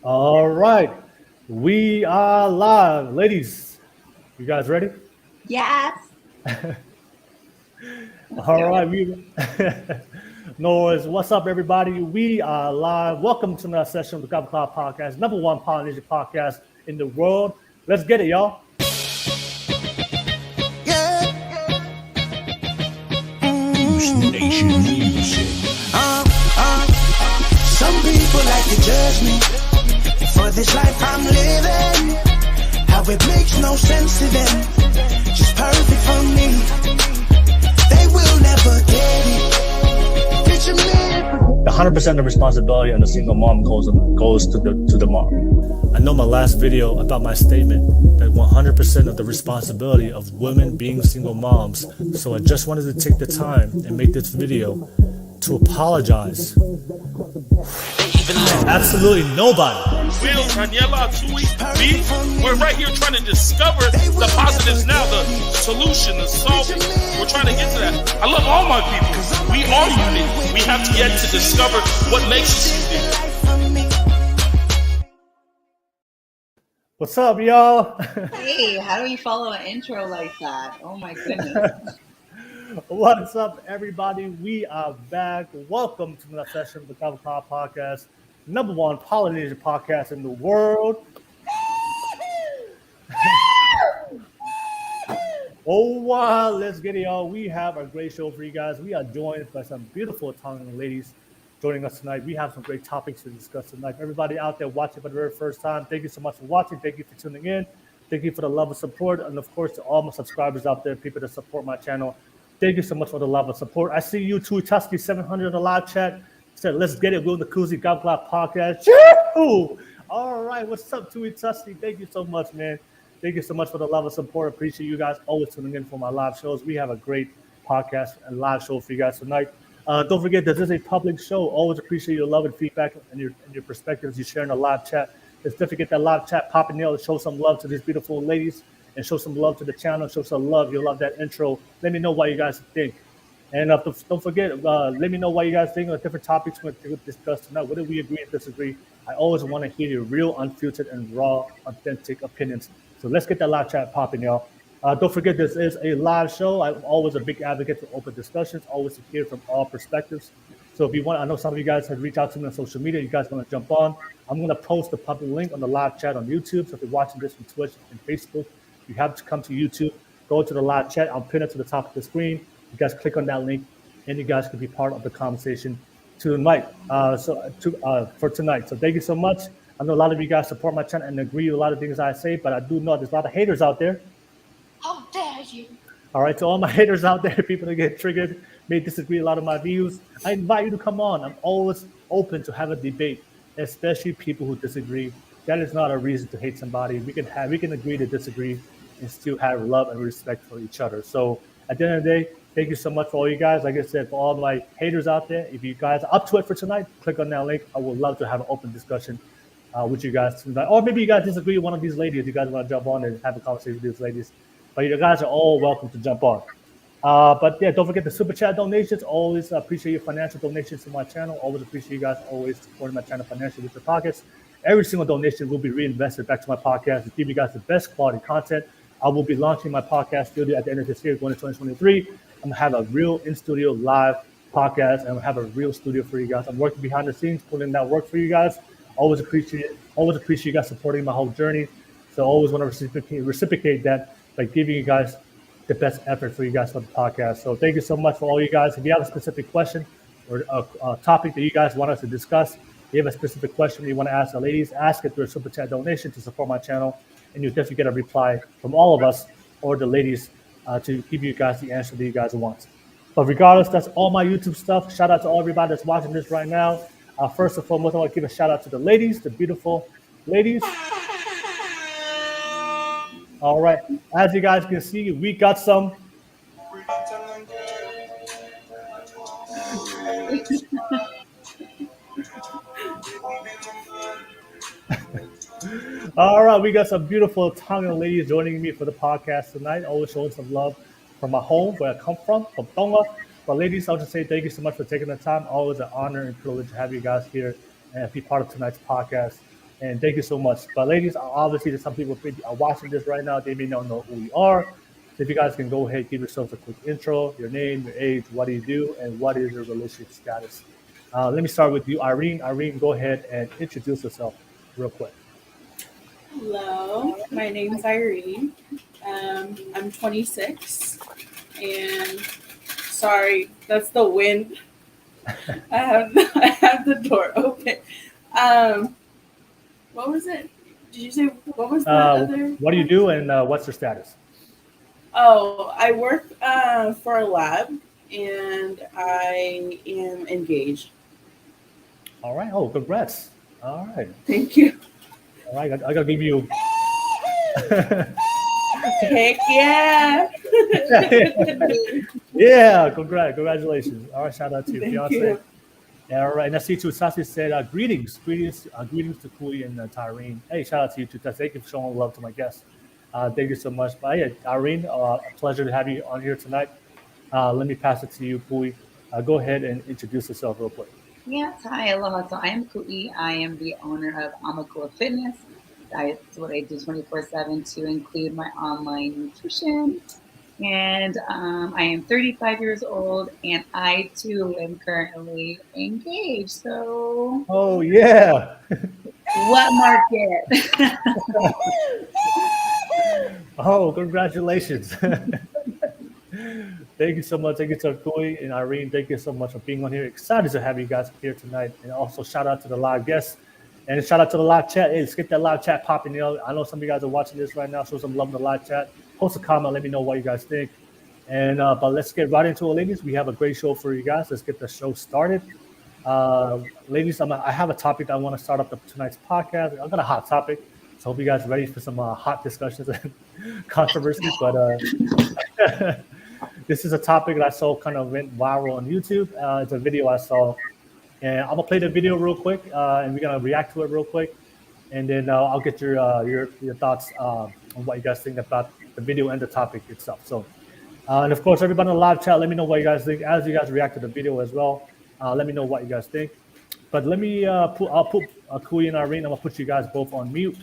All right, we are live, ladies. You guys ready? Yes. Let's All do right, it. we noise. What's up, everybody? We are live. Welcome to another session of the Gobble Cloud Podcast, number one Polynesian podcast in the world. Let's get it, y'all. Nation music. Some people like to judge me for this life I'm living. How it makes no sense to them. Just perfect for me. They will never get it. Picture me. The 100% of responsibility on the single mom goes to the mom. I know my last video about my statement that 100% of the responsibility of women being single moms. So I just wanted to take the time and make this video to apologize. Absolutely nobody. Will, Daniela, Tui, me, we're right here trying to discover the positives now, the solution, the solving. We're trying to get to that. I love all my people. We are unique. We have yet to discover what makes us unique. What's up, y'all? Hey, how do you follow an intro like that? Oh my goodness. What's up, everybody? We are back. Welcome to another session of the Gobble Cloud Podcast, number one Polynesian podcast in the world. Oh, wow. Let's get it, y'all. We have a great show for you guys. We are joined by some beautiful Tongan ladies joining us tonight. We have some great topics to discuss tonight. Everybody out there watching for the very first time, thank you so much for watching. Thank you for tuning in. Thank you for the love and support. And, of course, to all my subscribers out there, people that support my channel, thank you so much for the love and support. I see you too, Tusky 700 in the live chat. Said, let's get it, william-nacouzi, Gobble Cloud Podcast. Yahoo! All right, what's up, Tui Tusky? Thank you so much, man. Thank you so much for the love and support. Appreciate you guys always tuning in for my live shows. We have a great podcast and live show for you guys tonight. Don't forget, this is a public show. Always appreciate your love and feedback and your perspectives you share in the live chat. Let's definitely get that live chat popping there to show some love to these beautiful ladies and show some love to the channel. Show some love. You'll love that intro. Let me know what you guys think. And don't forget, let me know what you guys think on different topics we're going to discuss tonight. Whether we agree or disagree, I always want to hear your real, unfiltered, and raw, authentic opinions. So let's get that live chat popping, y'all. Don't forget, this is a live show. I'm always a big advocate for open discussions, always to hear from all perspectives. So if you want, I know some of you guys have reached out to me on social media. You guys want to jump on. I'm going to post the public link on the live chat on YouTube. So if you're watching this from Twitch and Facebook, you have to come to YouTube, go to the live chat. I'll pin it to the top of the screen. You guys click on that link, and you guys can be part of the conversation tonight. For tonight. So thank you so much. I know a lot of you guys support my channel and agree with a lot of things I say, but I do know there's a lot of haters out there. How dare you? All right, to all my haters out there, people that get triggered, may disagree a lot of my views, I invite you to come on. I'm always open to have a debate, especially people who disagree. That is not a reason to hate somebody. We can agree to disagree and still have love and respect for each other. So at the end of the day, thank you so much for all you guys. Like I said, for all my haters out there, if you guys are up to it for tonight, click on that link. I would love to have an open discussion with you guys tonight. Or maybe you guys disagree with one of these ladies. You guys want to jump on and have a conversation with these ladies. But you guys are all welcome to jump on. But yeah, don't forget the super chat donations. Always appreciate your financial donations to my channel. Always appreciate you guys always supporting my channel financially with your pockets. Every single donation will be reinvested back to my podcast to give you guys the best quality content. I will be launching my podcast studio at the end of this year, going to 2023. I'm gonna have a real in-studio live podcast and have a real studio for you guys. I'm working behind the scenes, putting in that work for you guys. Always appreciate you guys supporting my whole journey. So always want to reciprocate that by giving you guys the best effort for you guys for the podcast. So thank you so much for all you guys. If you have a specific question or a topic that you guys want us to discuss, if you have a specific question you want to ask the ladies, ask it through a super chat donation to support my channel, and you'll definitely get a reply from all of us or the ladies to give you guys the answer that you guys want. But regardless, that's all my YouTube stuff. Shout out to all everybody that's watching this right now. First and foremost, I want to give a shout out to the ladies, the beautiful ladies. All right, as you guys can see, we got some. All right, we got some beautiful Tongan ladies joining me for the podcast tonight. Always showing some love from my home, where I come from Tonga. But ladies, I'll just say thank you so much for taking the time. Always an honor and privilege to have you guys here and be part of tonight's podcast. and thank you so much. But ladies, obviously, there's some people are watching this right now. They may not know who we are. So if you guys can go ahead, give yourselves a quick intro, your name, your age, what do you do, and what is your relationship status. Let me start with you, Irene. Irene, go ahead and introduce yourself real quick. Hello, my name's Irene. I'm 26, and sorry, that's the wind. I have the door open. What was it? Did you say what was the other? What do you do, and what's your status? Oh, I work for a lab, and I am engaged. All right. Oh, congrats. All right. Thank you. All right. I gotta give you. Heck yeah! Yeah, congratulations. All right, shout out to your Thank fiance. you. Yeah, all right, and I see too. Sasi said, "Greetings to Kui and Tyrene." Hey, shout out to you too. Thank you for showing love to my guests. Thank you so much. But yeah, Irene, a pleasure to have you on here tonight. Let me pass it to you, Kui. Go ahead and introduce yourself real quick. Yes, hi, aloha. So I am Kui. I am the owner of Amakua Fitness. That's what I do 24/7 to include my online nutrition. And I am 35 years old, and I too am currently engaged. So, Oh yeah. what market? Oh, congratulations. Thank you so much. Thank you to Kui and Irene. Thank you so much for being on here. Excited to have you guys here tonight. And also shout out to the live guests. And shout out to the live chat. Hey, let's get that live chat popping. You know, I know some of you guys are watching this right now. Show some love in the live chat. Post a comment. Let me know what you guys think. And but let's get right into it, ladies. We have a great show for you guys. Let's get the show started. Ladies, I have a topic I want to start up tonight's podcast. I've got a hot topic. So hope you guys are ready for some hot discussions and controversies. But this is a topic that I saw kind of went viral on YouTube. It's a video I saw. And I'm gonna play the video real quick, and we're gonna react to it real quick, and then I'll get your thoughts on what you guys think about the video and the topic itself. So, and of course, everybody in the live chat, let me know what you guys think as you guys react to the video as well. Let me know what you guys think. But let me I'll put Kui and Irene. I'm gonna put you guys both on mute,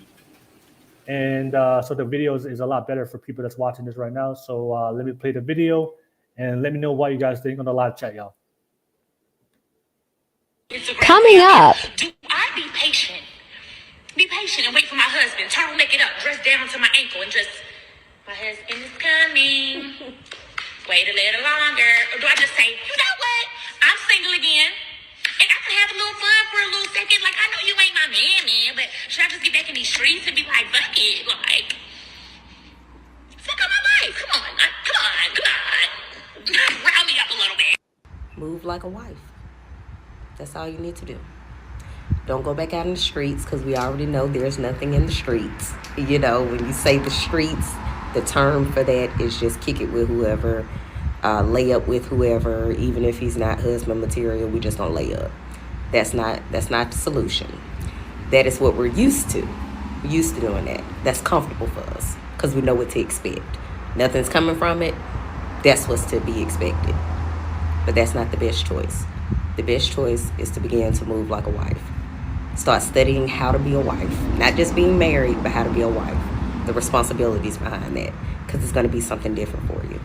and so the video is a lot better for people that's watching this right now. So let me play the video, and let me know what you guys think on the live chat, y'all. Coming up. Do I be patient? Be patient and wait for my husband. Turtleneck it up, dress down to my ankle, and just, my husband is coming. Wait a little longer. Or do I just say, you know what? I'm single again. And I can have a little fun for a little second. Like, I know you ain't my man, but should I just get back in these streets and be like, fuck it? Like, fuck up my life. Come on. Round me up a little bit. Move like a wife. That's all you need to do. Don't go back out in the streets, because we already know there's nothing in the streets. You know, when you say the streets, the term for that is just kick it with whoever, lay up with whoever, even if he's not husband material, we just don't lay up. That's not the solution. That is what we're used to. We're used to doing that. That's comfortable for us, because we know what to expect. Nothing's coming from it. That's what's to be expected. But that's not the best choice. The best choice is to begin to move like a wife. Start studying how to be a wife. Not just being married, but how to be a wife. The responsibilities behind that. Because it's going to be something different for you.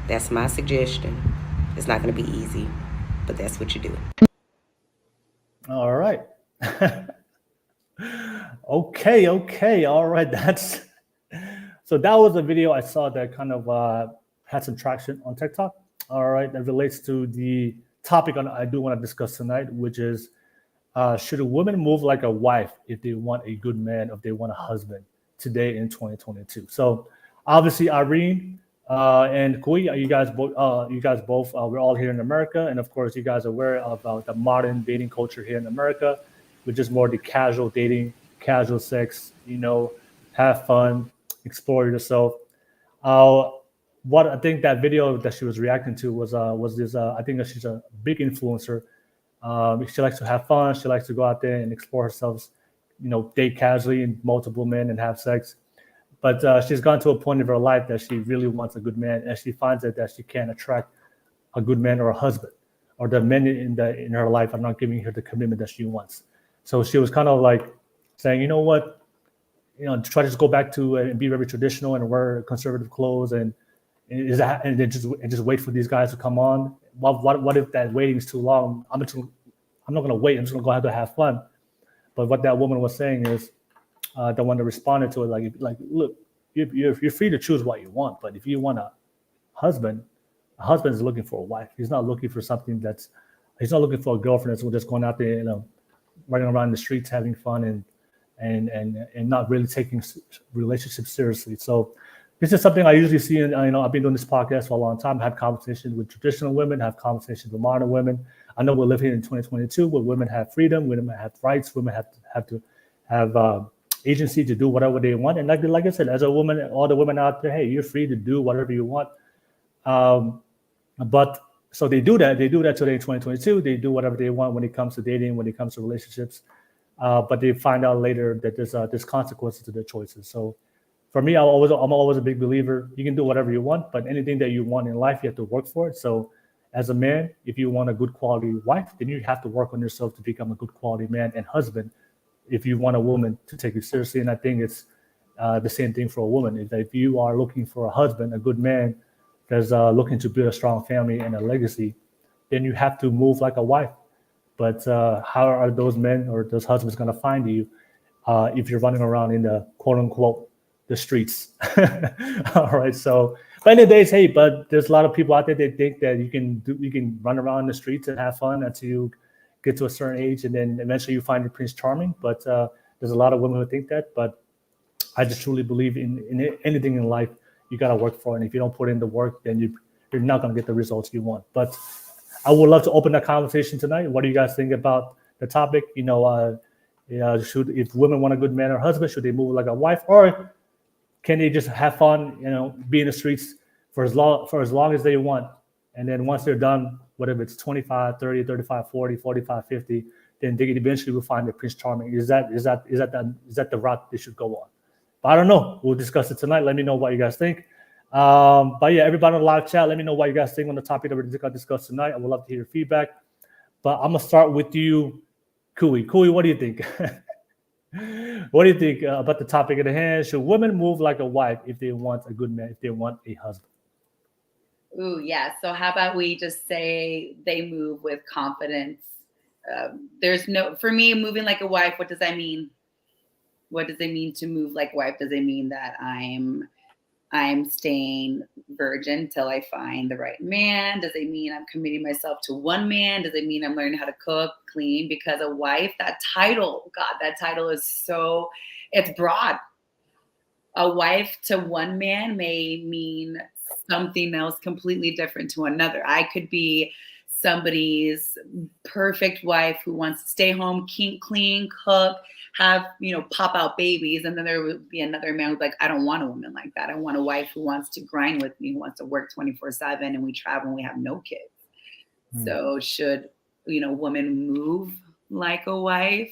That's my suggestion. It's not going to be easy, but that's what you do. All right. Okay. All right. So that was a video I saw that kind of had some traction on TikTok. All right. That relates to the topic I do want to discuss tonight, which is should a woman move like a wife if they want a good man, if they want a husband today in 2022? So obviously, Irene and Kui, you guys both, we're all here in America, and of course, you guys are aware of the modern dating culture here in America, which is more the casual dating, casual sex. You know, have fun, explore yourself. What I think that video that she was reacting to was this. I think that she's a big influencer. She likes to have fun. She likes to go out there and explore herself. You know, date casually and multiple men and have sex. But she's gone to a point of her life that she really wants a good man, and she finds that she can't attract a good man or a husband, or the men in her life are not giving her the commitment that she wants. So she was kind of like saying, you know what, try to just go back to and be very traditional and wear conservative clothes and then just wait for these guys to come on. What if that waiting is too long? I'm not going to wait. I'm just going to go ahead and have fun. But what that woman was saying is, the one that responded to it, look, you're free to choose what you want, but if you want a husband is looking for a wife. He's not looking for something he's not looking for a girlfriend that's just going out there, running around the streets having fun and not really taking relationships seriously. So this is something I usually see. And I've been doing this podcast for a long time. I have conversations with traditional women, have conversations with modern women. I know we're living in 2022 where women have freedom, women have rights, women have to have agency to do whatever they want. And like I said, as a woman, all the women out there, hey, you're free to do whatever you want. But so they do that. They do that today in 2022. They do whatever they want when it comes to dating, when it comes to relationships. But they find out later that there's consequences to their choices. So for me, I'm always a big believer. You can do whatever you want, but anything that you want in life, you have to work for it. So as a man, if you want a good quality wife, then you have to work on yourself to become a good quality man and husband. If you want a woman to take you seriously, and I think it's the same thing for a woman. If you are looking for a husband, a good man that's looking to build a strong family and a legacy, then you have to move like a wife. But how are those men or those husbands going to find you if you're running around in the quote unquote the streets? All right. So, but in the days, hey, but there's a lot of people out there that think that you can run around the streets and have fun until you get to a certain age, and then eventually you find your Prince Charming. But there's a lot of women who think that. But I just truly believe in anything in life, you got to work for it. And if you don't put in the work, then you're not going to get the results you want. But I would love to open that conversation tonight. What do you guys think about the topic? If women want a good man or husband, should they move like a wife, or can they just have fun, be in the streets for as long as they want? And then once they're done, whatever it's 25, 30, 35, 40, 45, 50, then they eventually will find their Prince Charming. Is that the route they should go on? But I don't know. We'll discuss it tonight. Let me know what you guys think. But yeah, everybody on the live chat, let me know what you guys think on the topic that we're going to discuss tonight. I would love to hear your feedback. But I'm going to start with you, Kui. Kui, what do you think? What do you think about the topic at the hand? Should women move like a wife if they want a good man, if they want a husband? Ooh, yeah. So how about we just say they move with confidence? For me, moving like a wife, what does that mean? What does it mean to move like a wife? Does it mean that I'm staying virgin till I find the right man? Does it mean I'm committing myself to one man? Does it mean I'm learning how to cook, clean? Because a wife, that title is it's broad. A wife to one man may mean something else completely different to another. I could be somebody's perfect wife who wants to stay home, clean, cook, have, pop out babies. And then there would be another man who's like, I don't want a woman like that. I want a wife who wants to grind with me, who wants to work 24/7, and we travel and we have no kids. So should, women move like a wife?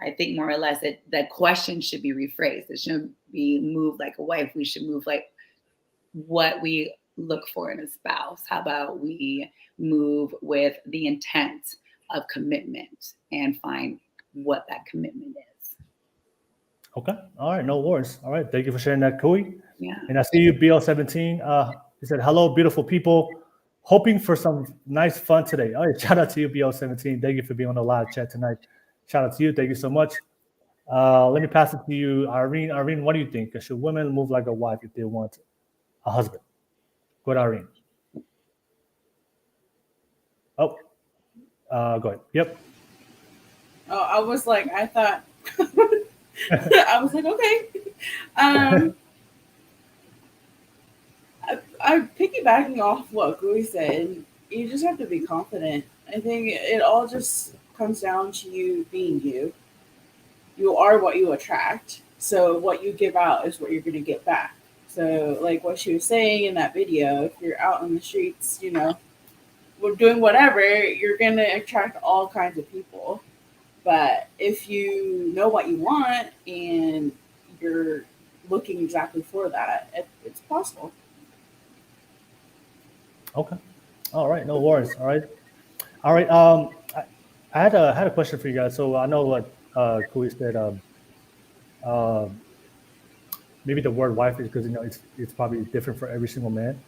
I think more or less that question should be rephrased. It shouldn't be move like a wife. We should move like what we look for in a spouse. How about we move with the intent of commitment and find what that commitment is? Okay. All right. No worries. All right. Thank you for sharing that, Kui. Yeah. And I see you, BL17. He said, hello, beautiful people. Hoping for some nice fun today. All right. Shout out to you, BL17. Thank you for being on the live chat tonight. Shout out to you. Thank you so much. Let me pass it to you, Irene. Irene, what do you think? Should women move like a wife if they want a husband? Go ahead, Irene. Oh, go ahead. Yep. Oh, I was like, I thought, I was like, okay. I piggybacking off what Gui said, you just have to be confident. I think it all just comes down to you being you. You are what you attract. So what you give out is what you're going to get back. So like what she was saying in that video, if you're out on the streets, we're doing whatever, you're going to attract all kinds of people. But if you know what you want and you're looking exactly for that, it's possible. Okay. All right. No worries. All right. I had a question for you guys. So I know what Kui said. maybe the word wife is because it's probably different for every single man.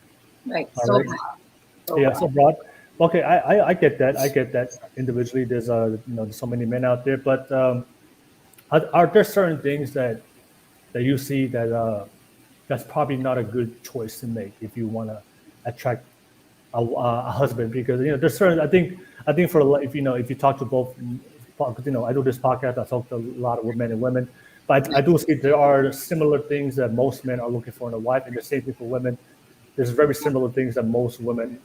Right. All So right. broad. So Yeah, broad. so broad. Okay, I get that. I get that. Individually, there's there's so many men out there, but are there certain things that you see that that's probably not a good choice to make if you want to attract a husband? Because there's certain I think for if if you talk to both, I do this podcast, I talk to a lot of men and women, but I do see there are similar things that most men are looking for in a wife, and the same thing for women. There's very similar things that most women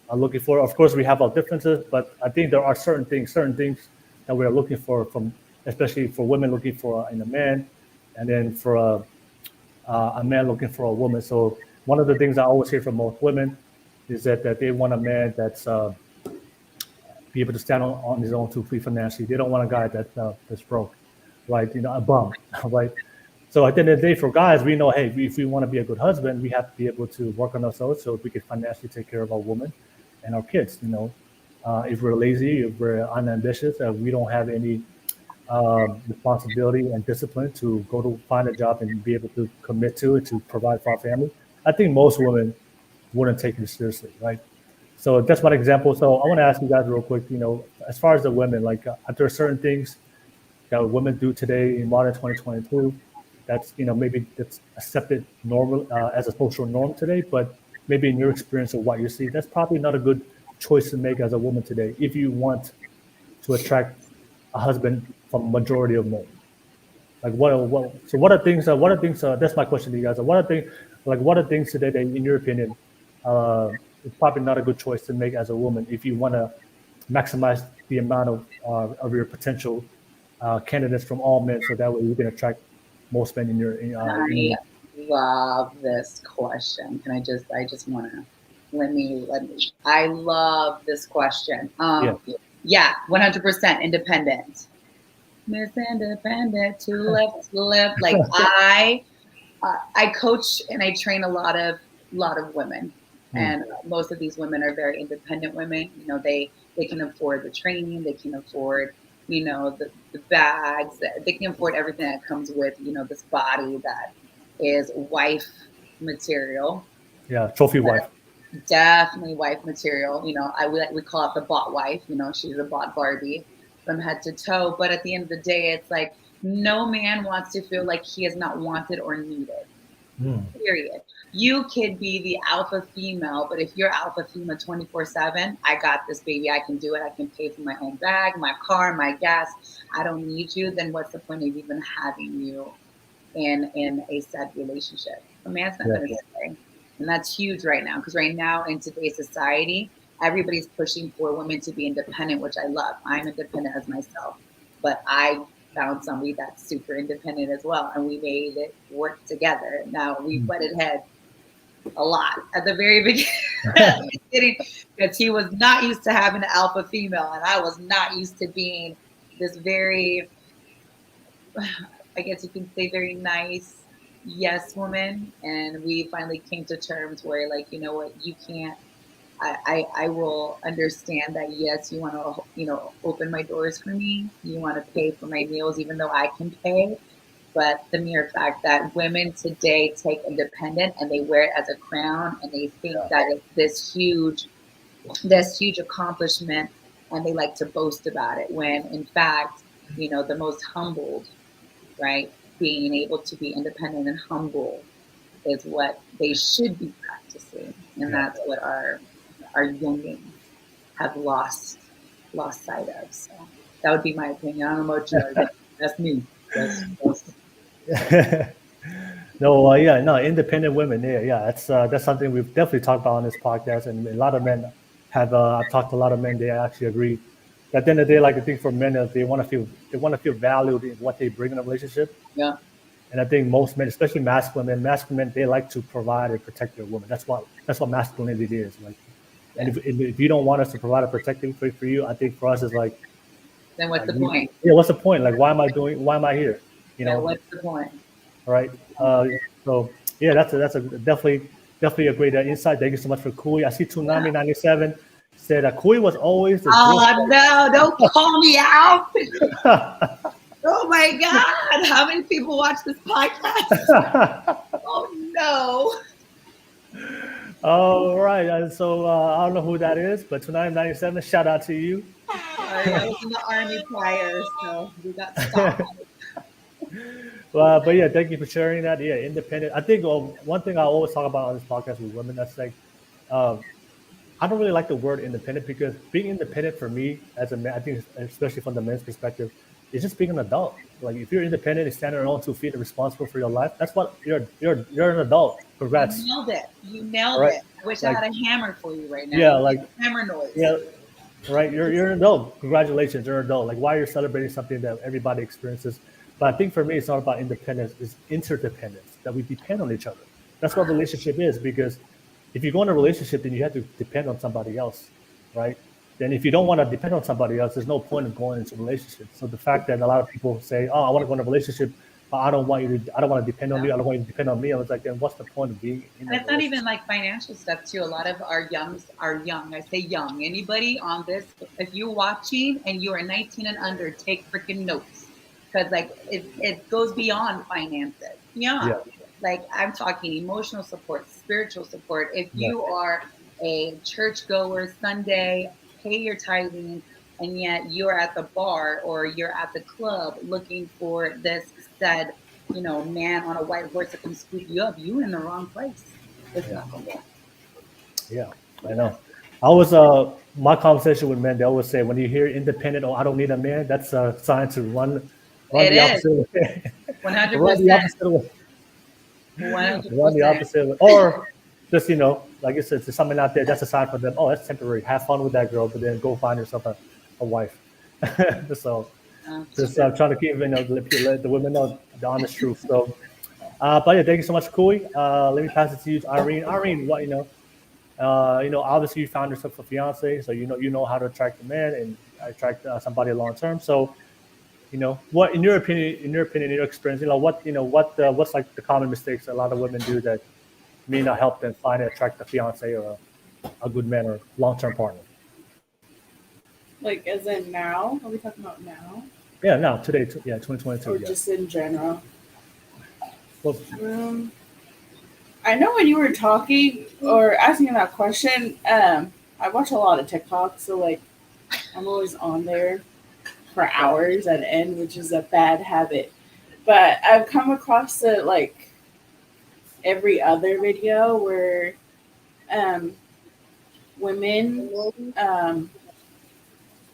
are looking for. Of course, we have our differences, but I think there are certain things that we are looking for from, especially for women looking for in a man, and then for a man looking for a woman. So one of the things I always hear from most women is that they want a man that's be able to stand on his own 2 feet financially. They don't want a guy that's broke, right? A bum, right? So at the end of the day, for guys, we know, hey, if we want to be a good husband, we have to be able to work on ourselves so we can financially take care of our woman and our kids. If we're lazy, if we're unambitious, we don't have any responsibility and discipline to go to find a job and be able to commit to it to provide for our family, I think most women wouldn't take it seriously, right? So that's one example. So I want to ask you guys real quick, as far as the women, like, are there certain things that women do today in modern 2022 that's maybe that's accepted normal as a social norm today, but maybe in your experience of what you see, that's probably not a good choice to make as a woman today if you want to attract a husband from majority of men. Like what are things? That's my question to you guys. What are things today that, in your opinion, it's probably not a good choice to make as a woman if you want to maximize the amount of your potential candidates from all men, so that way you can attract most men in your. I love this question. Can I just want to let me. I love this question. Yeah, 100% independent. Miss Independent, to left. Like I coach and I train a lot of women, and most of these women are very independent women. They can afford the training, they can afford the bags, they can afford everything that comes with this body that is wife material. Yeah, trophy wife. Definitely wife material. We call it the bought wife. She's a bought Barbie from head to toe. But at the end of the day, it's like no man wants to feel like he is not wanted or needed. Period. You could be the alpha female, but if you're alpha female 24/7, I got this, baby. I can do it. I can pay for my own bag, my car, my gas. I don't need you. Then what's the point of even having you in a said relationship? A man's not going to stay. And that's huge right now, because right now in today's society, everybody's pushing for women to be independent, which I love. I'm independent as myself, but I found somebody that's super independent as well, and we made it work together. Now we butted heads a lot at the very beginning because he was not used to having an alpha female, and I was not used to being this very, I guess you can say, very nice yes woman. And we finally came to terms where, like, you know what, you can't, I will understand that, yes, you want to, open my doors for me. You want to pay for my meals, even though I can pay. But the mere fact that women today take independent and they wear it as a crown, and they think that it's this huge accomplishment, and they like to boast about it, when in fact, the most humbled, right, being able to be independent and humble is what they should be practicing. And that's what our youngins have lost sight of. So that would be my opinion. I don't know about you. That's me. Independent women. That's something we've definitely talked about on this podcast, and a lot of men have. I've talked to a lot of men. They actually agree. At the end of the day, like, I think for men, they want to feel valued in what they bring in a relationship. Yeah. And I think most men, especially masculine men, they like to provide and protect their woman. That's what masculinity is. Like, and if you don't want us to provide a protecting for you, I think for us is like, then what's the point? Yeah, what's the point? Like, why am I here? What's the point? All right. So yeah, that's a definitely a great insight. Thank you so much for Kui. I see Tsunami97 said Kui was always the no, don't call me out. Oh my God. How many people watch this podcast? Oh no. All right. So I don't know who that is, but tonight 97, shout out to you. Sorry, I was in the army prior, so we got stopped. But yeah, thank you for sharing that. Yeah, independent. I think one thing I always talk about on this podcast with women, that's like, um, I don't really like the word independent because being independent for me as a man, I think especially from the men's perspective, is just being an adult. Like if you're independent and standing on your own 2 feet and responsible for your life, that's what you're an adult. You Congrats. nailed it. You All nailed right. it. I wish I Like had a hammer for you right now. yeah, like Hammer noise. yeah, right. You're an adult. Congratulations, you're an adult. Like why you're celebrating something that everybody experiences. But I think for me, it's not about independence. It's interdependence that we depend on each other. That's what relationship is. Because if you go in a relationship, then you have to depend on somebody else, right? Then if you don't want to depend on somebody else, there's no point in going into a relationship. So the fact that a lot of people say, "Oh, I want to go in a relationship, but I don't want you to. I don't want to depend on you. I don't want you to depend on me." I was like, then what's the point of being in And a it's not even relationship? like financial stuff too. A lot of our youngs are young. I say young. Anybody on this, if you're watching and you are 19 and under, take freaking notes. Because like it goes beyond finances. Yeah. Yeah, Like I'm talking emotional support, spiritual support. If yeah, you are a church goer Sunday, pay your tithing, and yet you're at the bar or you're at the club looking for this said, man on a white horse that can scoop you up, you in the wrong place. It's yeah, not gonna work. yeah. I know. I was my conversation with men. They always say when you hear independent or I don't need a man, that's a sign to run It the is opposite way. Run the 100%. opposite way. Run the 100%. opposite way. Or just like I said, there's something out there that's a sign for them. Oh, that's temporary. Have fun with that girl, but then go find yourself a wife. So That's just true. trying to keep let the women know the honest truth. So, but yeah, thank you so much, Kui. Let me pass it to you, Irene. Irene, obviously you found yourself a fiance, so you know how to attract a man and attract somebody long term. So, what in your opinion, in your experience, what's like the common mistakes a lot of women do that may not help them find and attract a fiance or a good man or long term partner. Like, as in now? Are we talking about now? Yeah, now today, yeah, 2022. Or Yeah. just in general? Well, Um, I know when you were talking or asking that question, I watch a lot of TikTok, so like I'm always on there for hours at end, which is a bad habit. But I've come across it like every other video where um, women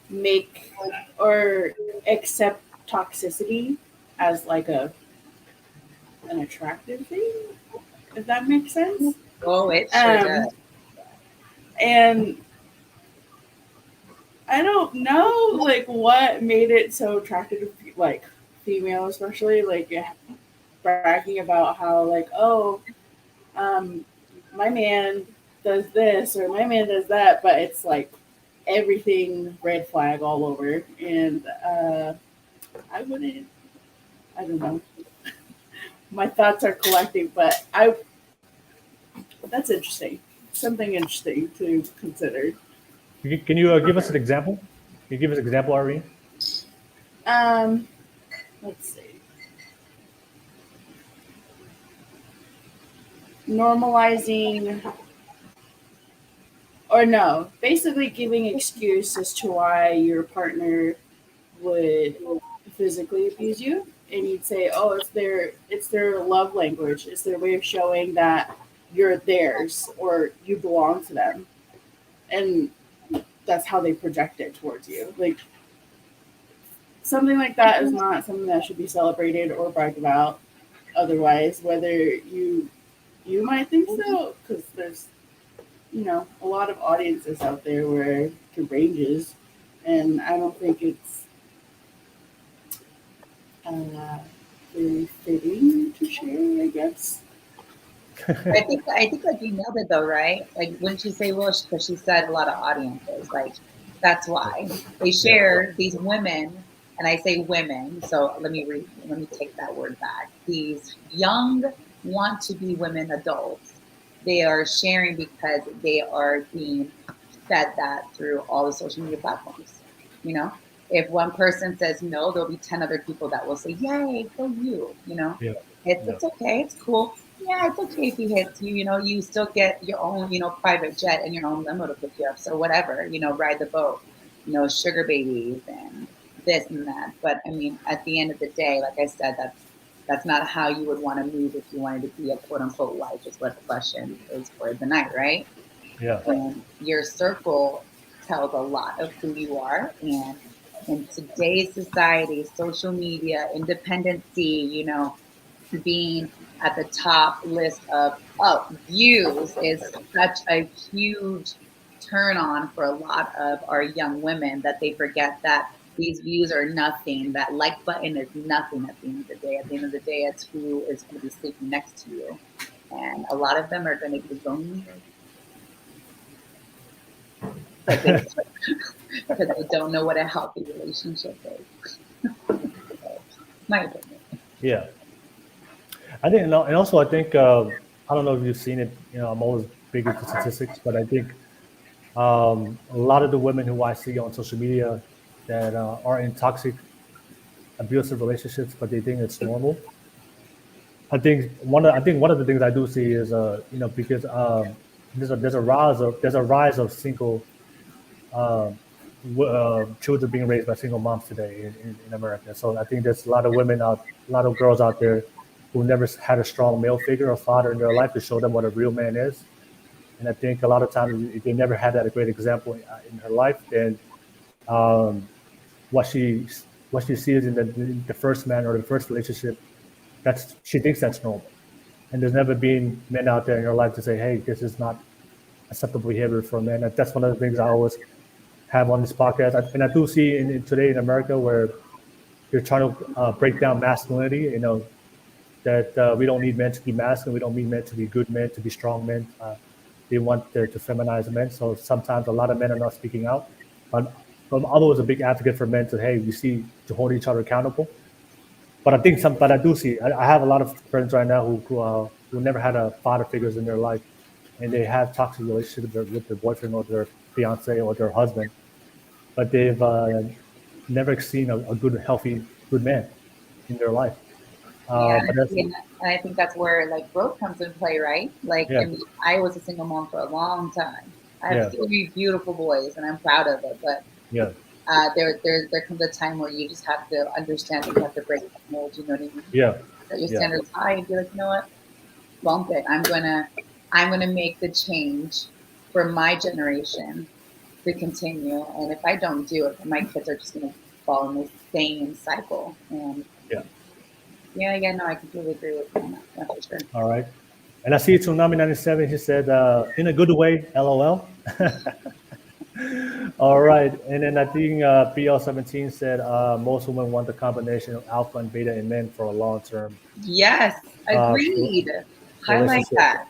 make or accept toxicity as like an attractive thing, if that makes sense. Oh, it sure does. And I don't know like what made it so attractive to like female, especially like bragging about how like, oh, my man does this or my man does that, but it's like everything red flag all over. And I don't know. My thoughts are collecting, but that's interesting. Something interesting to consider. can you give us an example? Can you give us an example, Irene? Um, let's see. Normalizing, or no, basically giving excuse as to why your partner would physically abuse you, and you'd say, "Oh, it's their love language. It's their way of showing that you're theirs or you belong to them," and that's how they project it towards you. Like something like that is not something that should be celebrated or bragged about. Otherwise, whether you might think so, because there's a lot of audiences out there where it ranges, and I don't think it's very fitting to share, I guess. I think like you nailed it though, right? Like when she say, well, because she said a lot of audiences, like that's why they share these women, and I say women. So let me take that word back. These young want to be women adults. They are sharing because they are being fed that through all the social media platforms, you know? if one person says no, there'll be 10 other people that will say, yay, go you, Yeah. It's okay, it's cool. Yeah, it's okay if he hits you, you still get your own, private jet and your own limo to pick you up. So whatever, ride the boat, sugar babies and this and that. But I mean, at the end of the day, like I said, that's not how you would want to move if you wanted to be a quote unquote wife, is what the question is for the night, right? Yeah. And your circle tells a lot of who you are. And in today's society, social media, independency, being at the top list of views is such a huge turn on for a lot of our young women that they forget that these views are nothing. That like button is nothing at the end of the day. At the end of the day, it's who is going to be sleeping next to you. And a lot of them are going to be lonely because they don't know what a healthy relationship is. My opinion. Yeah. I think, and also I think, I don't know if you've seen it. I'm always big into statistics, but I think a lot of the women who I see on social media that are in toxic, abusive relationships, but they think it's normal. I think one of the things I do see is because there's a rise of single children being raised by single moms today in America. So I think there's a lot of girls out there who never had a strong male figure or father in their life to show them what a real man is. And I think a lot of times, if they never had that great example in her life, then what she sees in the first man or the first relationship, she thinks that's normal. And there's never been men out there in her life to say, hey, this is not acceptable behavior for a man. That's one of the things I always have on this podcast. And I do see today in America where you're trying to break down masculinity, that we don't need men to be masculine. We don't need men to be good men, to be strong men. They want to feminize men. So sometimes a lot of men are not speaking out. But I'm always a big advocate for men to hold each other accountable. But I do see, I have a lot of friends right now who never had a father figures in their life, and they have toxic relationships with their boyfriend or their fiance or their husband, but they've never seen a good, healthy, good man in their life. And I think that's where like growth comes into play, right? Like, Yeah. I mean, I was a single mom for a long time. I have Yeah. 3 beautiful boys, and I'm proud of it. But Yeah, there comes a time where you just have to understand that you have to break the mold. You know what I mean? yeah, Set your yeah. standards high and be like, you know what? Bump it. I'm gonna make the change for my generation to continue. And if I don't do it, then my kids are just gonna fall in the same cycle. And no, I completely agree with you on that. That's for sure. All right. And I see Tsunami 97. He said, in a good way, LOL. All right. And then I think PL17 said, most women want the combination of alpha and beta in men for a long term. Yes, agreed. Highlight relationship. that.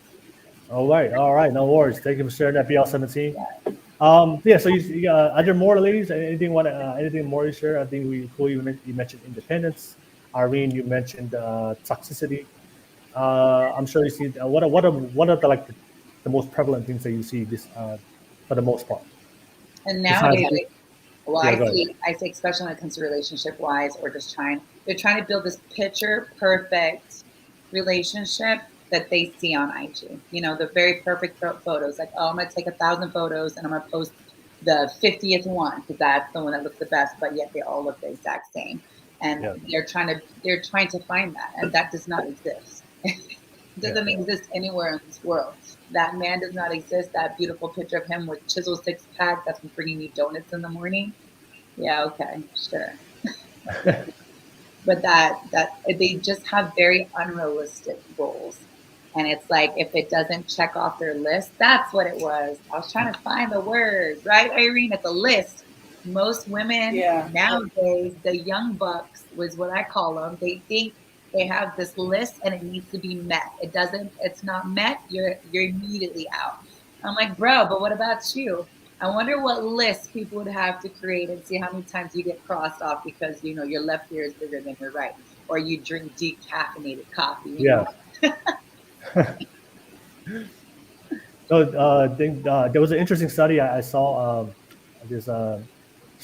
All right. No worries. Thank you for sharing that, PL17. So are there more, ladies? Anything more you share? I think you mentioned independence. Irene, you mentioned toxicity. I'm sure you see what are the most prevalent things that you see this for the most part. And nowadays, Besides- I see, especially when it comes to relationship wise, or just they're trying to build this picture perfect relationship that they see on IG. The very perfect photos. Like, oh, I'm gonna take 1,000 photos and I'm gonna post the 50th one because that's the one that looks the best. But yet they all look the exact same. And they're trying to find that, and that does not exist. It doesn't exist anywhere in this world. That man does not exist. That beautiful picture of him with chiseled 6-pack that's been bringing you donuts in the morning. Yeah, okay, sure. But that they just have very unrealistic goals. And it's like, if it doesn't check off their list, that's what it was. I was trying to find the word, right, Irene? It's a list. Most women nowadays, the young bucks was what I call them. They think they have this list and it needs to be met. It's not met, you're immediately out. I'm like, bro, but what about you? I wonder what list people would have to create and see how many times you get crossed off because your left ear is bigger than your right, or you drink decaffeinated coffee. Yeah. So I think there was an interesting study I saw. This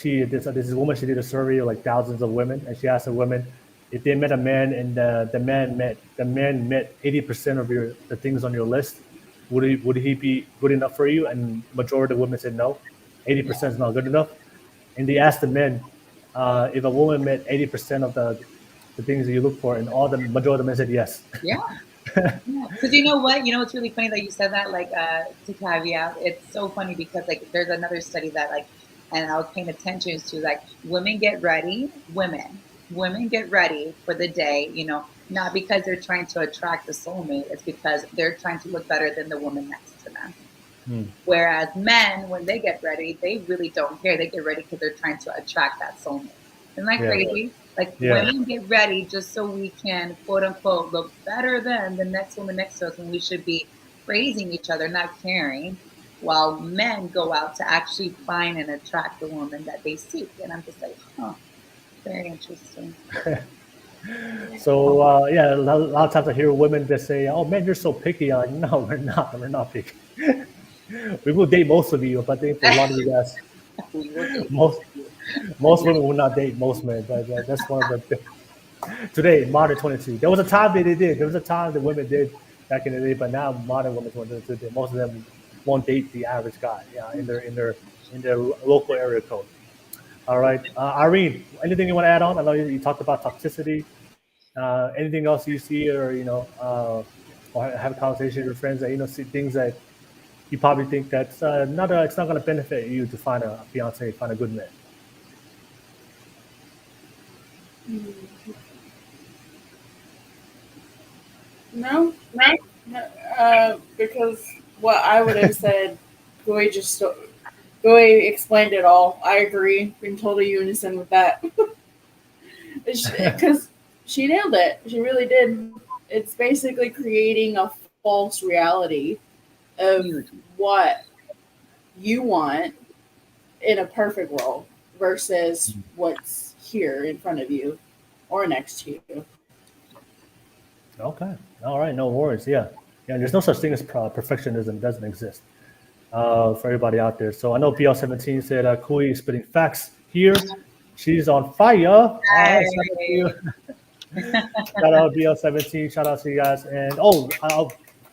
this woman, she did a survey of like thousands of women, and she asked the women if they met a man and the man met 80% of the things on your list, would he be good enough for you? And majority of the women said no, 80% is not good enough. And they asked the men if a woman met 80% of the things that you look for, and all the majority of the men said yes. Yeah. Yeah. Because you know what? You know, it's really funny that you said that, like, to caveat. It's so funny because, like, there's another study that, like, and I was paying attention to, like, women get ready, women get ready for the day, you know, not because they're trying to attract the soulmate, it's because they're trying to look better than the woman next to them. Whereas men, when they get ready, they really don't care. They get ready because they're trying to attract that soulmate. Isn't that Yeah. crazy? Like, Yeah. women get ready just so we can, quote unquote, look better than the next woman next to us, when we should be praising each other, not caring, while men go out to actually find and attract the woman that they seek. And I'm just like, huh, very interesting. So yeah, a lot of times I hear women that say, "Oh man, you're so picky." I'm like, no, we're not picky. We will date most of you, but I think for a lot of you guys, We will date. most women will not date most men. But that's one of the today modern 22. There was a time that they did. There was a time that women did back in the day, but now modern women 22, most of them won't date the average guy. Yeah, in their local area code. All right, Irene, anything you want to add on? I know you talked about toxicity. Anything else you see, or or have a conversation with your friends that see things that you probably think that's it's not going to benefit you to find a fiance, find a good man. No, because what I would have said, Goy explained it all. I agree. In total unison with that. Because she nailed it. She really did. It's basically creating a false reality of what you want in a perfect world versus what's here in front of you or next to you. Okay, all right, no worries. Yeah. There's no such thing as perfectionism. Doesn't exist for everybody out there. So I know BL17 said Kui is spitting facts here. She's on fire. All right, shout out to you. Shout out BL17. Shout out to you guys. And I'll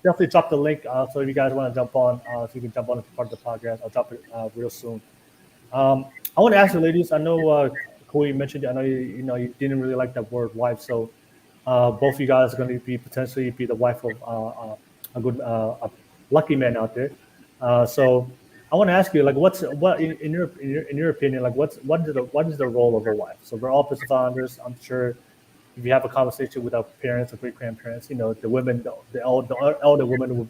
definitely drop the link. So if you guys want to jump on, so you can jump on as part of the podcast, I'll drop it real soon. I want to ask you, ladies. I know Kui mentioned. I know you didn't really like that word wife. So both of you guys are going to potentially be the wife of a good a lucky man out there. So I want to ask you, like, what in your opinion, like, what is the role of a wife? So we're all business founders. I'm sure if you have a conversation with our parents or great grandparents, the women, the elder women would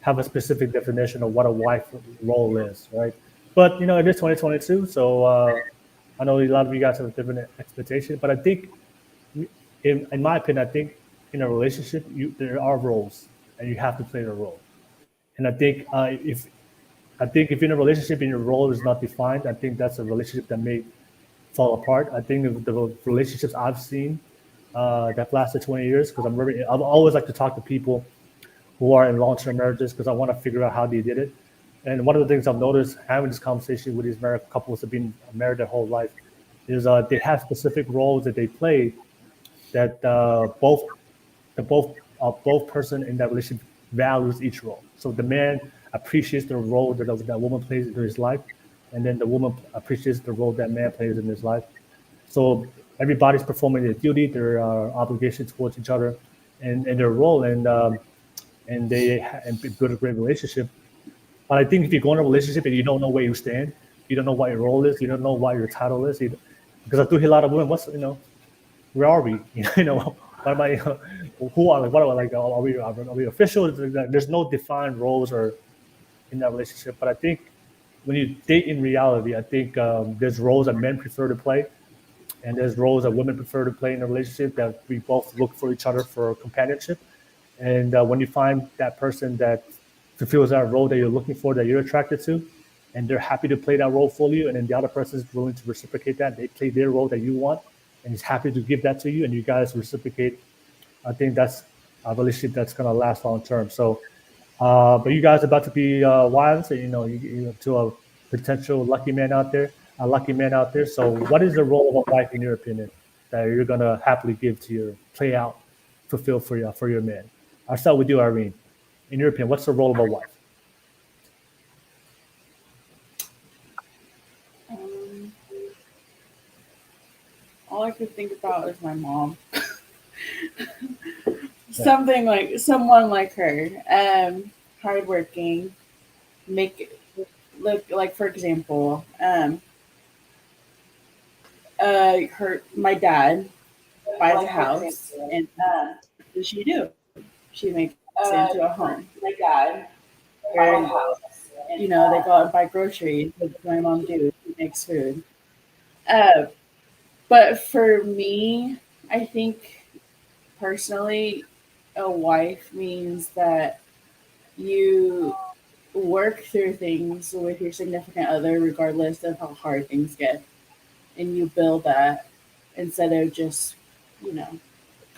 have a specific definition of what a wife role is, right? But it is 2022, so I know a lot of you guys have a different expectation. But I think, in my opinion, I think in a relationship, there are roles, and you have to play the role. And I think if you're in a relationship and your role is not defined, I think that's a relationship that may fall apart. I think the relationships I've seen that lasted 20 years, because I always like to talk to people who are in long-term marriages, because I want to figure out how they did it. And one of the things I've noticed having this conversation with these married couples that have been married their whole life is they have specific roles that they play that both person in that relationship values each role. So the man appreciates the role that woman plays in his life, and then the woman appreciates the role that man plays in his life. So everybody's performing their duty, their obligation towards each other, and their role, and build a great relationship. But I think if you go in a relationship and you don't know where you stand, you don't know what your role is, you don't know what your title is, because I do hear a lot of women, where are we? What am I? Who are what are like? Are we official? There's no defined roles or in that relationship. But I think when you date in reality, I think there's roles that men prefer to play, and there's roles that women prefer to play in a relationship, that we both look for each other for companionship. And when you find that person that fulfills that role that you're looking for, that you're attracted to, and they're happy to play that role for you, and then the other person is willing to reciprocate that, they play their role that you want, and he's happy to give that to you, and you guys reciprocate, I think that's a relationship that's going to last long term. So, but you guys are about to be wives, and to a potential lucky man out there. lucky men out there. So, what is the role of a wife in your opinion that you're gonna happily give to your play out, fulfill for your man? I'll start with you, Irene. In your opinion, what's the role of a wife? Um, all I could think about is my mom. Something like someone like her, hardworking, make look like for example, her my dad buys a house, and what does she do? She makes it into a home. My dad, and they go out and buy groceries. What does my mom do? She makes food. Uh, but for me, I think personally, a wife means that you work through things with your significant other, regardless of how hard things get, and you build that instead of just, you know,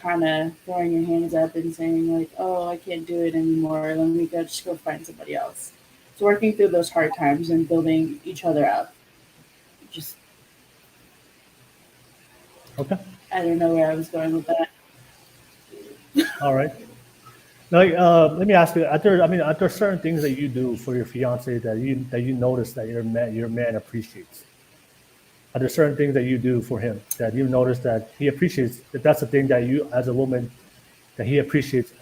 kind of throwing your hands up and saying like, "Oh, I can't do it anymore. Let me go find somebody else." So working through those hard times and building each other up. Just Okay. I don't know where I was going with that. All right. Now, let me ask you: are there certain things that you do for your fiance that you notice that your man appreciates? Are there certain things that you do for him that you notice that he appreciates? That's the thing that you, as a woman, that he appreciates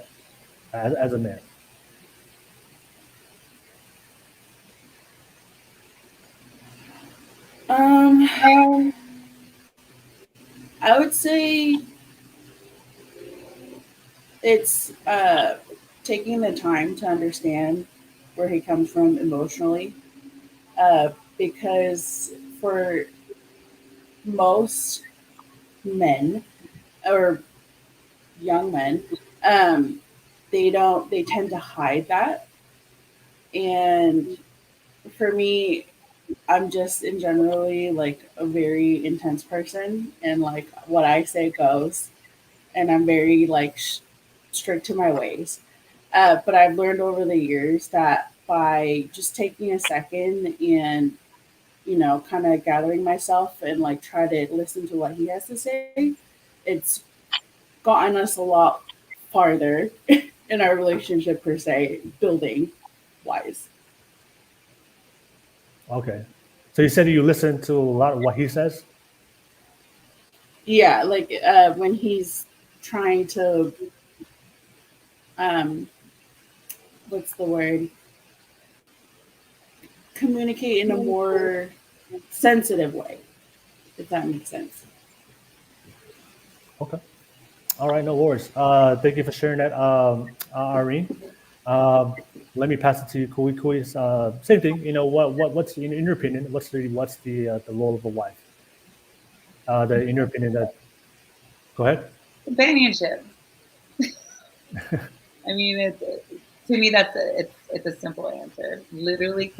as a man. Um, I would say it's taking the time to understand where he comes from emotionally, because for most men or young men, um, they tend to hide that. And for me, I'm just in generally like a very intense person, and like what I say goes, and I'm very like strict to my ways. But I've learned over the years that by just taking a second and kind of gathering myself and like try to listen to what he has to say, it's gotten us a lot farther in our relationship per se, building wise. Okay. So you said you listen to a lot of what he says. Yeah, like when he's trying to, um, what's the word? Communicate in a more sensitive way, if that makes sense. Okay. All right. No worries. Thank you for sharing that, Irene. Um, Let me pass it to you, Kui. Kui, same thing. What's in your opinion? What's the role of a wife? In your opinion, that go ahead. Companionship. I mean, to me that's it's a simple answer. Literally,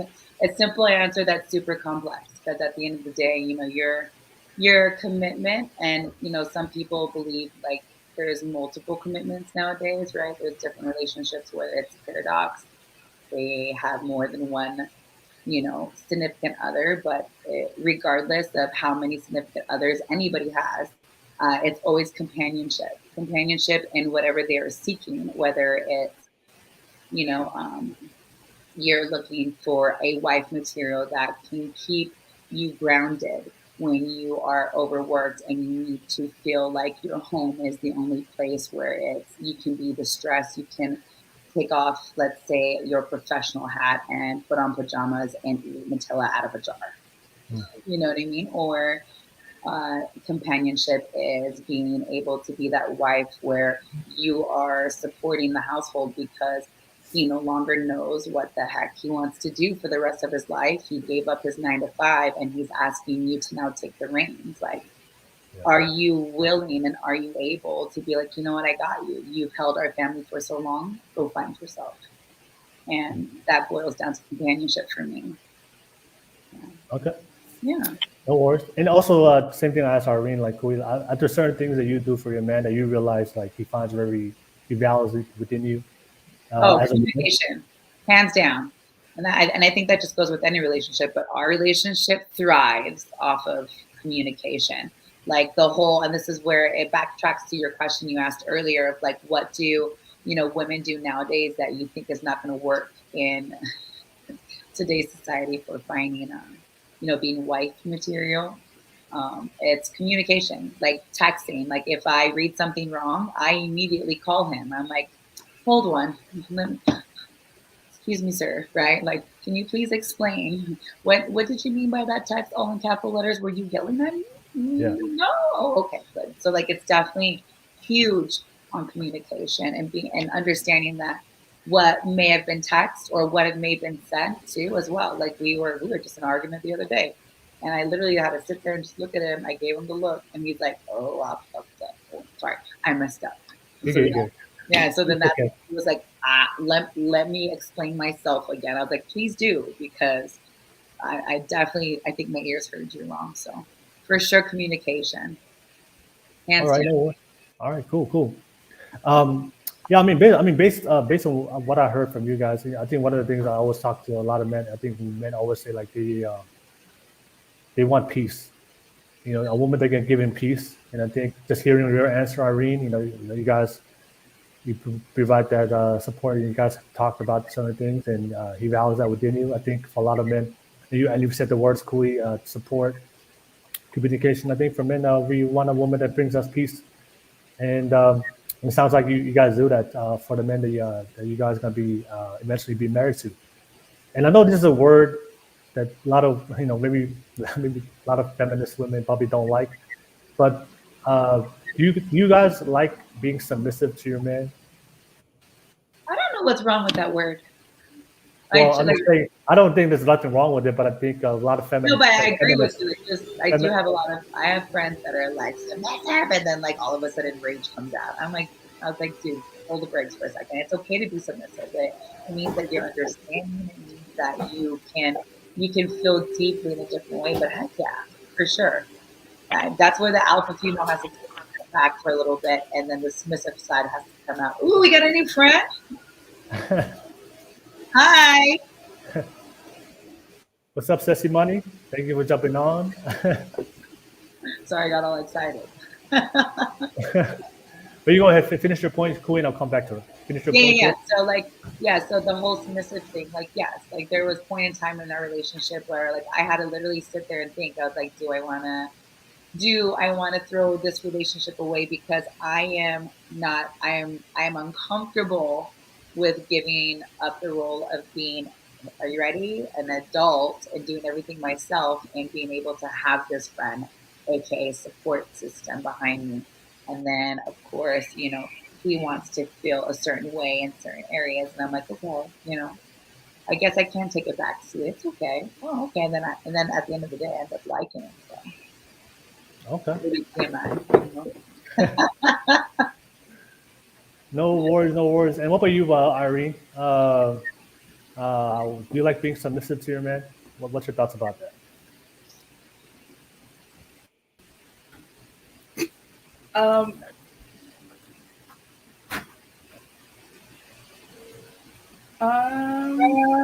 a simple answer that's super complex. Because at the end of the day, your commitment, and some people believe like there's multiple commitments nowadays, right? There's different relationships where it's paradox. They have more than one, significant other, but regardless of how many significant others anybody has, it's always companionship in whatever they are seeking, whether it's, you know, um, you're looking for a wife material that can keep you grounded when you are overworked and you need to feel like your home is the only place where you can be distressed, you can take off, let's say, your professional hat and put on pajamas and eat Nutella out of a jar. You know what I mean? Or companionship is being able to be that wife where you are supporting the household because he no longer knows what the heck he wants to do for the rest of his life. He gave up his 9 to 5 and he's asking you to now take the reins. Like, are you willing and are you able to be like, you know what, I got you. You've held our family for so long. Go find yourself. And that boils down to companionship for me. Okay. Yeah. No worries. And also, same thing I asked Irene, like, are there certain things that you do for your man that you realize, like, he values it within you as a woman? Communication, hands down. And I think that just goes with any relationship, but our relationship thrives off of communication. Like the whole, and this is where it backtracks to your question you asked earlier of like, what do, women do nowadays that you think is not going to work in today's society for finding, being wife material. It's communication, like texting. Like if I read something wrong, I immediately call him. I'm like, hold one. Excuse me, sir, right? Like, can you please explain what did you mean by that text all in capital letters? Were you yelling at me? Yeah. No. Okay, good. So like it's definitely huge on communication and understanding that what may have been text or what it may have been said too as well. Like we were just in an argument the other day. And I literally had to sit there and just look at him. I gave him the look and he's like, oh, I fucked up. Oh, sorry, I messed up. You're So, good. yeah, so then that Okay. was like, let me explain myself again. I was like, please do, because I think my ears heard you wrong. So for sure, communication. Hands All right. down. No worries. All right. Cool. Yeah. Based on what I heard from you guys, I think one of the things I always talk to a lot of men. I think men always say like they want peace. A woman that can give him peace. And I think just hearing your answer, Irene, you guys, you provide that support. You guys talked about certain things, and he values that within you. I think for a lot of men, and you said the words, Kui, support, communication. I think for men, we want a woman that brings us peace, and it sounds like you guys do that for the men that you guys gonna be eventually be married to. And I know this is a word that a lot of maybe a lot of feminist women probably don't like, but do you guys like being submissive to your man? I don't know what's wrong with that word. Well, I'm just saying, I don't think there's nothing wrong with it, but I think a lot of No, feminists. but I agree with you. It's just I do have I have friends that are like submissive, and then like all of a sudden rage comes out. I was like, dude, hold the brakes for a second. It's okay to be submissive. It means that you're understanding. It means that you can feel deeply in a different way. But heck yeah, for sure. That's where the alpha female has to take back for a little bit, and then the submissive side has to come out. Ooh, we got a new friend. Hi. What's up, Sessy Money? Thank you for jumping on. Sorry, I got all excited. But you go ahead, finish your point, Queen. I'll come back to it. Finish your point. Yeah. So the whole submissive thing, like, yes, like there was a point in time in our relationship where like I had to literally sit there and think. I was like, do I want to throw this relationship away because I am uncomfortable with giving up the role of being, are you ready, an adult and doing everything myself and being able to have this friend, aka support system behind me. And then of course, he wants to feel a certain way in certain areas. And I'm like, okay, I guess I can take it back. So it's okay. Oh, okay. And then at the end of the day, I end up liking him. So. Okay. No worries. And what about you, Irene? Do you like being submissive to your man? What's your thoughts about that?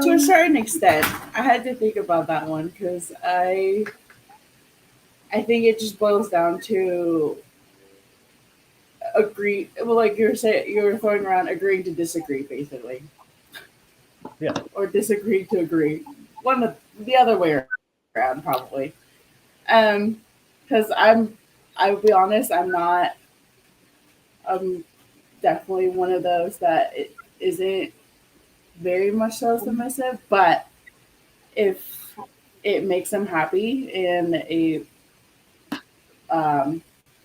To a certain extent, I had to think about that one because I think it just boils down to agree. Well, like you were throwing around agreeing to disagree, basically. Yeah. Or disagree to agree. One of the other way around, probably. Because I'll be honest, I'm definitely one of those that isn't very much so submissive, but if it makes them happy and it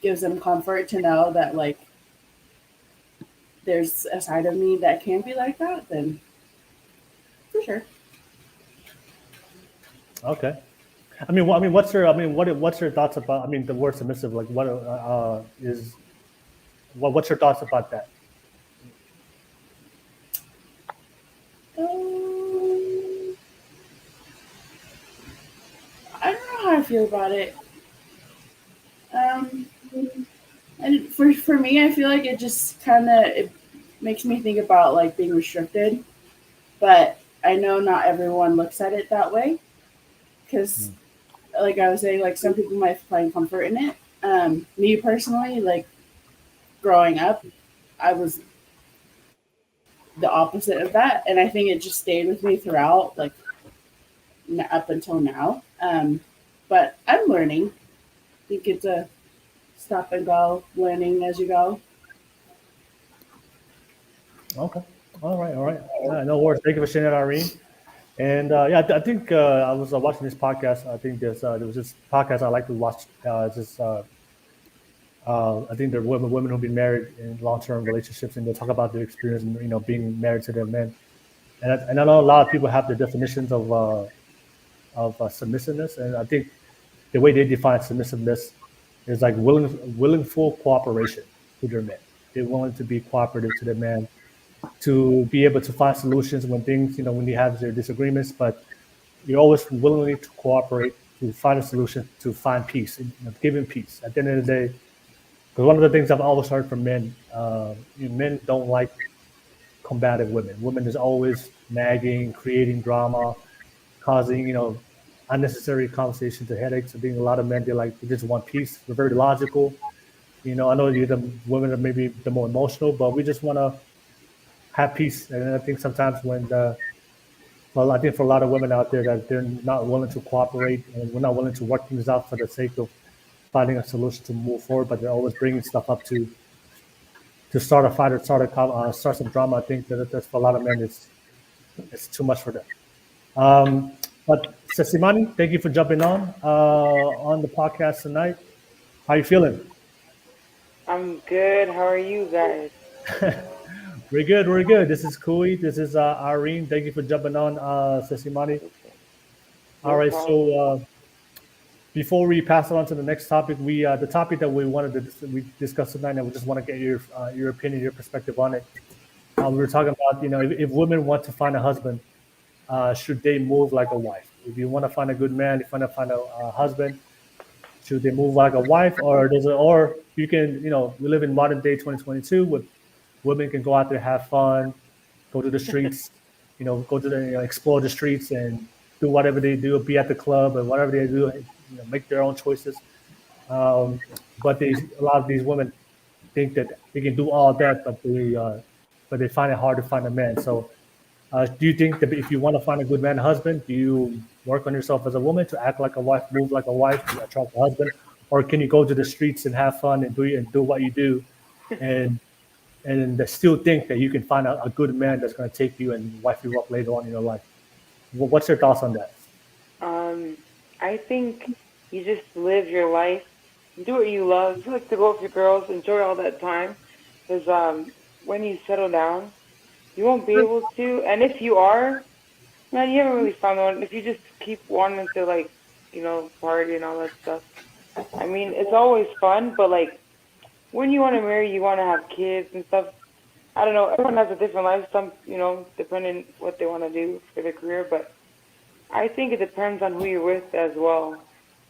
gives them comfort to know that like there's a side of me that can be like that, then for sure. Okay. What's your thoughts about? The word submissive. Like, what's your thoughts about that? I don't know how I feel about it. And for me, I feel like it just it makes me think about like being restricted. But I know not everyone looks at it that way because, like I was saying, like some people might find comfort in it. Me personally, like growing up, I was the opposite of that, and I think it just stayed with me throughout, like up until now. But I'm learning. I think it's a stop and go, learning as you go. Okay. All right. All right. No worries. Thank you for sharing that, Irene. And yeah, I think I was watching this podcast. I think there was this podcast I like to watch. I think there are women who've been married in long-term relationships, and they talk about their experience, being married to their men. And I know a lot of people have their definitions of submissiveness, and I think the way they define submissiveness is like willing full cooperation with their men. They're willing to be cooperative to their man, to be able to find solutions when things, when they have their disagreements, but you're always willingly to cooperate to find a solution, to find peace, give him peace. At the end of the day, because one of the things I've always heard from men, men don't like combative women. Women is always nagging, creating drama, causing, unnecessary conversations and headaches. I think a lot of men, they just want peace. They're very logical. I know the women are maybe the more emotional, but we just want to have peace. And I think sometimes I think for a lot of women out there that they're not willing to cooperate and we're not willing to work things out for the sake of finding a solution to move forward, but they're always bringing stuff up to start a fight or start some drama. I think that's for a lot of men, it's too much for them. But Sesimani, thank you for jumping on the podcast tonight. How you feeling? I'm good. How are you guys? We're good. We're good. This is Kui. This is Irene. Thank you for jumping on, Sesimani. All right. So before we pass it on to the next topic, the topic that we wanted to discuss tonight, and we just want to get your opinion, your perspective on it. We were talking about, if women want to find a husband, should they move like a wife? If you want to find a good man, if you want to find a husband, should they move like a wife, or you can, we live in modern day 2022 with women can go out there, have fun, go to the streets, go to the explore the streets and do whatever they do, be at the club and whatever they do, make their own choices. But a lot of these women think that they can do all that, but they find it hard to find a man. So do you think that if you want to find a good man, husband, do you work on yourself as a woman to act like a wife, move like a wife to attract a husband? Or can you go to the streets and have fun and do what you do and still think that you can find a good man that's going to take you and wife you up later on in your life? What's your thoughts on that? I think you just live your life, do what you love. You like to go with your girls, enjoy all that time. Because when you settle down, you won't be able to. And if you are, man, you haven't really found one. If you just keep wanting to, party and all that stuff. I mean, it's always fun, but, when you want to marry, you want to have kids and stuff. I don't know. Everyone has a different life. Some, depending what they want to do for their career. But I think it depends on who you're with as well.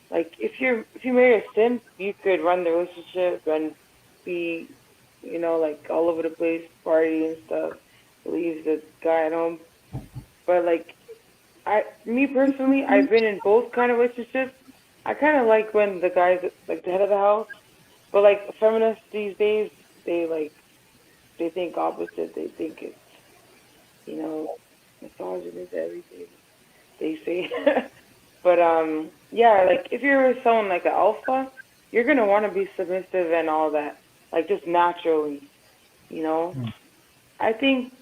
If you marry a simp, you could run the relationship and be, all over the place, party and stuff. Leave the guy at home. But me personally, I've been in both kind of relationships. I kind of like when the guy's the head of the house. But feminists these days, they think opposite. They think it's, misogynist, everything they say. But yeah, if you're with someone like an alpha, you're gonna want to be submissive and all that, just naturally, I think,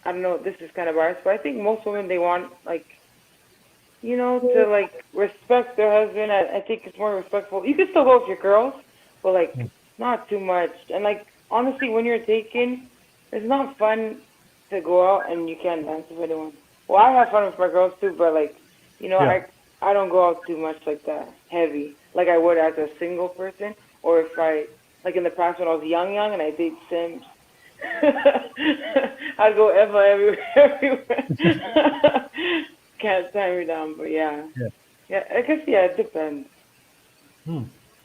I don't know, this is kind of biased, but I think most women, they want to respect their husband. I think it's more respectful. You can still go with your girls, but not too much. And honestly, when you're taken, it's not fun to go out and you can't dance with anyone. Well, I have fun with my girls too, but I don't go out too much like that heavy, like I would as a single person, or if I in the past when I was young and I date Sims. I'd go everywhere. Can't tie me down, but yeah, I guess it depends.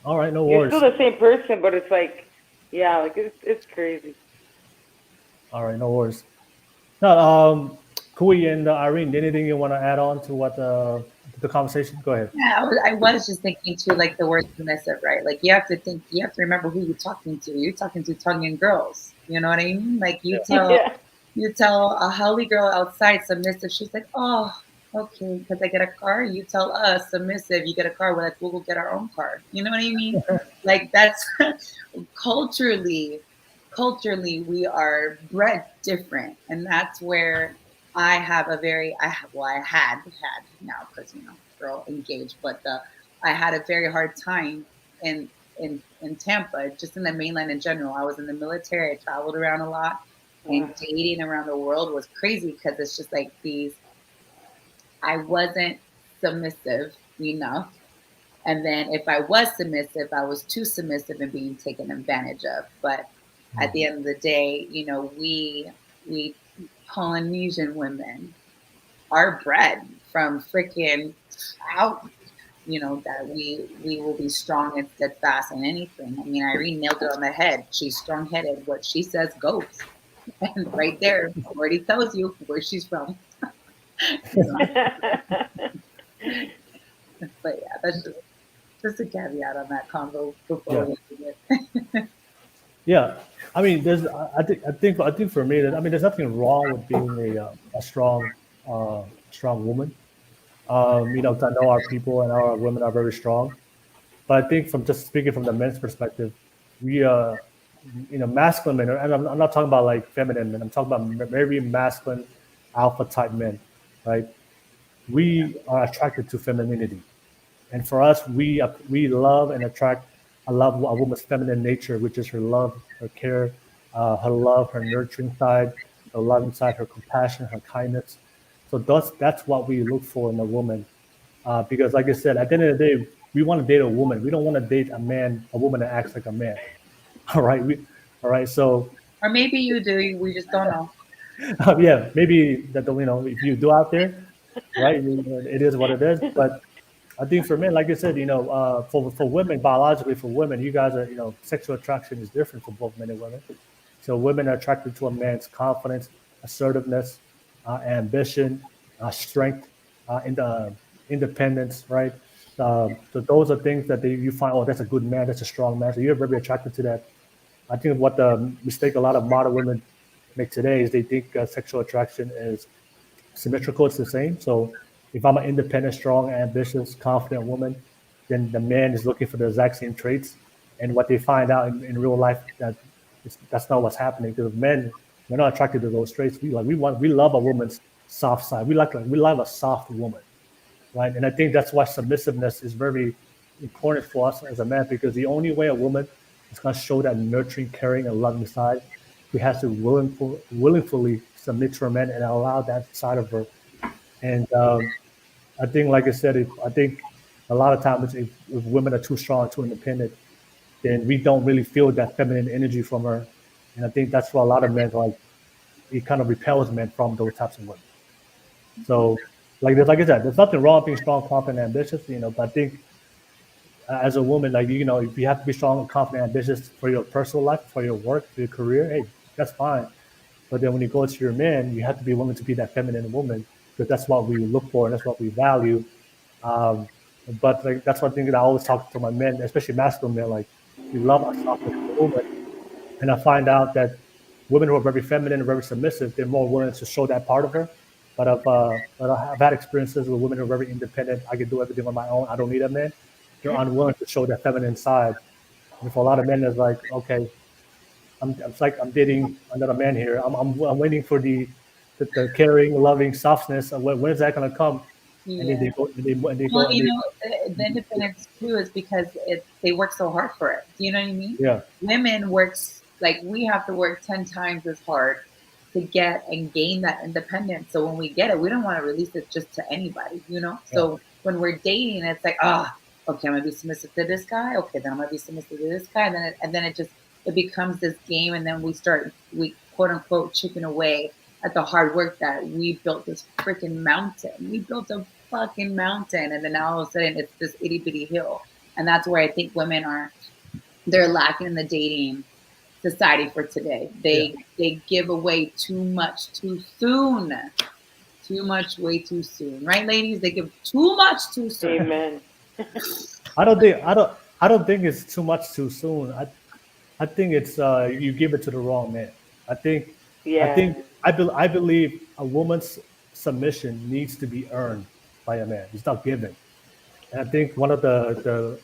All right, no You're worries. still the same person, but it's it's crazy. All right, no worries. No, Kui and Irene, anything you want to add on to what the conversation? Go ahead. Yeah, I was just thinking too, like the word submissive, right? Like you have to remember who you're talking to. You're talking to Tongan girls. You know what I mean? Like Yeah. you tell a Holly girl outside submissive, she's like, oh, okay, because I get a car. You tell us submissive, you get a car. We're like, we'll go get our own car. You know what I mean? Like that's culturally, we are bred different, and that's where I have a very, I had now because girl engaged, but I had a very hard time in in Tampa, just in the mainland in general. I was in the military. I traveled around a lot, and dating around the world was crazy because it's just like I wasn't submissive enough. And then if I was submissive, I was too submissive and being taken advantage of. But at the end of the day, we Polynesian women are bred from freaking out, that we will be strong and steadfast in anything. I mean, Irene nailed it on the head. She's strong headed. What she says goes. And right there already tells you where she's from. But yeah, that's just a caveat on that convo before we begin. Yeah, I mean, I think for me that there's nothing wrong with being a strong woman. 'Cause I know our people and our women are very strong, but I think from just speaking from the men's perspective, we masculine men, and I'm not talking about like feminine men. I'm talking about very masculine, alpha type men, right? We are attracted to femininity, and for us, we love and attract. I love a woman's feminine nature, which is her love, her care, her love, her nurturing side, her loving side, her compassion, her kindness. So that's what we look for in a woman, because like I said, at the end of the day, we want to date a woman. We don't want to date a woman that acts like a man. All right, all right. So Or maybe you do. We just don't know. yeah, maybe that if you do out there, right, it is what it is. But I think for men, like I said, for women, biologically for women, you guys are, sexual attraction is different for both men and women. So women are attracted to a man's confidence, assertiveness, ambition, strength, independence, right? So those are things that you find, oh, that's a good man, that's a strong man. So you're very attracted to that. I think what the mistake a lot of modern women make today is they think sexual attraction is symmetrical, it's the same. So if I'm an independent, strong, ambitious, confident woman, then the man is looking for the exact same traits. And what they find out in real life that's not what's happening, because men, we're not attracted to those traits. We love a woman's soft side. We love a soft woman, right? And I think that's why submissiveness is very important for us as a man, because the only way a woman is going to show that nurturing, caring, and loving side, we have to willingly submit to her man and allow that side of her. And I think, like I said, I think a lot of times if women are too strong, too independent, then we don't really feel that feminine energy from her. And I think that's why a lot of men it kind of repels men from those types of women. So, like I said, there's nothing wrong with being strong, confident, ambitious, but I think as a woman, if you have to be strong, confident, ambitious for your personal life, for your work, for your career, hey, that's fine. But then when you go to your man, you have to be willing to be that feminine woman, because that's what we look for and that's what we value. But that's one thing that I always talk to my men, especially masculine men, like we love our soft woman. And I find out that women who are very feminine and very submissive, they're more willing to show that part of her. But I've had experiences with women who are very independent. I can do everything on my own. I don't need a man. They're unwilling to show that feminine side. And for a lot of men, it's like, okay, I'm dating another man here. I'm waiting for the caring, loving softness. When is that going to come? Yeah. And then they go. Well, the independence too is because they work so hard for it. Do you know what I mean? Yeah. Women we have to work 10 times as hard to get and gain that independence. So when we get it, we don't want to release it just to anybody, Yeah. So when we're dating, it's like, okay, I'm gonna be submissive to this guy. Okay, then I'm gonna be submissive to this guy, and then it becomes this game, and then we quote unquote chipping away at the hard work that we built this freaking mountain. We built a fucking mountain, and then all of a sudden it's this itty bitty hill, and that's where I think women they're lacking in the dating society for today. They give away too much too soon. too much way too soon. Right, ladies? They give too much too soon. Amen. I don't think it's too much too soon. I think it's you give it to the wrong man. I think I Yeah. think I believe a woman's submission needs to be earned by a man. It's not given. And I think one of the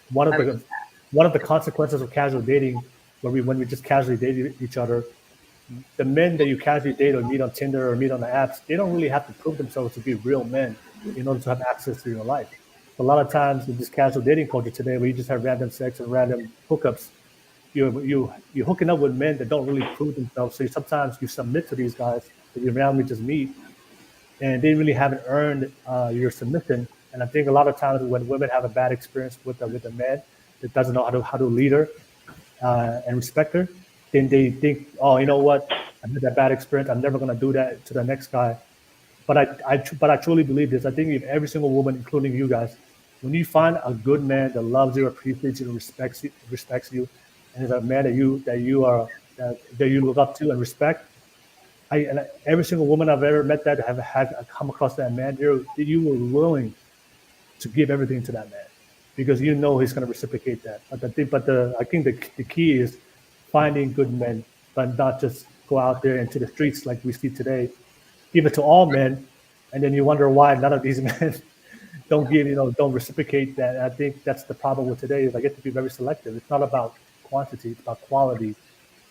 consequences of casual dating, when we just casually date each other, the men that you casually date or meet on Tinder or meet on the apps, they don't really have to prove themselves to be real men in order to have access to your life. A lot of times in this casual dating culture today, where you just have random sex and random hookups, you're hooking up with men that don't really prove themselves. So sometimes you submit to these guys that you randomly just meet, and they really haven't earned your submission. And I think a lot of times when women have a bad experience with a man that doesn't know how to lead her and respect her, then they think, oh, you know what, I had that bad experience. I'm never going to do that to the next guy. But I truly believe this. I think if every single woman, including you guys, when you find a good man that loves you, appreciates you, and respects you, and is a man that you look up to and respect, every single woman I've ever met that have had come across that man, you were willing to give everything to that man because you know he's going to reciprocate that. But I think the key is finding good men, but not just go out there into the streets like we see today. Give it to all men, and then you wonder why none of these men don't reciprocate that. And I think that's the problem with today is I get to be very selective. It's not about quantity, it's about quality.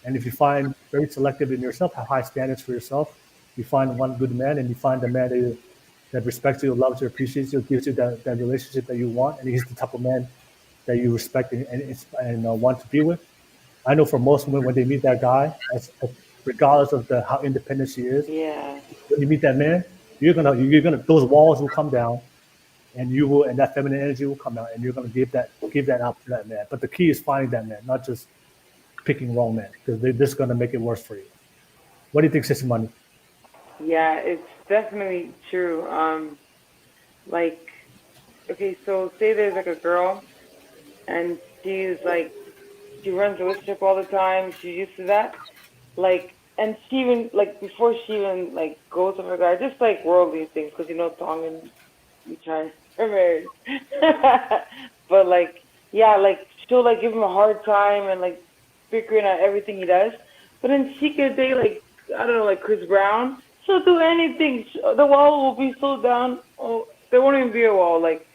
And if you find very selective in yourself, have high standards for yourself, you find one good man and you find the man that respects you, loves you, appreciates you, gives you that relationship that you want, and he's the type of man that you respect and want to be with. I know for most women, when they meet that guy, regardless of how independent she is, Yeah. when you meet that man, you're gonna those walls will come down, and that feminine energy will come out, and you're gonna give that out to that man. But the key is finding that man, not just picking wrong men, because they're just gonna make it worse for you. What do you think, Sister Money? Yeah, it's definitely true. Like, okay, so say there's like a girl, and she's like, she runs a relationship all the time. She's used to that. Like, and she even like before she even like goes with her guy, just like worldly things, because Tongan, we try we're married. But like, yeah, like she'll like give him a hard time and like figuring out everything he does. But then she could date like I don't know, like Chris Brown. She'll do anything. The wall will be so down. Oh, there won't even be a wall. Like,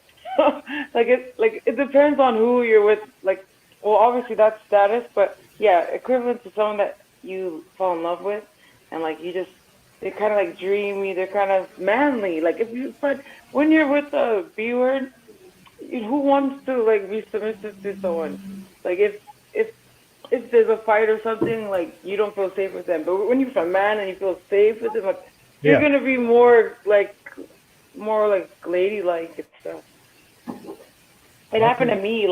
it depends on who you're with. Like, well, obviously that's status, but yeah, equivalent to someone that you fall in love with, and like they're kind of like dreamy. They're kind of manly. Like but when you're with a B word, who wants to like be submissive to someone? Like if there's a fight or something, like you don't feel safe with them. But when you're with a man and you feel safe with them, like you're gonna be more like ladylike and stuff. It happened to me,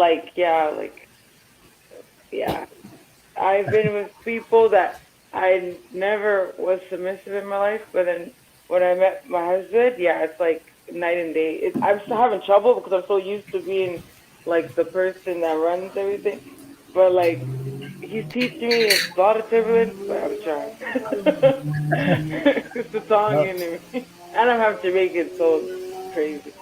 I've been with people that I never was submissive in my life, but then when I met my husband, it's like night and day. I'm still having trouble because I'm so used to being like the person that runs everything. But like he's teaching me a lot of turbulence, but I'm trying. It's the Tongan in me. And I'm half Jamaican, so it's crazy.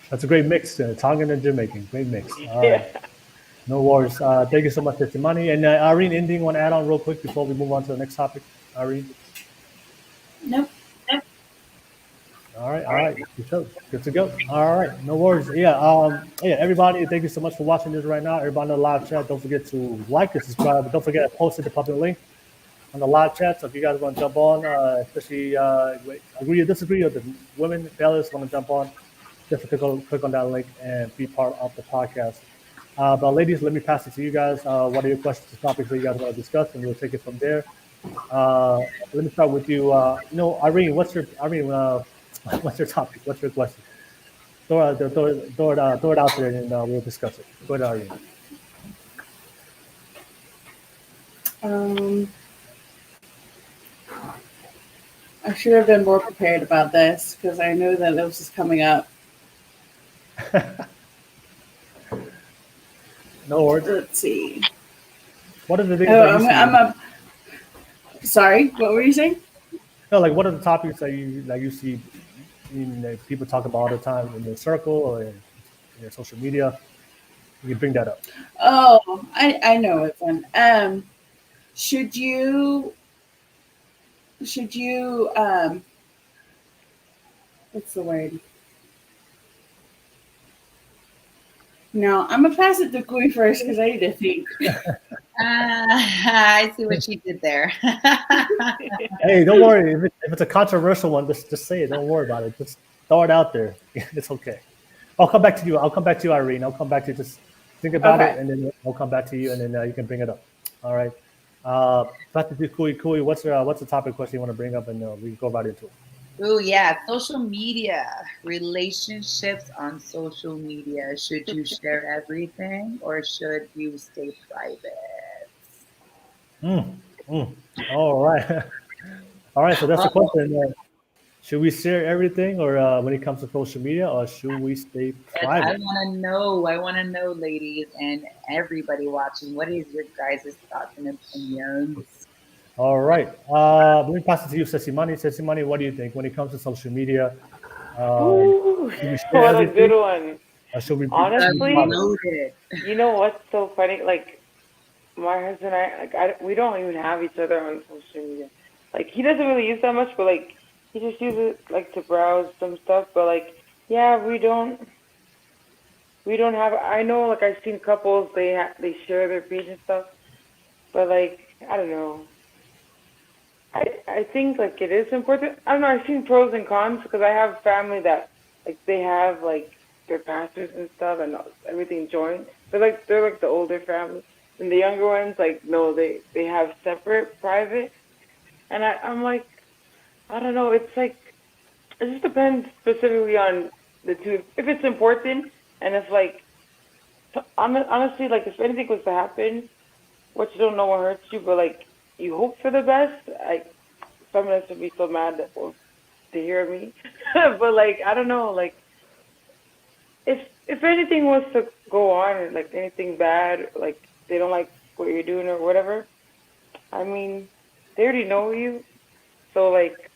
That's a great mix, Tongan and Jamaican. Great mix. All right. No worries. Thank you so much, Sister Money. And Irene, anything you want to add on real quick before we move on to the next topic? Irene? Nope. All right. Good to go. All right, no worries. Everybody, thank you so much for watching this right now. Everybody in the live chat, don't forget to like and subscribe. But don't forget to post the public link on the live chat. So if you guys want to jump on, especially agree or disagree, or the women, fellas want to jump on, just click on that link and be part of the podcast. But ladies, let me pass it to you guys. What are your questions or topics that you guys want to discuss, and we'll take it from there. Let me start with you. Irene, what's your topic? What's your question? Throw it out there, and we'll discuss it. Go ahead, Um, I should have been more prepared about this because I knew that this was coming up. No worries. Let's see. What are the things that you see? Sorry, what were you saying? No, like what are the topics that you see people talk about all the time in their circle or in your social media? You can bring that up. Oh, I know it's one. Should you should you what's the word? No, I'm gonna pass it to Kui first because I need to think. I see what she did there. Hey, don't worry. If it's a controversial one, just say it. Don't worry about it. Just throw it out there. It's okay. I'll come back to you. I'll come back to you, Irene. I'll come back to you. Just think about it, Okay. and then I'll come back to you, and then you can bring it up. All right. Back to Kui. What's the topic question you want to bring up, and we can go right into it. Oh yeah, social media, relationships on social media. Should you share everything or should you stay private? Mm, All right. All right. So that's the Uh-oh. question. Should we share everything, or when it comes to social media, or should we stay Yes, I private? want to know. I want to know, ladies, and everybody watching. What is your guys' thoughts and opinions? All right. Let me pass it to you, Sesimani. Sesimani, what do you think when it comes to social media? Um, Ooh, should we share what a good everything, one. or should we be private? Honestly, Loaded. you know what's so funny? Like my husband and we don't even have each other on social media. Like he doesn't really use that much, but like he just uses it like to browse some stuff. But like, yeah, we don't have. I know, like I've seen couples they share their page and stuff, but like I don't know. I think like it is important. I don't know. I've seen pros and cons because I have family that like they have like their pastors and stuff and everything joined. They're like the older family, and the younger ones like no, they have separate private. And I'm like I don't know. It's like it just depends specifically on the two. If it's important and if like honestly like if anything was to happen, what you don't know what hurts you, but like you hope for the best. Someone has to be so mad to hear me. But like I don't know, like if anything was to go on, like anything bad, like they don't like what you're doing or whatever, I mean, they already know you. So like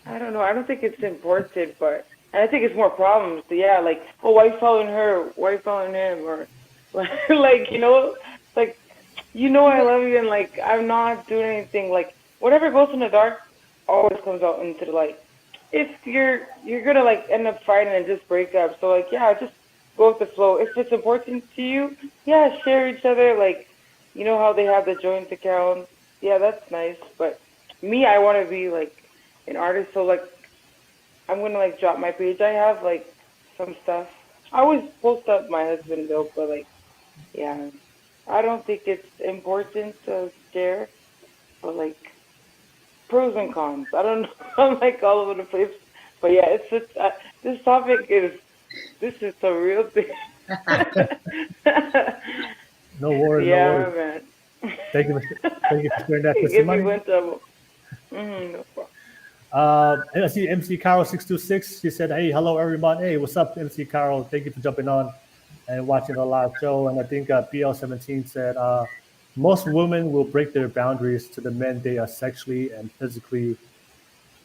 I don't know. I don't think it's important, but and I think it's more problems. So, yeah, like oh, why you following her? Why you following him? Or like like I love you, and like I'm not doing anything. Like whatever goes in the dark always comes out into the light. If you're gonna like end up fighting and just break up, so like yeah, just go with the flow. If it's important to you, yeah, share each other. Like how they have the joint accounts. Yeah, that's nice. But me, I want to be like an artist, so like I'm gonna like drop my page. I have like some stuff. I always post up my husband though, but like yeah, I don't think it's important to share, but like pros and cons. I don't know. I'm like all over the place, but yeah, it's just this topic this is a real thing. No worries, no Yeah, worries. man. Thank you for sharing that, Give Sesimani. people in trouble. No problem. I see MC Carol 626. She said, "Hey, hello everyone. Hey, what's up, MC Carol? Thank you for jumping on and watching the live show." And I think BL17 said, "Most women will break their boundaries to the men they are sexually and physically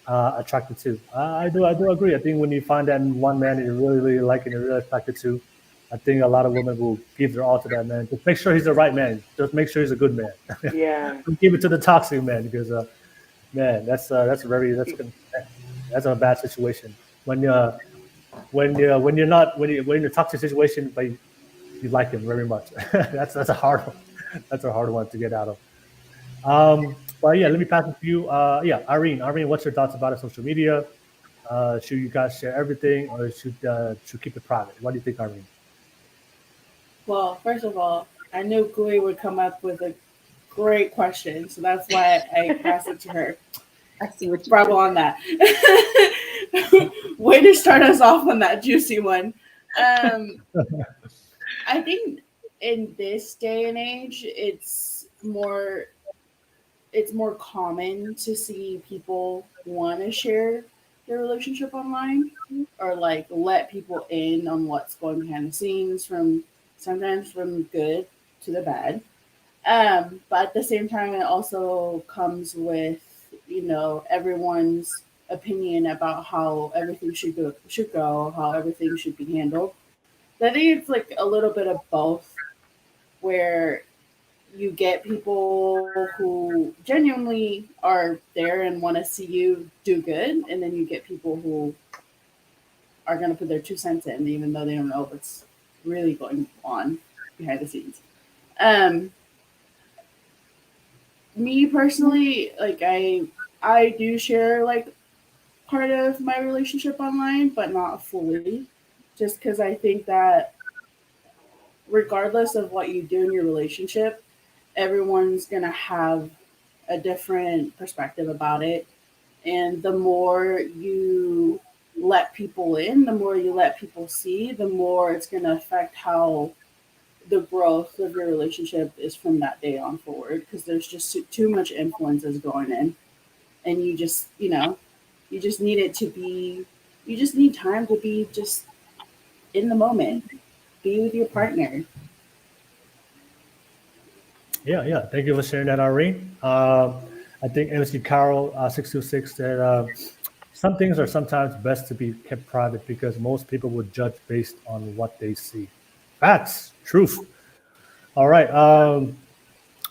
attracted to." I do agree. I think when you find that one man that you really, really like and you're really attracted to, I think a lot of women will give their all to that man. Just make sure he's the right man. Just make sure he's a good man. Yeah. Don't give it to the toxic man because man, that's a bad situation. When you're in a toxic situation, but you like him very much. That's a hard one. That's a hard one to get out of. But yeah, let me pass it to you. Yeah, Irene. Irene, what's your thoughts about it, social media? Should you guys share everything, or should keep it private? What do you think, Irene? Well, first of all, I knew Kui would come up with a great question, so that's why I passed it to her. I see what you Bravo on that. Way to start us off on that juicy one. I think in this day and age, it's more common to see people want to share their relationship online or like let people in on what's going behind the scenes from sometimes from good to the bad. But at the same time, it also comes with everyone's opinion about how everything should go, how everything should be handled. I think it's like a little bit of both, where you get people who genuinely are there and want to see you do good, and then you get people who are going to put their 2 cents in, even though they don't know what's really going on behind the scenes. Um, Me personally, like I do share like part of my relationship online, but not fully, just because I think that regardless of what you do in your relationship, everyone's gonna have a different perspective about it. And the more you let people in, the more you let people see, the more it's gonna affect how the growth of your relationship is from that day on forward. Because there's just too much influences going in, and you just need it to be, you just need time to be just in the moment, be with your partner. Yeah, yeah. Thank you for sharing that, Irene. I think MC Carol 626 said some things are sometimes best to be kept private because most people would judge based on what they see. That's truth. All right.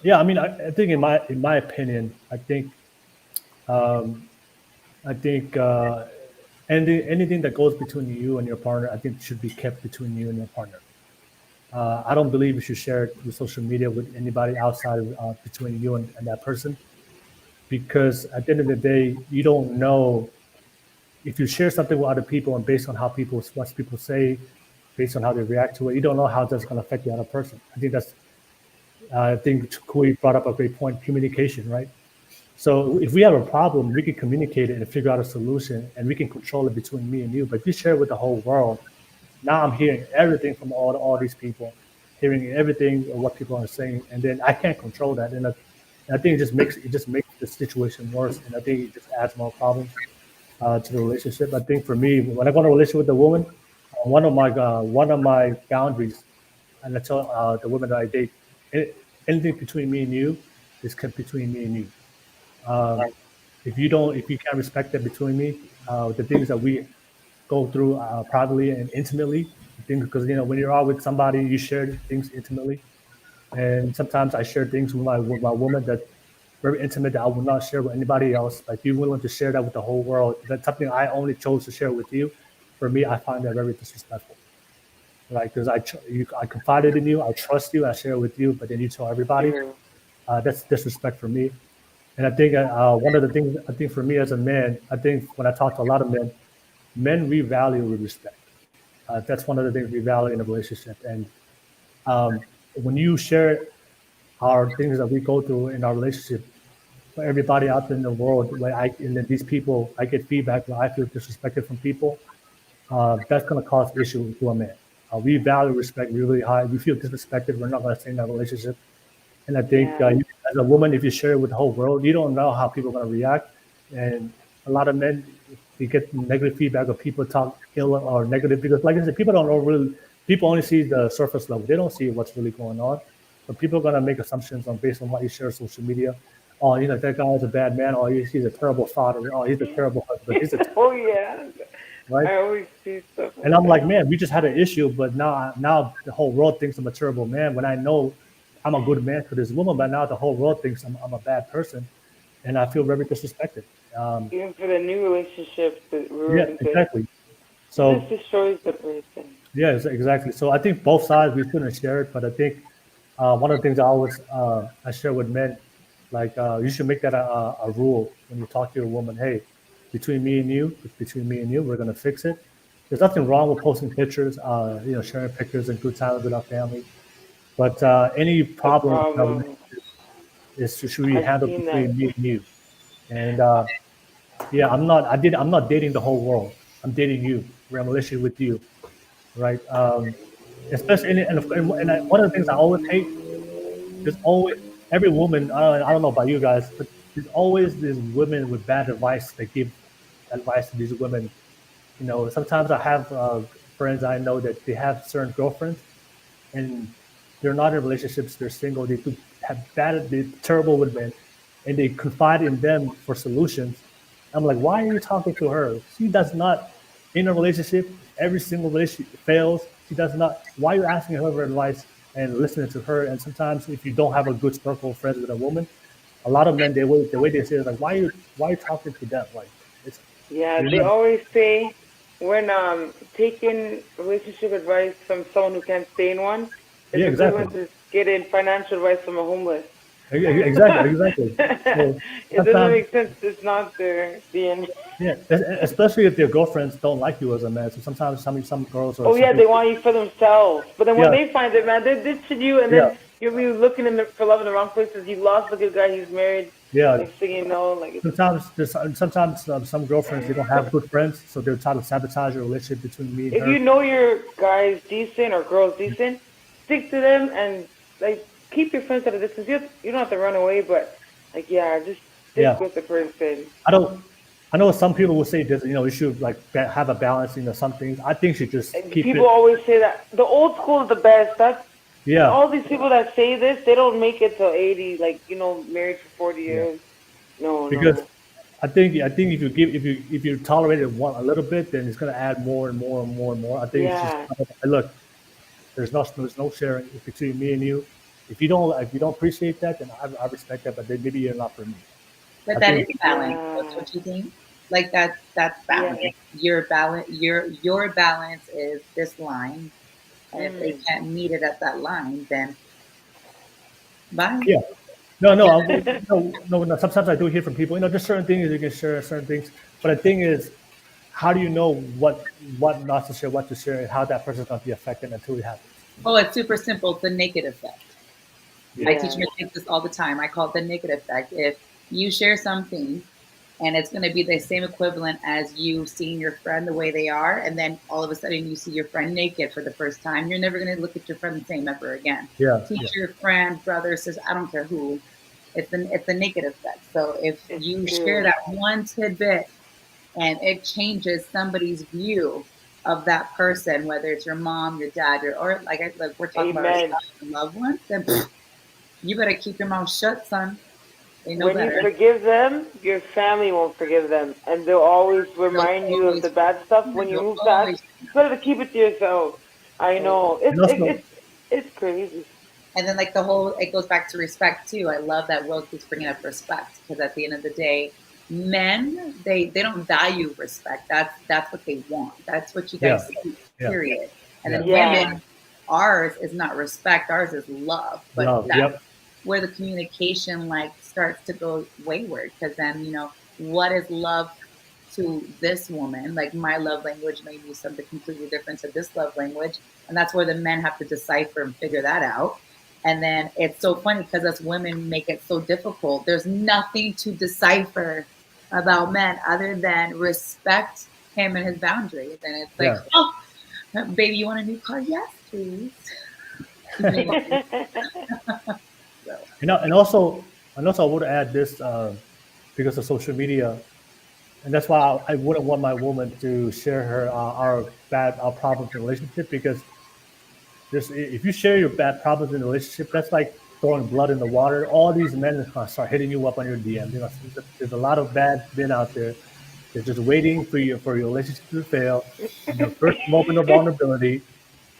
Yeah, I mean, I think in my opinion, I think anything that goes between you and your partner, I think should be kept between you and your partner. I don't believe you should share it with social media with anybody outside of between you and that person, because at the end of the day, you don't know if you share something with other people and based on how what people say, based on how they react to it, you don't know how that's going to affect the other person. I think Kui brought up a great point: communication, right? So if we have a problem, we can communicate it and figure out a solution, and we can control it between me and you. But if you share it with the whole world, now I'm hearing everything from all these people, hearing everything of what people are saying, and then I can't control that, and I think it just makes the situation worse, and I think it just adds more problems to the relationship. I think for me, when I go in a relationship with a woman, one of my boundaries, and I tell the women that I date, a- anything between me and you is kept between me and you. Um, if you can't respect that between me, the things that we go through privately and intimately, things because when you're out with somebody, you share things intimately, and sometimes I share things with my woman that very intimate that I will not share with anybody else. Like you're willing to share that with the whole world. That's something I only chose to share with you. For me, I find that very disrespectful. Like because I confided in you, I trust you, I share it with you, but then you tell everybody. Mhm. That's disrespect for me. And I think one of the things I think for me as a man, I think when I talk to a lot of men, men we value respect. That's one of the things we value in a relationship. And um, when you share our things that we go through in our relationship, for everybody out there in the world, and then these people, I get feedback where I feel disrespected from people. That's going to cause issue to a man. We value respect really high. We feel disrespected. We're not going to stay in that relationship. And I think Yeah. as a woman, if you share it with the whole world, you don't know how people are going to react. And a lot of men, they get negative feedback or people talk ill or negative because, like I said, people don't know really. People only see the surface level. They don't see what's really going on. But people are going to make assumptions on based on what you share on social media. Oh, that guy is a bad man. Oh, he's a terrible father. Oh, he's a terrible husband. He's a Oh yeah. right. I always see stuff And like I'm like, that. man, we just had an issue, but now the whole world thinks I'm a terrible man when I know I'm a good man to this woman, but now the whole world thinks I'm a bad person, and I feel very disrespected. Um, Even for the new relationships that yeah, ruins it. exactly. It just So destroys the person. yeah, exactly. So I think both sides we shouldn't share it, but I think one of the things I share with men, like you should make that a rule when you talk to your woman. Hey, between me and you, it's between me and you. We're gonna fix it. There's nothing wrong with posting pictures, sharing pictures and good times with our family. But any The problem in our problem, relationship is should be I've handled seen that. between me and you. And yeah, I'm not dating the whole world. I'm dating you. We're in a relationship with you, right? Especially one of the things I always hate. There's always every woman. I don't know about you guys, but there's always these women with bad advice that give advice to these women. Sometimes I have friends I know that they have certain girlfriends and they're not in relationships. They're single. They do have bad, they're terrible with men, and they confide in them for solutions. I'm like, why are you talking to her? She does not, in a relationship, every single relationship fails. She does not. Why are you asking her for advice and listening to her? And sometimes, if you don't have a good circle of friends with a woman, a lot of men, the way they say it, like, why are you talking to them? Like, it's, Yeah, you're they not, always say when taking relationship advice from someone who can't stay in one is yeah, exactly. equivalent to getting financial advice from a homeless. Exactly. So It doesn't sometimes, make sense. It's not there being. yeah, especially if their girlfriends don't like you as a man. So sometimes some girls or Oh some yeah, they people, want you for themselves. But then when yeah, they find it, man, they're ditching you, and yeah, then you'll be looking for love in the wrong places. You lost a good guy. He's married. yeah. Next thing you know, like it's, Sometimes some girlfriends they don't have good friends, so they'll try to sabotage a relationship between me and if you her. know your guy's decent or girl's decent, stick to them and like keep your friends at a distance. You don't have to run away, but like yeah, just stick Yeah, with the person. I don't. I know some people will say this. You should like have a balance. Some things. I think you should just And keep people it. always say that the old school is the best. That's Yeah, all these people that say this, they don't make it till 80. Like married for 40 yeah. years. No, Because no. I think if you tolerate it one a little bit, then it's gonna add more and more and more and more. I think it's just Yeah. look. There's no sharing between me and you. If you don't appreciate that, then I respect that. But then maybe you're not for me. But I that think is balance. That's Yeah. what you think. Like that's balance. Yeah. Your balance your balance is this line. And if they Mm. can't meet it at that line, then bye. yeah. No, no, no, no, no. Sometimes I do hear from people. There's certain things you can share, certain things. But the thing is, how do you know what not to share, what to share, and how that person's going to be affected until it happens? Oh, it's super simple. It's the naked effect. Yeah, I teach Yeah. my kids this all the time. I call it the naked effect. If you share something and it's going to be the same equivalent as you seeing your friend the way they are, and then all of a sudden you see your friend naked for the first time, you're never going to look at your friend the same ever again. yeah, yeah, Teacher, friend, brother, sister, I don't care who. It's the naked effect. So if It's you share true. that one tidbit and it changes somebody's view of that person, whether it's your mom, your dad, or like we're talking about our Amen. spouse and loved ones, then you better keep your mouth shut, son. They know When you better. forgive them, your family won't forgive them, and they'll always They'll remind you of always, the bad stuff. When you they'll move past, always. it's better to keep it to yourself. I know and also, it's crazy. And then like the whole, it goes back to respect too. I love that Will keeps bringing up respect because at the end of the day, men they don't value respect. That's what they want. That's what you yeah, guys see. yeah, Period. And yeah, then Yeah. women, ours is not respect. Ours is love. But love, that's yep, where the communication like starts to go wayward because then what is love to this woman? Like my love language may be something completely different to this love language, and that's where the men have to decipher and figure that out. And then it's so funny because us women make it so difficult. There's nothing to decipher about men other than respect him and his boundaries. And it's like, yeah. oh, baby, you want a new car? Yes, please. So, And also, I would add this because of social media, and that's why I wouldn't want my woman to share our problems in a relationship because if you share your bad problems in a relationship, that's like throwing blood in the water. All these men are gonna start hitting you up on your DM. There's a lot of bad men out there. They're just waiting for your relationship to fail. In the first moment of vulnerability,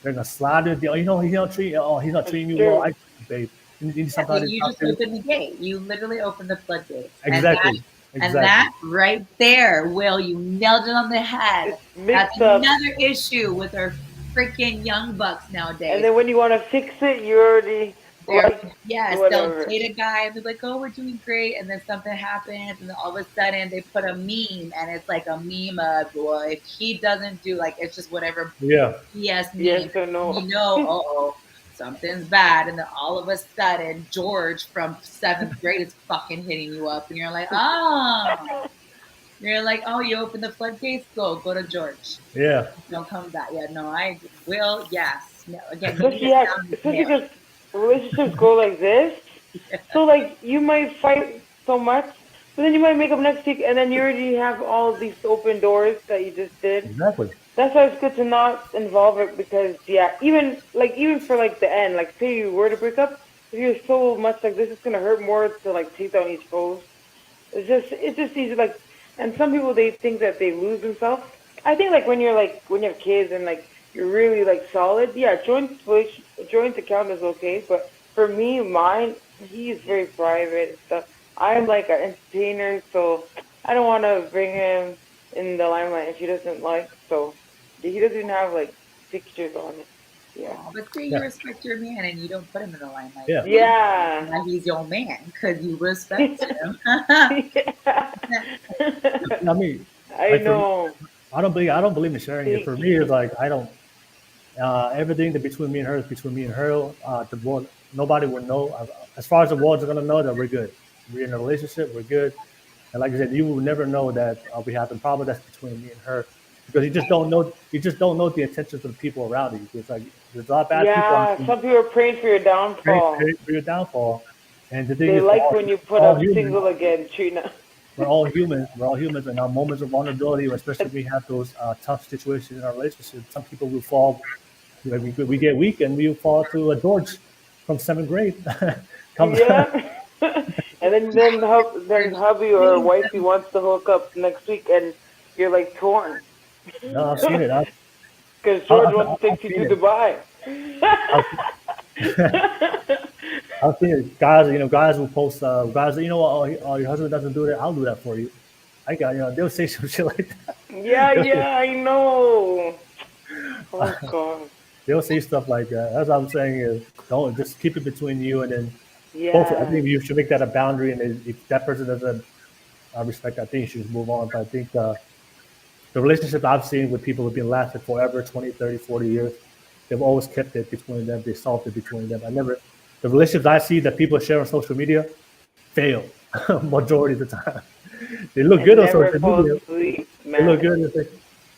they're gonna slide it. He's not It's treating you well. true. Babe, you need yeah, somebody to you talk just to. open the gate. You literally open the floodgates. Exactly, And exactly. that right there, Will, you nailed it on the head. It's That's mixed up, another issue with our freaking young bucks and nowadays. then when you want to fix it, you already They're like yes, they'll whatever. date a guy and be like, "Oh, we're doing great," and then something happens, and then all of a sudden they put a meme, and it's like a meme of, "Well, if he doesn't do like it's just whatever Yeah, BS meme, Yes or no? oh, something's bad," and then all of a sudden George from seventh grade is fucking hitting you up, and you're like, "Oh." You're like, oh, you open the floodgates, go to George. yeah, Don't come back. Yeah, no, I will. Yes. No, again, you need Especially to yeah, sound the especially nail. because relationships go like this. So like you might fight so much, but then you might make up next week, and then you already have all these open doors that you just did. exactly. That's why it's good to not involve it because yeah, even for like the end, like say you were to break up, You're so much like this is gonna hurt more to like take down each pose. It's just easy like, and some people they think that they lose themselves. I think like when you have kids and like you're really like solid, yeah, joint account is okay. But for me, mine, he's very private and stuff. I'm like an entertainer, so I don't want to bring him in the limelight if he doesn't like. So he doesn't even have like pictures on it. Yeah. Oh, but say you respect your man and you don't put him in the limelight. Yeah. Yeah. Now he's your man because you respect him. Yeah. I mean, I like for me, know. I don't believe in sharing it. For me, it's like I don't. Everything that between me and her is between me and her. The world, nobody will know. As far as the world's gonna know that we're good. We're in a relationship. We're good. And like I said, you will never know that we have the problem that's between me and her because you just don't know. You just don't know the intentions of the people around you. It's like there's a lot of bad people. Yeah, some people are praying for your downfall. Praying for your downfall. And the thing They is, like when you put all up humans. single again, Trina. We're all humans. We're all humans, and our moments of vulnerability, especially when we have those tough situations in our relationship, some people will fall. We get weak, and we fall to a George from seventh grade. Yeah. And then hubby or wifey wants to hook up next week, and you're like torn. No, I've seen it. Because George wants to take you to Dubai. I've seen it. Guys will post, guys, your husband doesn't do that. I'll do that for you. They'll say some shit like that. Yeah, I know. Oh, God. They'll say stuff like that. That's what I'm saying is don't just keep it between you and then Yeah. both. I think you should make that a boundary, and if that person doesn't respect, I think you should move on. But I think the relationships I've seen with people who've been lasted forever, 20, 30, 40 years, they've always kept it between them. They solved it between them. The relationships I see that people share on social media fail majority of the time. They look good on social media. They look good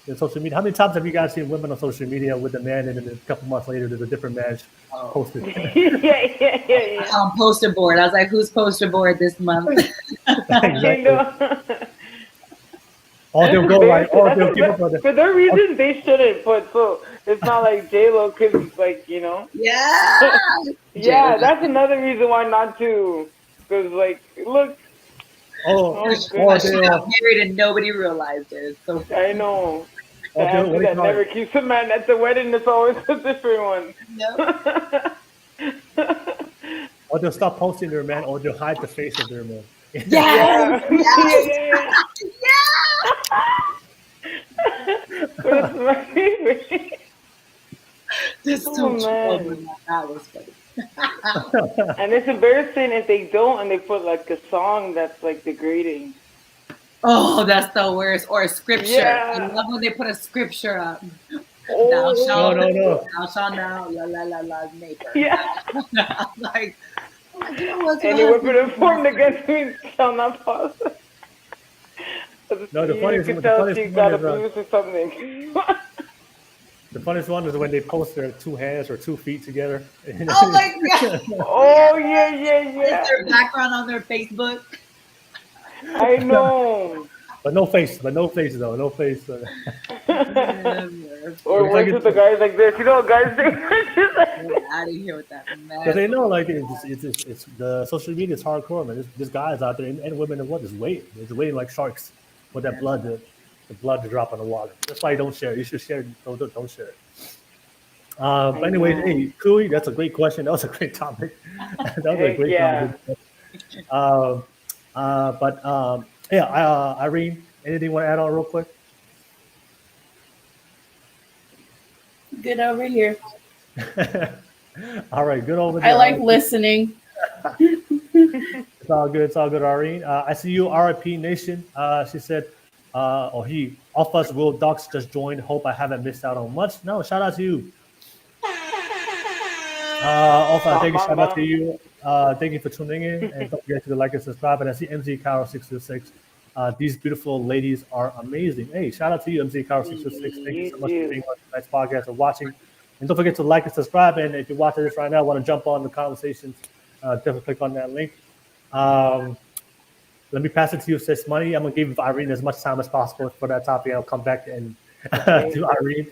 in social media. How many times have you guys seen women on social media with a man, and then a couple months later there's a different man posted? Yeah. On poster board. I was like, who's poster board this month? Exactly. Or they'll go like, they'll give up on For their reasons, they shouldn't put. So it's not like J-Lo, because like, Yeah. Yeah, that's another reason why not to. Because like, look. She got married and nobody realized it. So I know. The answer that never keeps a man at the wedding is always a different one. No. Or they'll stop posting their man, or they'll hide the face of their man. Yeah. That's my favorite. Just so that was funny. And it's embarrassing if they don't and they put like a song that's like degrading. Oh, that's the worst. Or a scripture. Yeah. I love when they put a scripture up. Oh. No. Thou shalt now, la, neighbor. Yeah. Like, you know what's Any weapon informed against me shall not prosper. No, the funniest you one can tell is, she got abused or something. the funniest one is when they post their 2 hands or 2 feet together. Oh my God. Oh, yeah. Is their background on their Facebook? I know. But no face though. No face. Or works with the guys like this. You know what guys do? Get out of here with that mess. Because they know, like, it's the social media is hardcore, man. There's guys out there and women and what is waiting. They're waiting like sharks for that blood to drop on the water. That's why you don't share. You should share. Don't share it. But anyways, hey, Cooey, that's a great question. That was a great topic. That was a great topic. Irene, anything you want to add on real quick? Good over here. All right, good over there. I like listening. It's all good, Irene. I see you, RIP Nation. She said, off us, Will Ducks just joined. Hope I haven't missed out on much. No, shout out to you. Also, shout out to you. Thank you for tuning in, and don't forget to like and subscribe. And I see MZ Carol 626. These beautiful ladies are amazing. Hey, shout out to you, MZ Carol 626. Thank you so much for being on tonight's podcast and watching. And don't forget to like and subscribe. And if you're watching this right now, want to jump on the conversations, definitely click on that link. Let me pass it to you, Sis Money. I'm gonna give Irene as much time as possible for that topic. I'll come back and to Irene.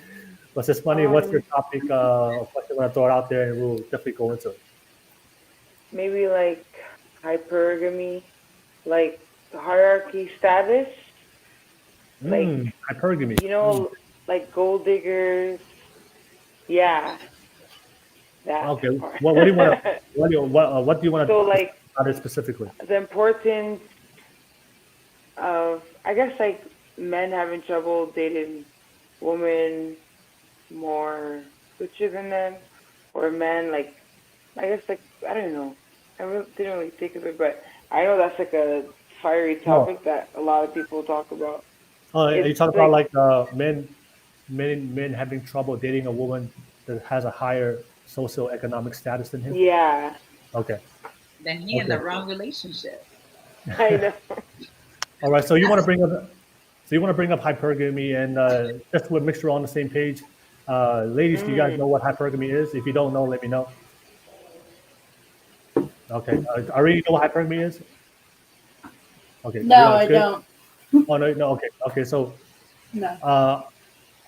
But Sis Money, what's your topic? Question I'm gonna throw it out there, and we'll definitely go into it. maybe like hypergamy, like hierarchy status, like Hypergamy. you know, like gold diggers. Yeah, that Okay. part. What do you want to what do you want So to like about it specifically? the importance of, I guess, like men having trouble dating women more richer than them, or men like, I guess, like, I don't know. Didn't really think of it, but I know that's like a fiery No. topic that a lot of people talk about. Are you It's talking about like, like men having trouble dating a woman that has a higher socioeconomic status than him? yeah, Okay. Then he in Okay. the wrong relationship. I know. All right. So you want to bring up hypergamy and just to make sure we're on the same page. Ladies, do you guys Mm. know what hypergamy is? If you don't know, let me know. Okay. I already know what hypergamy is. Okay. No, Everyone's I good. don't. Oh no, no. Okay. Okay. So No. uh,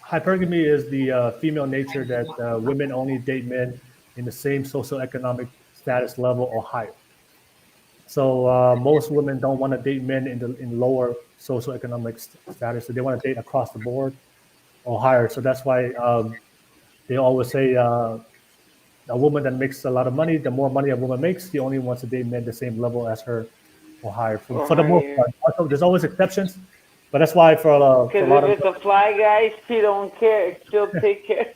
hypergamy is the female nature that women only date men in the same socioeconomic status level or higher. So most women don't want to date men in lower socioeconomic status. So they want to date across the board or higher. So that's why they always say a woman that makes a lot of money, the more money a woman makes, she only wants to date men the same level as her or higher. Or For the most higher. part, also, there's always exceptions, but that's why for Because a lot if of it's a fly guy, she don't care. She'll take care.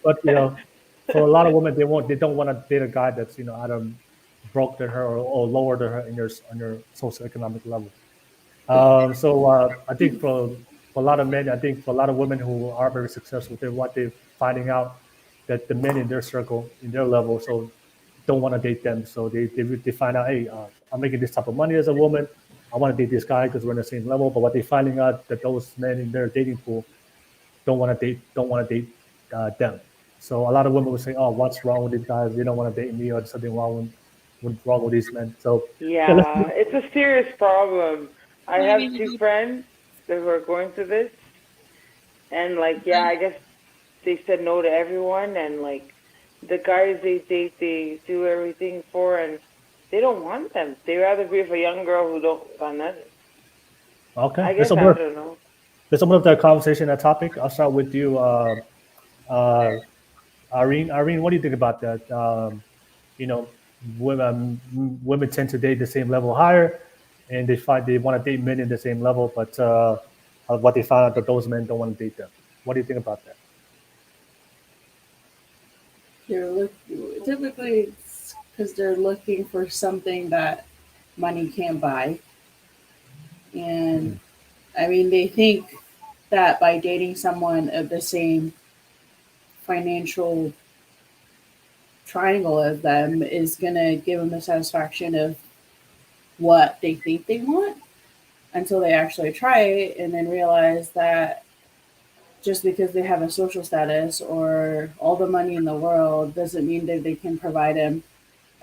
but for a lot of women, they don't want to date a guy that's either broke than her or lower than her in their on their socioeconomic level. So I think for a lot of men, I think for a lot of women who are very successful, they're finding out that the men in their circle, in their level, so don't want to date them. So they find out, hey, I'm making this type of money as a woman. I want to date this guy because we're in the same level. But what they finding out that those men in their dating pool don't want to date them. So a lot of women will say, "Oh, what's wrong with these guys? They don't want to date me, or there's something wrong with these men." So yeah, let's Yeah, it's a serious problem. I have two Maybe friends that were going through this, and like, yeah, I guess they said no to everyone, and like, the guys they date, they do everything for, and they don't want them. They rather be with a young girl who don't want nothing. okay. I Let's guess open I up. don't know. Let's open up that conversation, that topic. I'll start with you, uh, Irene. Irene, what do you think about that? You know, women tend to date the same level higher, and they find they want to date men in the same level, but what they find out that those men don't want to date them. What do you think about that? Typically it's because they're looking for something that money can't buy. And I mean, they think that by dating someone of the same financial triangle as them is going to give them the satisfaction of what they think they want until they actually try it and then realize that just because they have a social status or all the money in the world doesn't mean that they can provide them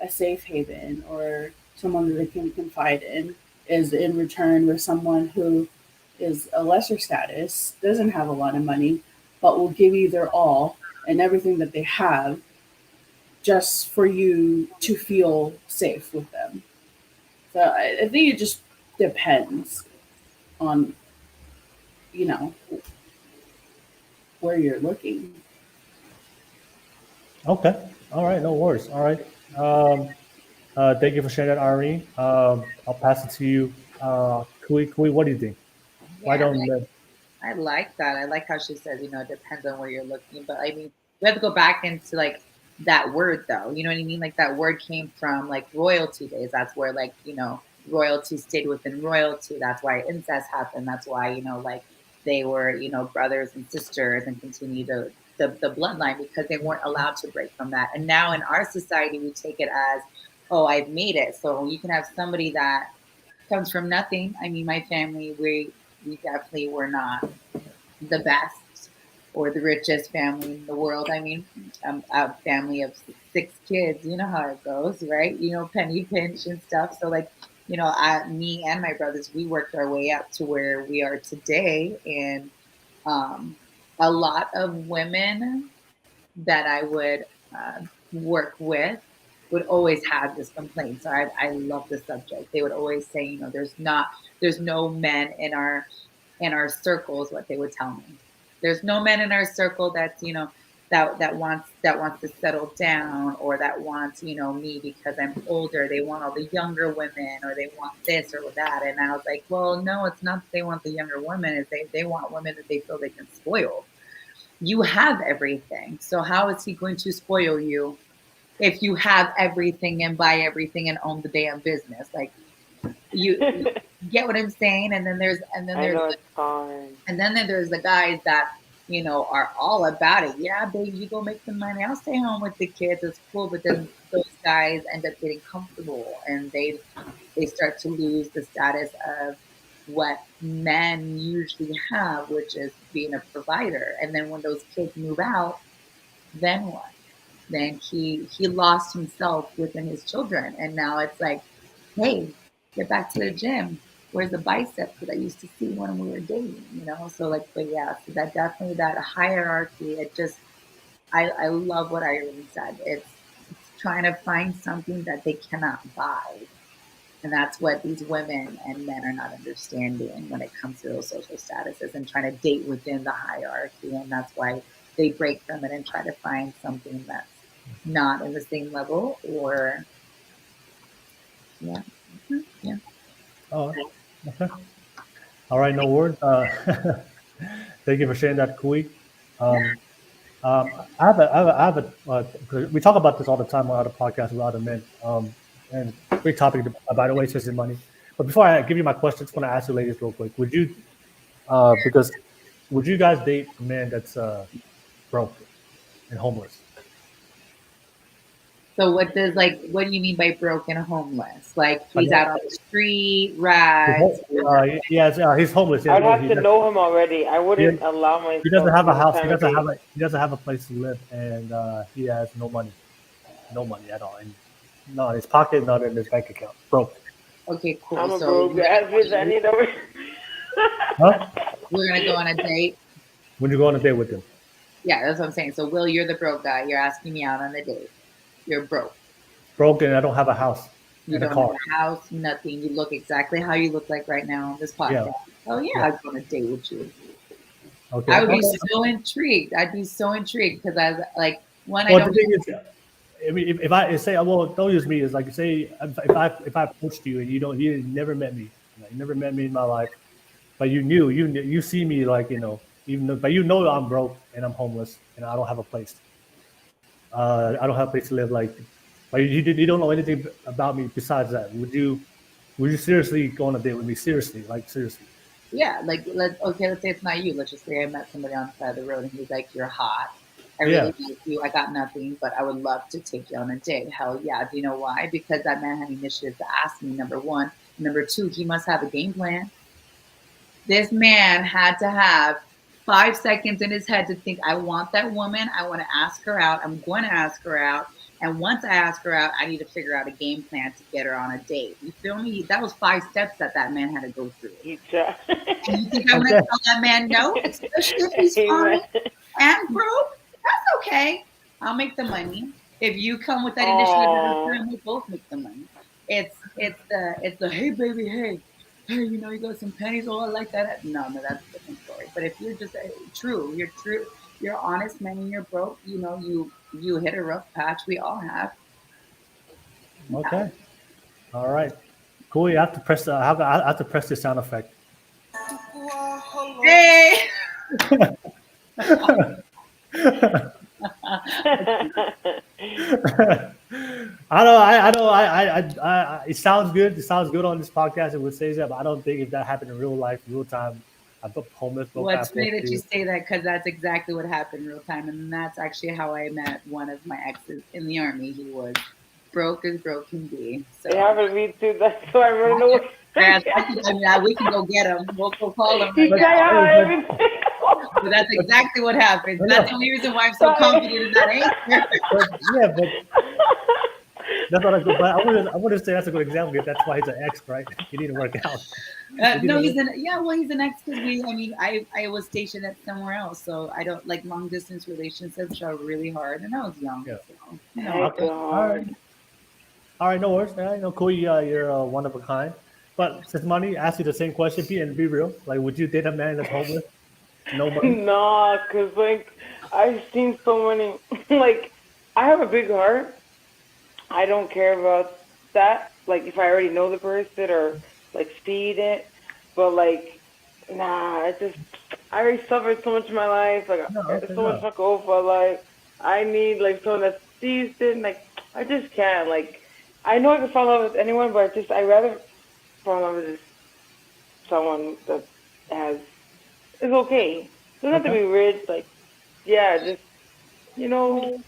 a safe haven or someone that they can confide in is in return with someone who is a lesser status, doesn't have a lot of money, but will give you their all and everything that they have just for you to feel safe with them. So I think it just depends on, you know, where you're looking. Okay. All right. No worries. All right. Thank you for sharing that, Irene. I'll pass it to you. Kui, what do you think? Why yeah, don't men? I like that. I like how she says, it depends on where you're looking. But I mean, we have to go back into like that word though. You know what I mean? Like that word came from like royalty days. That's where like, royalty stayed within royalty. That's why incest happened. That's why, like they were, brothers and sisters and continue the bloodline because they weren't allowed to break from that. And now in our society, we take it as, oh, I've made it. So you can have somebody that comes from nothing. I mean, my family, we definitely were not the best or the richest family in the world. I mean, a family of six kids. You know how it goes, right? Penny pinch and stuff. So like, me and my brothers, we worked our way up to where we are today, and um, a lot of women that I would work with would always have this complaint. So I love the subject. They would always say, you know, there's no men in our circles, what they would tell me. There's no men in our circle that's, you know, that wants to settle down, or that wants, you know, me because I'm older. They want all the younger women, or they want this or that. And I was like, well, no, it's not that they want the younger women, it's they want women that they feel they can spoil. You have everything. So how is he going to spoil you if you have everything and buy everything and own the damn business? Like, you get what I'm saying? And then there's I know it's fine. and then there's the guys that, you know, are all about it. Yeah, baby, you go make some money. I'll stay home with the kids. It's cool. But then those guys end up getting comfortable, and they start to lose the status of what men usually have, which is being a provider. And then when those kids move out, then what? Then he lost himself within his children, and now it's like, hey, get back to the gym. Where's the biceps that I used to see when we were dating? You know, so like, but yeah, so that definitely that hierarchy. It just, I love what Irene said. It's trying to find something that they cannot buy, and that's what these women and men are not understanding when it comes to those social statuses and trying to date within the hierarchy, and that's why they break from it and try to find something that's not in the same level, or yeah, yeah. Oh, okay. All right, no words. Thank you for sharing that, Kui. We talk about this all the time on other podcasts with other men. And great topic, by the way, chasing money. But before I give you my question, I just want to ask you ladies real quick. Because would you guys date a man that's broke and homeless? So what do you mean by broke and homeless? Like he's out on the street, rides? He's homeless. I'd have to know him already. I wouldn't allow myself. He doesn't have a house. He doesn't have a place to live, and he has no money at all. And not in his pocket, not in his bank account. Broke. Okay, cool. I'm a So broke ass. I need a. Huh? we're gonna go on a date. When you go on a date with him? Yeah, that's what I'm saying. So Will, you're the broke guy. You're asking me out on a date. You're broke. Broken. I don't have a house. You and don't a car. have a house, nothing. You look exactly how you look like right now on this podcast. Yeah. Oh yeah, I'd go on a date with you. Okay. I would be so intrigued. I'd be so intrigued because I was like, one, I Well, don't. the thing is, I mean, if I say, well, don't use me. Is like say if I approached you and you never met me, you never met me in my life, but you see me like even though, but I'm broke and I'm homeless and I don't have a place. I don't have a place to live. Like, but you don't know anything about me besides that. Would you seriously go on a date with me? Seriously, like seriously? Yeah, like let's say it's not you. Let's just say I met somebody on the side of the road and he's like, "You're hot. I Yeah. really like you. I got nothing, but I would love to take you on a date." Hell yeah! Do you know why? Because that man had initiative to ask me. Number one, number two, he must have a game plan. This man had to have 5 seconds in his head to think, I want that woman. I want to ask her out. I'm going to ask her out. And once I ask her out, I need to figure out a game plan to get her on a date. You feel me? That was 5 steps that man had to go through. And you think I'm going to tell that man no? Especially if he's fine and broke? That's okay. I'll make the money. If you come with that initiative, we'll both make the money. It's the hey baby, hey, you got some pennies. Oh, I like that. No, that's a different story. But if you're just you're honest, man, and you're broke, you hit a rough patch. We all have. Okay. All right. Cool. I have to press I have to press the sound effect. Hey. I know. It sounds good. It sounds good on this podcast. It would say that, but I don't think if that happened in real life, real time, I'm homeless. Well, it's funny that you say that because that's exactly what happened in real time, and that's actually how I met one of my exes in the army. He was broke as broke can be. So. It happened to me too. That's why I run away. We can go get him. We'll go call him. But that's exactly what happened. That's the only reason why I'm so confident in that answer. But that's what I wouldn't say that's a good example. If that's why he's an ex, right? He didn't work out. No, he's an ex because I was stationed at somewhere else, so I don't like long distance relationships are really hard, and I was young. Yeah. So, Okay. All right. All right, no worries. I know, cool. You're one of a kind. But since money asked you the same question, be real. Like, would you date a man that's homeless, no money? Nah, cause like I've seen so many. Like I have a big heart. I don't care about that. Like if I already know the person or like see it, but like nah, I just I already suffered so much in my life. Like No, okay, so much no. to go for. Like I need like someone that's decent. Like I just can't. Like I know I can fall in love with anyone, but I rather fall in love with just someone that has is okay. Doesn't have to Okay. be rich. Like yeah, just you know.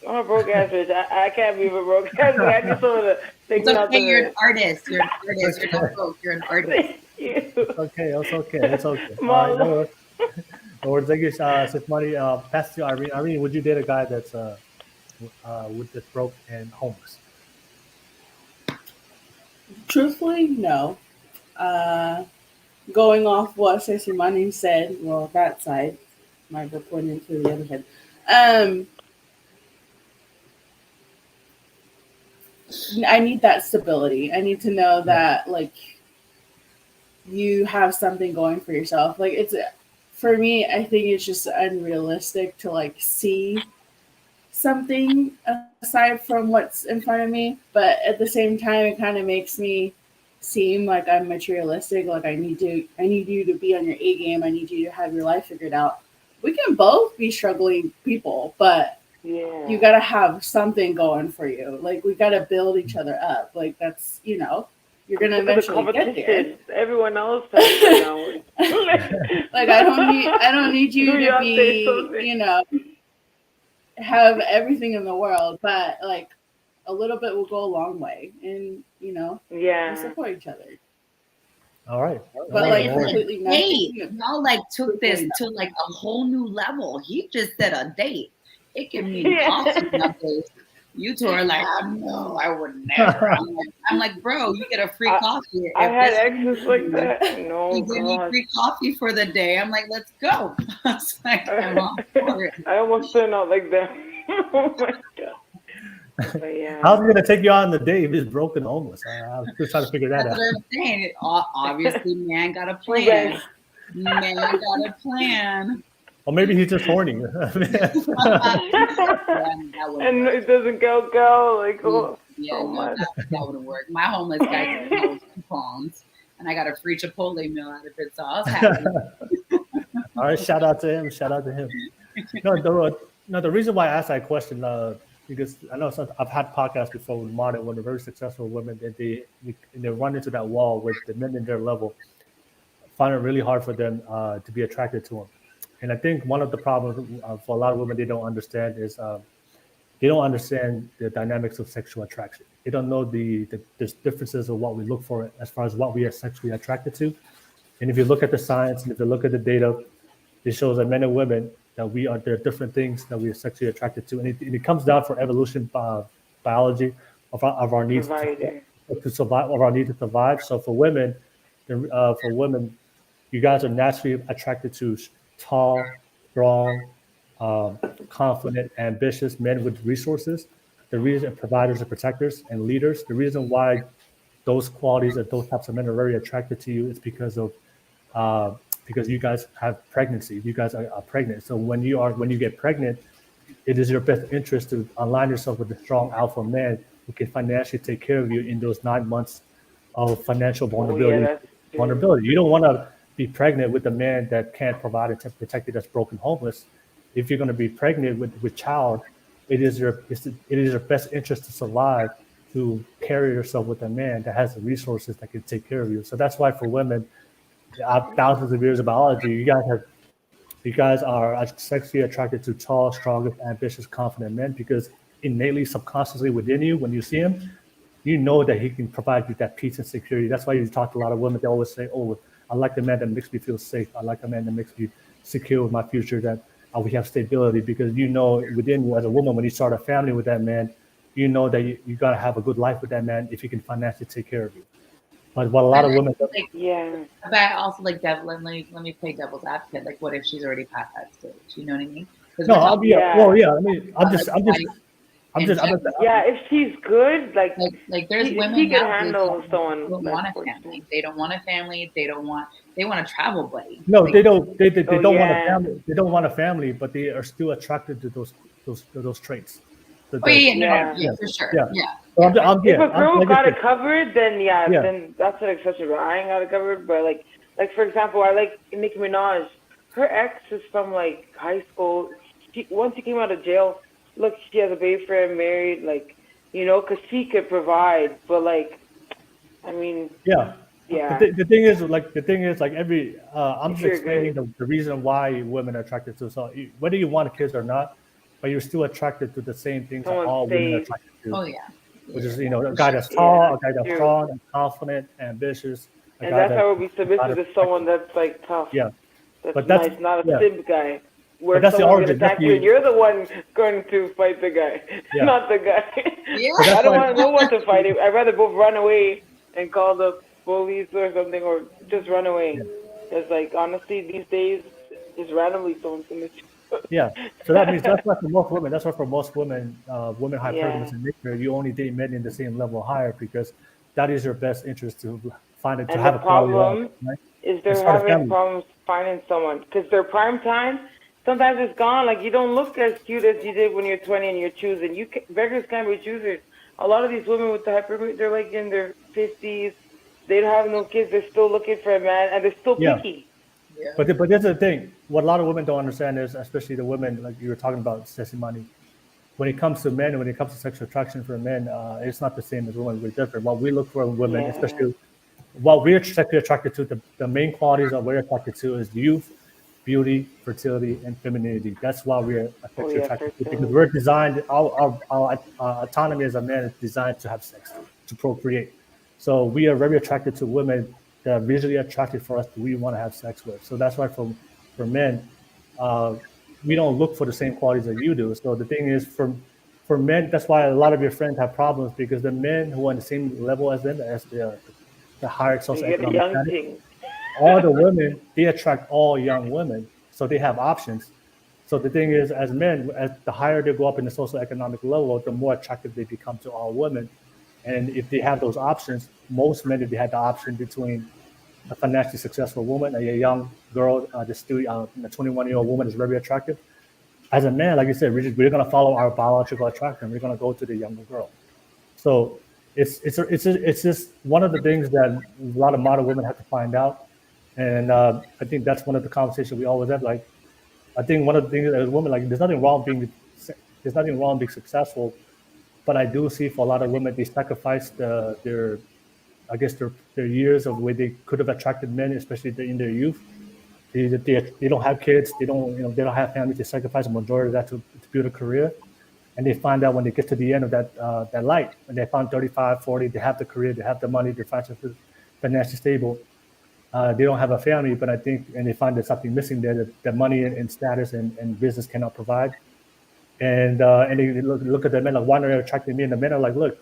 I'm a broke ass bitch. I can't be a broke ass bitch. I need someone to take It's me out okay. the You're an hood. artist. You're an artist. You're not broke. You're an artist. Thank you. It's okay. It's okay. It's okay. All right, no Mom. worries. No worries. Thank you, since money. Pass to Irene. Irene, would you date a guy that's with this broke and homeless? Truthfully, no. Going off what Sissy Money said, well, that side might be pointing to the other head. Um, I need that stability. I need to know Yeah. that like you have something going for yourself. Like it's for me, I think it's just unrealistic to like see something aside from what's in front of me. But at the same time, it kind of makes me seem like I'm materialistic. Like I need you to be on your A game. I need you to have your life figured out. We can both be struggling people, but Yeah. you gotta have something going for you. Like we gotta build each other up. Like that's you're gonna Look at the eventually get there. competition. Everyone else has it now. Like I don't need you Do to y'all say be, something? have everything in the world, but like a little bit will go a long way, and we Yeah. support each other. All right. But But like it's No worries. like, completely hey, nothing. y'all like took this Completely to like a whole new level. He just said a date. It can mean Yeah. coffee nowadays. You two are like, oh, no, I would never. I'm like, bro, you get a free coffee. I If had this exes like that. No, he give you God. free coffee for the day, I'm like, let's go. I was like, I'm all for it. I almost turned out like that. Oh my God. But How's yeah. he gonna take you on the date if he's broke and homeless? I'm still trying to figure that That's out. what I'm saying. Obviously, man got a True plan. bank. Man got a plan. Or maybe he's just horny. That wouldn't And work. it doesn't go like Yeah, so no, much. that wouldn't work. My homeless guy took those coupons, and I got a free Chipotle meal out of it, so I was happy. All right, shout out to him. Shout out to him. The reason why I asked that question, because I know I've had podcasts before with modern women, very successful women, that they run into that wall with the men in their level, find it really hard for them to be attracted to them. And I think one of the problems for a lot of women they don't understand is they don't understand the dynamics of sexual attraction. They don't know the differences of what we look for as far as what we are sexually attracted to. And if you look at the science and if you look at the data, it shows that men and women that there are different things that we are sexually attracted to, and it comes down for evolution biology of our needs Provider. to survive, of our need to survive. So for women, you guys are naturally attracted to tall, strong, confident, ambitious men with resources. The reason providers and protectors and leaders. The reason why those qualities and those types of men are very attracted to you is because you guys have pregnancy. You guys are pregnant. So when you get pregnant, it is your best interest to align yourself with a strong alpha man who can financially take care of you in those 9 months of financial Oh yeah, vulnerability. that's true. You don't want to be pregnant with a man that can't provide and protect you, that's broken, homeless. If you're going to be pregnant with child, it is your best interest to survive to carry yourself with a man that has the resources that can take care of you. So that's why for women, thousands of years of biology, you guys are sexually attracted to tall, strong, ambitious, confident men because innately, subconsciously within you, when you see him, you know that he can provide you that peace and security. That's why you talk to a lot of women. They always say, "Oh, I like the man that makes me feel safe. I like the man that makes me secure with my future. That we have stability." Because you know within you as a woman, when you start a family with that man, you know that you gotta have a good life with that man if he can financially take care of you. But what a lot of women, Like, Yeah. but I also like devil. Let me play devil's advocate. Like, what if she's already past that stage? You know what I mean? Because no, we're I'll talking be, Yeah. well, yeah. I mean, about like I'm in just, I'm general. just, Yeah, if she's good, Like there's if women she can nowadays handle that someone don't that's want a 14. family. They don't want a family. They want a travel buddy. no, Like, they don't. They Oh don't want a yeah, family. They don't want a family, but they are still attracted to those traits. oh yeah, no, Yeah. yeah, for sure. Yeah. Yeah. So Yeah. if a I'm girl like I got it said, covered, then yeah, then that's an exception. But I ain't got it covered. But like for example, I like Nicki Minaj. Her ex is from like high school. Once she came out of jail, look, she has a boyfriend, married, because she could provide. But I mean, yeah. yeah, The thing is, every I'm if just you're explaining good, the reason why women are attracted to. So whether you want kids or not, but you're still attracted to the same things that someone all women are safe. attracted to, Oh yeah. which is Yeah, a for guy sure. that's Yeah, tall, a guy that's true. strong and confident, ambitious, a And guy that's that how I would be submissive to someone protective. that's like tough. Yeah, That's but that's nice, not a yeah, simp guy. Where but that's the someone's gonna origin. That's attack you and the you're the one going to fight the guy, yeah. not the guy. Yeah. But that's I don't why want no one to fight it. I'd rather both run away and call the police or something, or just run away. yeah. Because honestly, these days, just randomly someone's gonna shoot. Yeah. So that means that's why for most women, that's why for most women, women hypergamous Yeah. in nature, you only date men in the same level higher because that is your best interest to find it to And have the a quality life, problem right? is And they're start a having family. problems finding someone because their prime time sometimes it's gone. Like you don't look as cute as you did when you're 20 and you're choosing. Beggars can't be choosers. A lot of these women with the hypergamous, they're like in their 50s. They don't have no kids. They're still looking for a man, and they're still Yeah. picky. Yeah. But this is the thing. What a lot of women don't understand is, especially the women like you were talking about, Ceci Money. When it comes to men, when it comes to sexual attraction for men, it's not the same as women. We're different. What we look for in women, Yeah. especially what we're sexually attracted to, the main qualities that we're attracted to is youth, beauty, fertility, and femininity. That's why we're Oh sexually yeah, attracted to because fertility. we're designed, our autonomy as a man is designed to have sex, to procreate. So we are very attracted to women that are visually attracted for us that we want to have sex with. So that's why for men, we don't look for the same qualities that you do. So the thing is, for men, that's why a lot of your friends have problems because the men who are on the same level as them, as the higher You get a socioeconomic young status, thing. all the women they attract all young women, so they have options. So the thing is, as men, as the higher they go up in the socioeconomic level, the more attractive they become to all women. And if they have those options, most men, if they had the option between a financially successful woman, a young girl, a 21-year-old woman is very attractive. As a man, like you said, we're going to follow our biological attraction. We're going to go to the younger girl. So it's just one of the things that a lot of modern women have to find out. And I think that's one of the conversations we always have. Like, I think one of the things as women, like, there's nothing wrong being successful, but I do see for a lot of women they sacrifice their years of where they could have attracted men, especially in their youth. They don't have kids, they don't have families. They sacrifice a majority of that to build a career, and they find out when they get to the end of that light, when they found 35, 40, they have the career, they have the money, they're financially stable. They don't have a family, but I think, and they find there's something missing there that money and status and business cannot provide. And they look at the men like, why are they attracting me? And the men are like, look,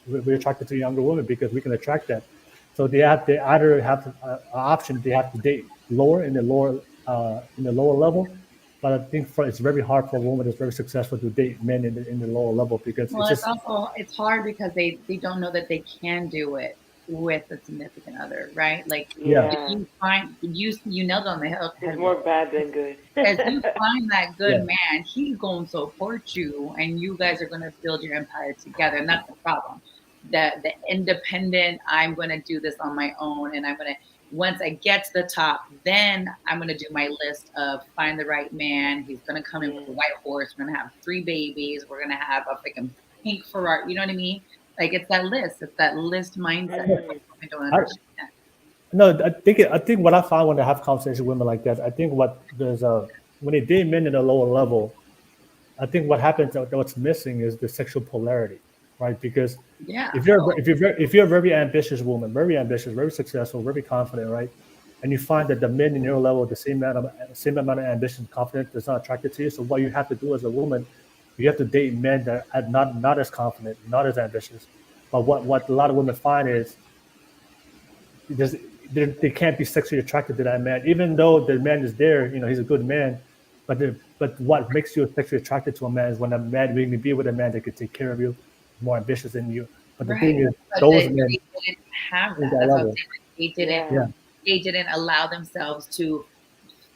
we're attracted to younger women because we can attract that. So they either have an option, they have to date lower in the lower level. But I think it's very hard for a woman that's very successful to date men in the lower level because Well, it's it's just also it's hard because they don't know that they can do it with a significant other, right? Like Yeah. if you find you nailed on the head. It's more bad than good. As you find that good Yeah. man, he's going to support you, and you guys are going to build your empire together. And that's the problem. The independent, I'm going to do this on my own, and I'm going to, once I get to the top, then I'm going to do my list of find the right man. He's going to come in with a white horse. We're going to have 3 babies. We're going to have a freaking pink Ferrari. You know what I mean? Like it's that list. It's that list mindset. I don't understand. No, I think what I find when I have conversations with women like that, I think when they date men at a lower level, I think what happens, what's missing is the sexual polarity, right? Because Yeah. if you're a very ambitious woman, very ambitious, very successful, very confident, right, and you find that the men in your level, the same amount of ambition, and confidence, is not attracted to you. So what you have to do as a woman, you have to date men that are not as confident, not as ambitious. But what a lot of women find is they can't be sexually attracted to that man, even though the man is there. He's a good man, but what makes you sexually attracted to a man is when a man when you be with a man that can take care of you, more ambitious than you. But the thing is, But those they men didn't have is that. that That's what I'm level. saying. Like, they didn't allow themselves to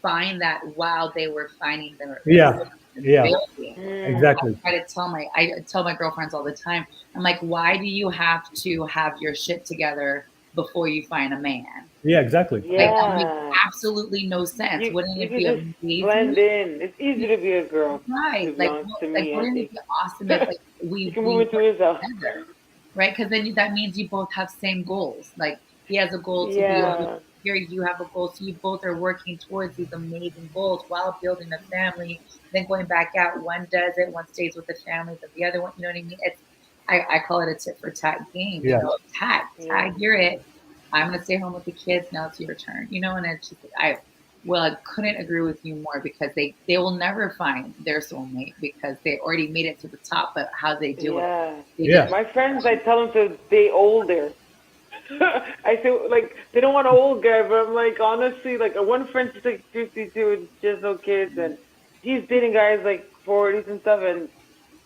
find that while they were finding their Yeah, yeah, building. exactly. I tell my girlfriends all the time, I'm like, why do you have to have your shit together before you find a man? Yeah, exactly. Like that makes Yeah. absolutely no sense. Wouldn't You it could be just blend amazing? in. It's easy to be a girl, to Right. be honest, to me, I Wouldn't it think. be awesome if like You we can we move into work yourself. together, right? Because then that means you both have same goals. Like he has a goal to be over Yeah. here, you have a goal, so you both are working towards these amazing goals while building a family. Then going back out, one does it, one stays with the family, but the other one, you know what I mean? I call it a tit for tat game. Yeah. Tag, Yeah. you're it. I'm gonna stay home with the kids. Now it's your turn. And it's just I couldn't agree with you more because they will never find their soulmate because they already made it to the top, but how they do it. Yeah. Yeah. My friends, I tell them to date older. I say, like, they don't want an old guy, but I'm like, honestly, like, one friend, she's like 52 and just no kids, and she's dating guys like 40s and stuff, and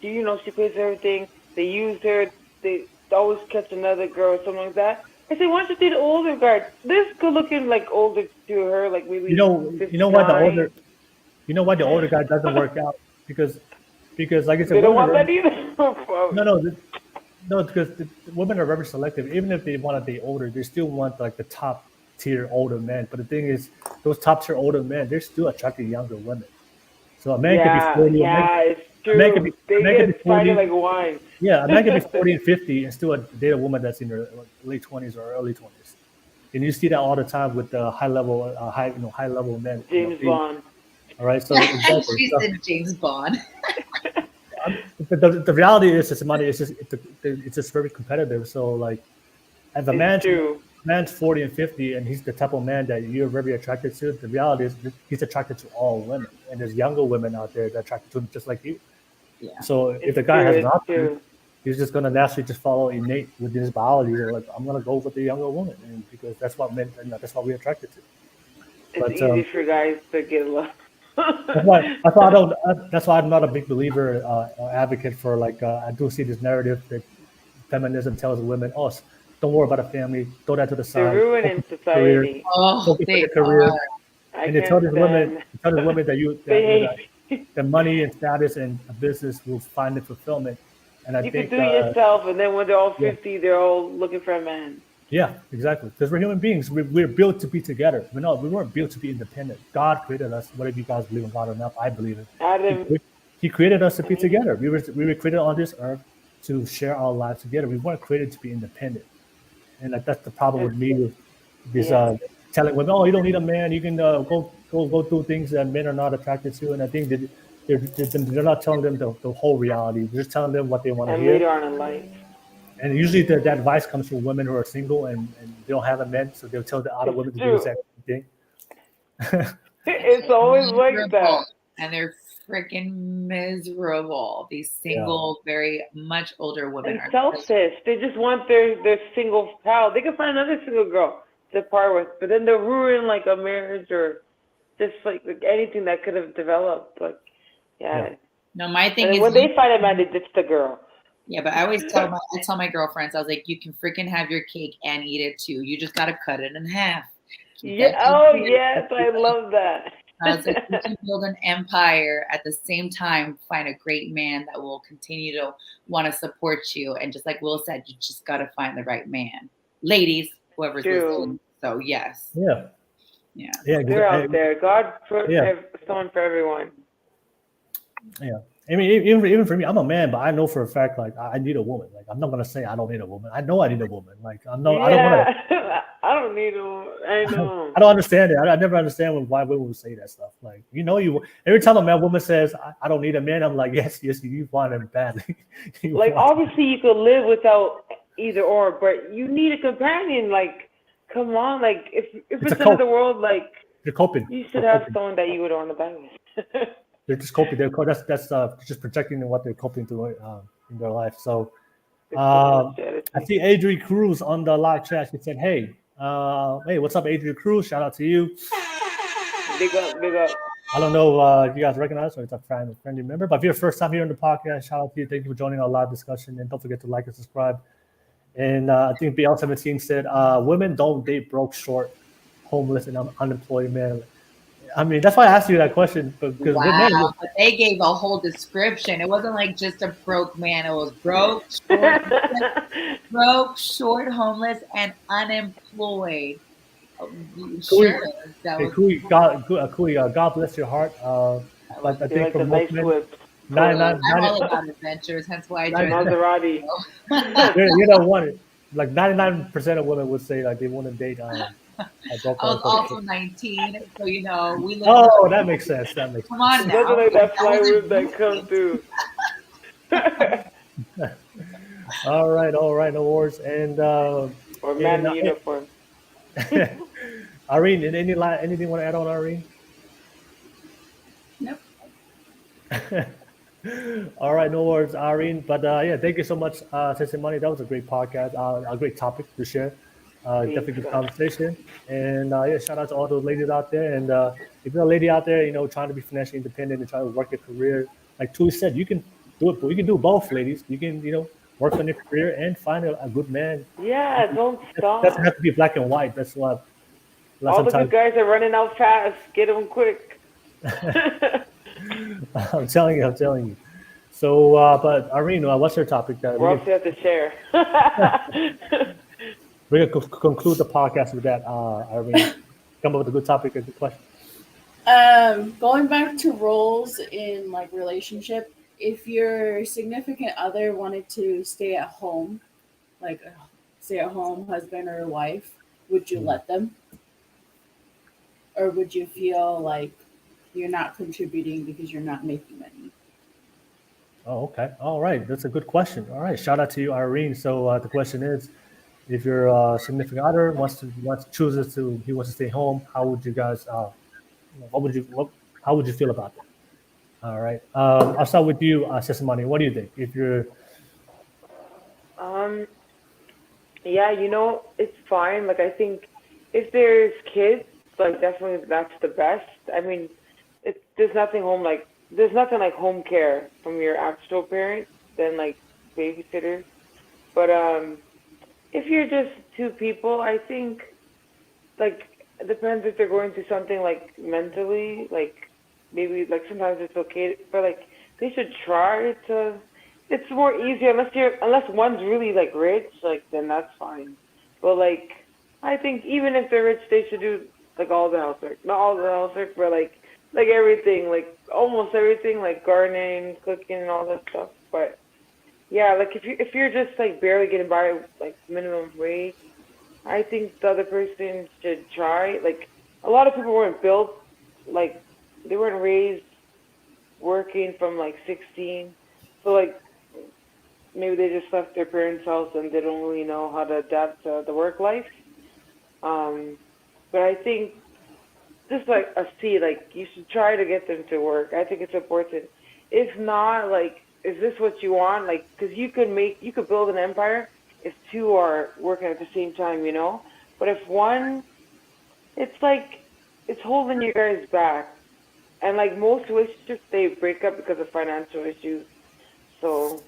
she pays for everything. They use her. They always catch another girl or something like that. I say, why don't you date an older guy? This good looking, like, older to her, like maybe You know 59. why the older guy doesn't work out because like I said, They don't want women that either. no, because the women are very selective. Even if they want to be older, they still want like the top tier older men. But the thing is, those top tier older men, they're still attracting younger women. So a man could be 40, it's a man could true. be, They a man could be get excited 40, like wine. yeah, a man could be 40 and 50 and still date a woman that's in her late 20s or early 20s. And you see that all the time with the high level men. James Bond. All right, so exactly. She said James Bond. The reality is, it's money. It's just very competitive. So like, if a man's 40 and 50, and he's the type of man that you're very attracted to, the reality is he's attracted to all women, and there's younger women out there that are attracted to him just like you. Yeah. So if the guy has an option, he's just gonna naturally just follow innate within his biology. Like, I'm gonna go with the younger woman, and because that's what men, that's what we're attracted to. It's easy for guys to get love. That's why I'm not a big believer or advocate for I do see this narrative that feminism tells women, oh, don't worry about a family, throw that to the side. They're ruining society. Focus on your career. And they tell these women that the money and status and a business will find the fulfillment. And you can do it yourself, and then when they're all 50, they're all looking for a man. Yeah, exactly. Because we're human beings. We're built to be together. We weren't built to be independent. God created us. Whatever you guys believe in God or not, I believe in. Adam, he created us to be together. We were created on this earth to share our lives together. We weren't created to be independent. And that's the problem with me with this telling women, oh, you don't need a man. You can go do things that men are not attracted to. And I think that they're not telling them the whole reality. They're just telling them what they want to hear. And later on in life. And usually that advice comes from women who are single and they don't have a man, so they'll tell the other women to do the exact same thing. It's always like that. And they're freaking miserable. These single, very much older women are selfish. They just want their single pal. They can find another single girl to part with, but then they'll ruin like a marriage or just like anything that could have developed. Like, No, my thing is when they find a man, they ditch the girl. Yeah, but I always tell my girlfriends, I was like, you can freaking have your cake and eat it too. You just gotta cut it in half. Yeah. Oh yes, I love that. I was like, you can build an empire at the same time, find a great man that will continue to want to support you. And just like Will said, you just gotta find the right man. Ladies, whoever's listening. So yes. Yeah. Yeah. They're out there. God put someone for everyone. Yeah. I mean, even for me, I'm a man, but I know for a fact, like, I need a woman. Like, I'm not gonna say I don't need a woman. I know I need a woman. Like, I don't want to. I don't need a woman. I know. I don't understand it. I never understand why women would say that stuff. Like, every time a woman says I don't need a man, I'm like, yes, you want him badly. Obviously, you could live without either or, but you need a companion. Like, come on. Like, if it's in the world, like, you're coping. You should have someone that you would want to die with. They're just coping. That's just projecting what they're coping through in their life. So, I see Adrienne Cruz on the live chat. She said, "Hey, what's up, Adrienne Cruz? Shout out to you." Big up. I don't know if you guys recognize or it's a friendly member, but if you're first time here on the podcast, shout out to you. Thank you for joining our live discussion, and don't forget to like and subscribe. And I think BL17 said, "Women don't date broke, short, homeless, and unemployed men." I mean, that's why I asked you that question because with men, Wow, but they gave a whole description. It wasn't like just a broke man. It was broke, short, homeless, and unemployed. Sure, that hey, was. Kui, God bless your heart. But I They think like for the nice most men, whips. 99, I'm all about adventures, hence why I joined. Maserati. you know what? Like 99% of women would say like they want to date a broke I was person. also 19, so we live. Oh, that makes sense. That makes Come on Nothing now. like that fly wasn't whip that comes through. sense. All right, no worries. And Or man in and uniform. Irene, anything you want to add on, Irene? Nope. All right, no worries, Irene. But yeah, thank you so much, Sensei Money. That was a great podcast, a great topic to share. Definitely good conversation. And yeah, shout out to all those ladies out there. And if you're a lady out there, trying to be financially independent and trying to work your career, like Tui said, you can do it. You can do both, ladies. You can, work on your career and find a good man. Yeah, don't It stop. doesn't have to be black and white. That's what. All the good Sometimes guys are running out fast. Get them quick. I'm telling you. So, but Irene, what's your topic? That Or else you have to share. we're gonna conclude the podcast with that. Irene, come up with a good topic, a good question. Going back to roles in like relationship, if your significant other wanted to stay at home, like a stay-at-home husband or wife, would you let them? Or would you feel like you're not contributing because you're not making money? Oh, okay. All right. That's a good question. All right. Shout out to you, Irene. So the question is, if your significant other chooses to he wants to stay home, how would you guys? How would you feel about that? All right. I'll start with you, Sesamani. What do you think? If you're um, yeah, it's fine. Like I think if there's kids, like definitely that's the best. I mean, there's nothing like home care from your actual parents than like babysitters. But if you're just two people, I think like it depends if they're going through something like mentally, like maybe like sometimes it's okay, but like they should try to. It's more easier unless one's really like rich, like then that's fine. But like I think even if they're rich, they should do like all the housework, not all the housework, but like everything, like almost everything, like gardening, cooking, and all that stuff. But yeah, like if you're just like barely getting by like minimum wage, I think the other person should try. Like a lot of people weren't built like they weren't raised working from like 16, so like maybe they just left their parents' house and they don't really know how to adapt to the work life. But I think just like a seed, like you should try to get them to work. I think it's important. If not, like, is this what you want? Like, because you could build an empire if two are working at the same time, But if one, it's like it's holding you guys back. And like most relationships, they break up because of financial issues. So,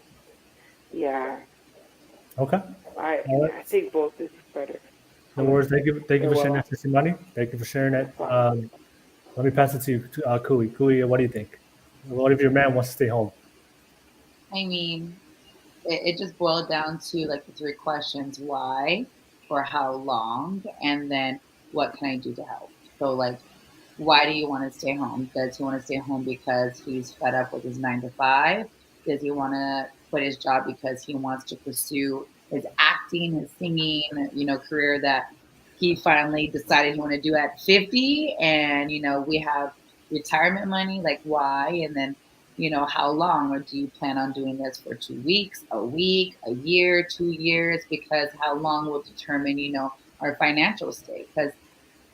yeah, okay. I All right. I think both is better. No worries. Thank you You're for sharing well. that, Sesamani. Thank you for sharing that. That's fine. Let me pass it to you, to Kui. Kui, what do you think? What if your man wants to stay home? I mean, it just boiled down to like the three questions: why, for how long, and then what can I do to help? So like, why do you want to stay home? Does he want to stay home because he's fed up with his 9 to 5? Does he want to quit his job because he wants to pursue his acting, his singing, career that he finally decided he wanted to do at 50? And, we have retirement money, like why? And then, how long? Or do you plan on doing this for 2 weeks, a week, a year, 2 years? Because how long will determine, our financial state. Because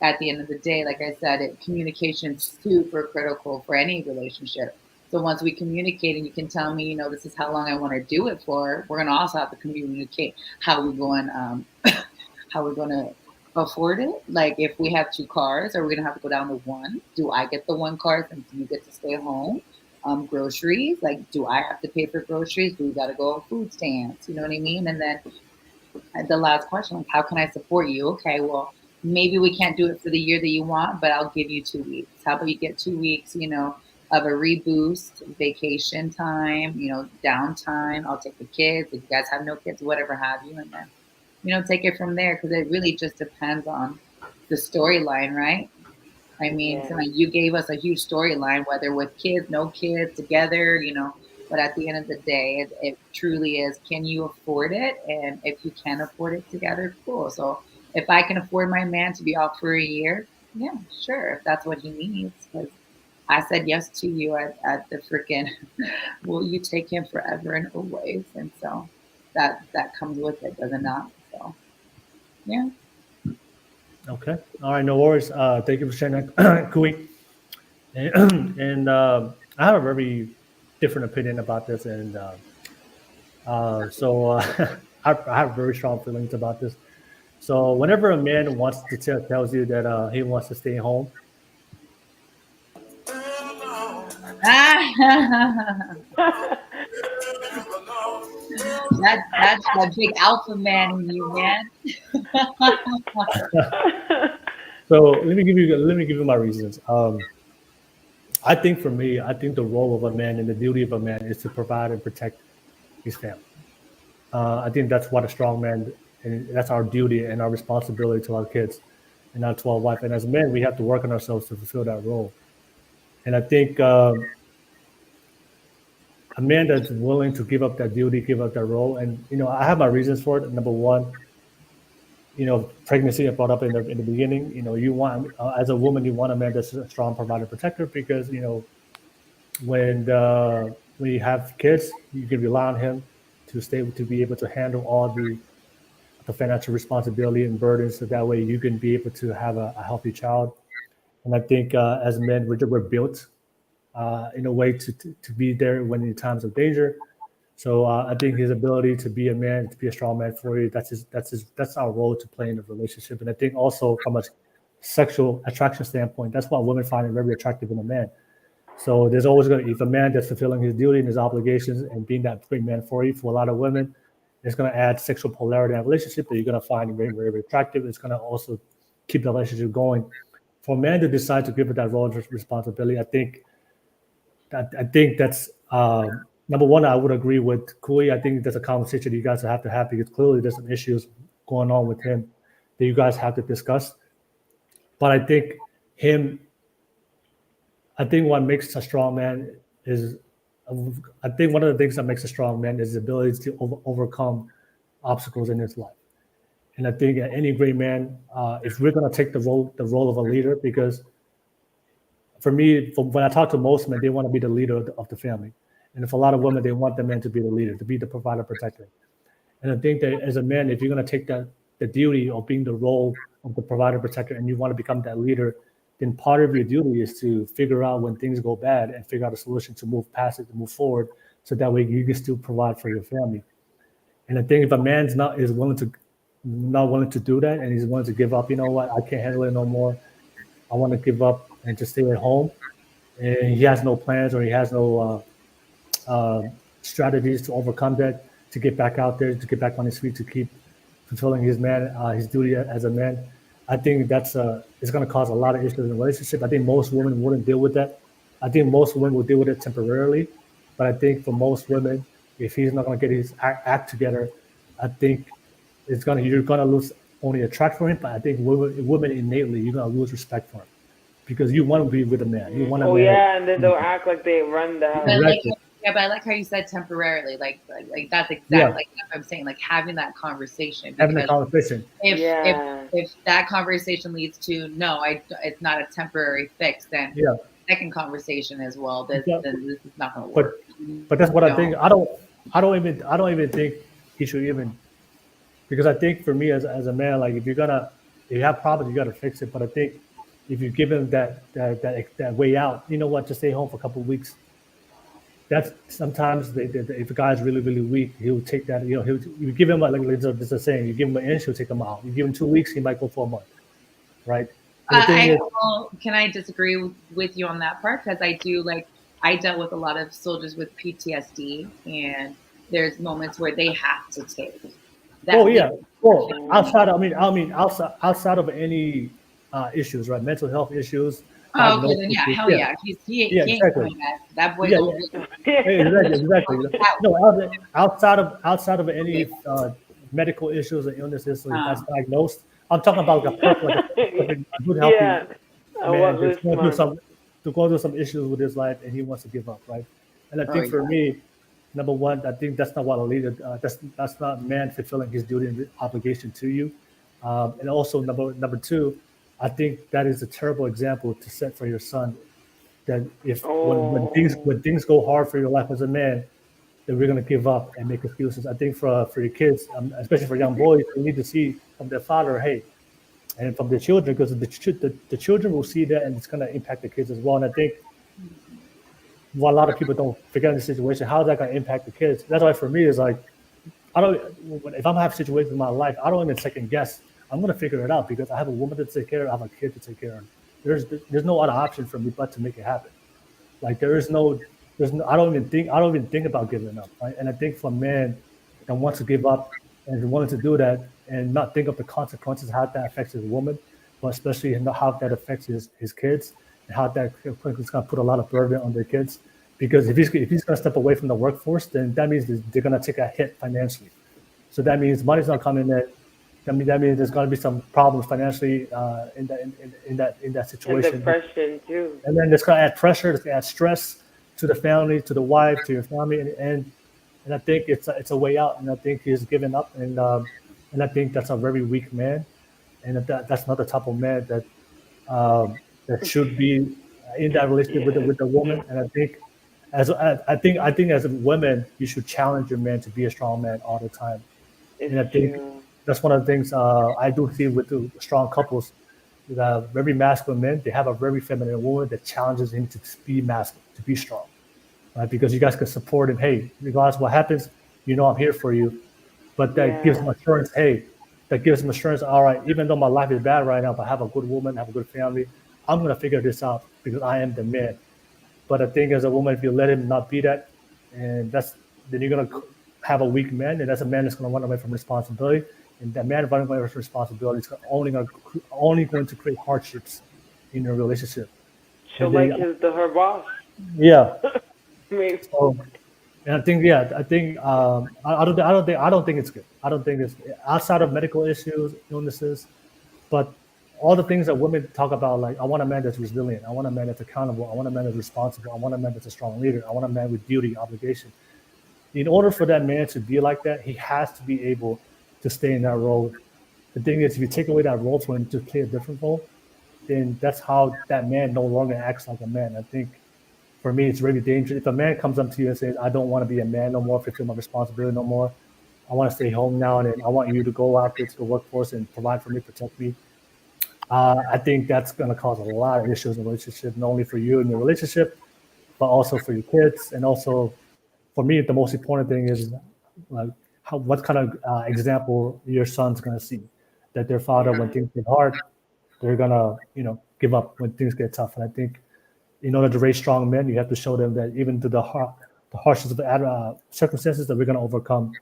at the end of the day, like I said, communication is super critical for any relationship. So once we communicate and you can tell me, this is how long I want to do it for, we're going to also have to communicate how we're going, how we're going to afford it? Like if we have two cars, are we gonna have to go down to one? Do I get the one car since you get to stay home? Groceries, like do I have to pay for groceries? Do we gotta go on food stamps? You know what I mean? And then the last question, like how can I support you? Okay, well maybe we can't do it for the year that you want, but I'll give you 2 weeks. How about you get 2 weeks, of a reboost, vacation time, downtime. I'll take the kids. If you guys have no kids, whatever have you, and then take it from there because it really just depends on the storyline, right? I mean, Yeah. so you gave us a huge storyline, whether with kids, no kids, together, but at the end of the day, it truly is, can you afford it? And if you can afford it together, cool. So if I can afford my man to be off for a year, yeah, sure, if that's what he needs. Because I said yes to you at the freaking, will you take him forever and always? And so that comes with it, does it not? So, yeah. Okay. All right. No worries. Thank you for sharing that, Kui. And I have a very different opinion about this, and so I have very strong feelings about this. So whenever a man wants to tells you that he wants to stay home, That's that big alpha man in you, man. so let me give you my reasons. I think for me, I think the role of a man and the duty of a man is to provide and protect his family. I think that's what a strong man, and that's our duty and our responsibility to our kids and not to our wife. And as men, we have to work on ourselves to fulfill that role. And I think a man that's willing to give up that duty, give up that role, and I have my reasons for it. Number one, pregnancy I brought up in the beginning. You want as a woman, you want a man that's a strong provider, protector, because when you have kids, you can rely on him to be able to handle all the financial responsibility and burdens, so that way you can be able to have a healthy child. And I think as men, we're built in a way to be there when in times of danger. So I think his ability to be a man, to be a strong man for you, that's our role to play in the relationship. And I think also from a sexual attraction standpoint, that's why women find it very attractive in a man. So there's always going to, if a man that's fulfilling his duty and his obligations and being that great man for you, for a lot of women, it's going to add sexual polarity in a relationship that you're going to find very, very, very attractive. It's going to also keep the relationship going. For a man to decide to give it that role and responsibility, I think that's number one. I would agree with Kui. I think that's a conversation you guys have to have, because clearly there's some issues going on with him that you guys have to discuss. But I think what makes a strong man is, I think one of the things that makes a strong man is the ability to overcome obstacles in his life. And I think any great man, if we're going to take the role of a leader, because for me, when I talk to most men, they want to be the leader of the family. And if a lot of women, they want the man to be the leader, to be the provider, protector. And I think that as a man, if you're going to take the duty of being the role of the provider, protector, and you want to become that leader, then part of your duty is to figure out when things go bad and figure out a solution to move past it, to move forward, so that way you can still provide for your family. And I think if a man's not willing to do that, and he's willing to give up, you know what, I can't handle it no more, I want to give up and just stay at home, and he has no plans or he has no strategies to overcome that, to get back out there, to get back on his feet, to keep fulfilling his duty as a man, I think that's it's going to cause a lot of issues in the relationship. I think most women wouldn't deal with that. I think most women will deal with it temporarily, but I think for most women, if he's not going to get his act together, I think you're going to lose only attract for him, but I think women innately, you're going to lose respect for him, because you want to be with a man. You want a Oh man. yeah, and then they'll act like they run the house. Exactly. But I like how you said temporarily. Like that's exactly Yeah. like what I'm saying. Like having that conversation. Having a Because conversation. Yeah. if that conversation leads to no, it's not a temporary fix, then Yeah. second conversation as well. Then Yeah. this is not going to work. But that's what No. I think. I don't even think he should even, because I think for me as a man, like if you have problems, you gotta fix it. But I think if you give him that way out, you know what, just stay home for a couple of weeks. that's sometimes if a guy's really really weak, he'll take that. You give him like there's a saying, you give him an inch, he'll take him out. You give him 2 weeks, he might go for a month, right? And the thing is, Can I disagree with you on that part? Because I dealt with a lot of soldiers with PTSD, and there's moments where they have to take. Oh yeah. Well, outside of any issues, right? Mental health issues. Oh, okay, then yeah, hell yeah. He ain't exactly. coming back. That boy. Exactly. No, outside of any medical issues or illnesses that's diagnosed, I'm talking about a good healthy man who's going through some issues with his life and he wants to give up, right? And I think for me, number one, I think that's not what a leader. That's not man fulfilling his duty and obligation to you. And also number two, I think that is a terrible example to set for your son. That if when things go hard for your life as a man, that we're going to give up and make excuses. I think for your kids, especially for young boys, they need to see from their father, hey, and from their children, because the children will see that and it's going to impact the kids as well. And I think what a lot of people don't forget in the situation, how is that going to impact the kids? That's why for me is like, if I'm having situations in my life, I don't even second guess. I'm going to figure it out because I have a woman to take care of, I have a kid to take care of. There's no other option for me but to make it happen. Like I don't even think about giving up. Right? And I think for a man that wants to give up and is willing to do that and not think of the consequences, how that affects his woman, but especially how that affects his kids and how that is going to put a lot of burden on their kids. Because if he's going to step away from the workforce, then that means they're going to take a hit financially. So that means money's not coming in. That means there's going to be some problems financially in that situation. And depression too. And then it's going to add pressure, it's going to add stress to the family, to the wife, to your family, and I think it's a way out. And I think he's given up, and I think that's a very weak man, and that's not the type of man that should be in that relationship with the woman. And I think as women, you should challenge your man to be a strong man all the time. And I think that's one of the things I do see with the strong couples. The very masculine men, they have a very feminine woman that challenges him to be masculine, to be strong, right? Because you guys can support him. Hey, regardless of what happens, I'm here for you. But that gives him assurance. Hey, that gives him assurance. All right, even though my life is bad right now, but I have a good woman, I have a good family, I'm gonna figure this out because I am the man. But I think as a woman, if you let him not be that, then you're gonna have a weak man, and that's a man that's gonna run away from responsibility. And that man running away from responsibility is only going to create hardships in your relationship. She'll make her boss. Yeah. So, and I think I don't think it's good. I don't think it's outside of medical issues, illnesses, but all the things that women talk about, like I want a man that's resilient, I want a man that's accountable, I want a man that's responsible, I want a man that's a strong leader, I want a man with duty, obligation. In order for that man to be like that, he has to be able to stay in that role. The thing is, if you take away that role for him to play a different role, then that's how that man no longer acts like a man. I think for me, it's really dangerous. If a man comes up to you and says, I don't want to be a man no more, fulfill my responsibility no more, I want to stay home now, and I want you to go out there to the workforce and provide for me, protect me. I think that's going to cause a lot of issues in a relationship, not only for you and your relationship, but also for your kids. And also, for me, the most important thing is like what kind of example your son's going to see, that their father, when things get hard, they're going to, give up when things get tough. And I think in order to raise strong men, you have to show them that even through the harshest of the circumstances, that we're going to overcome.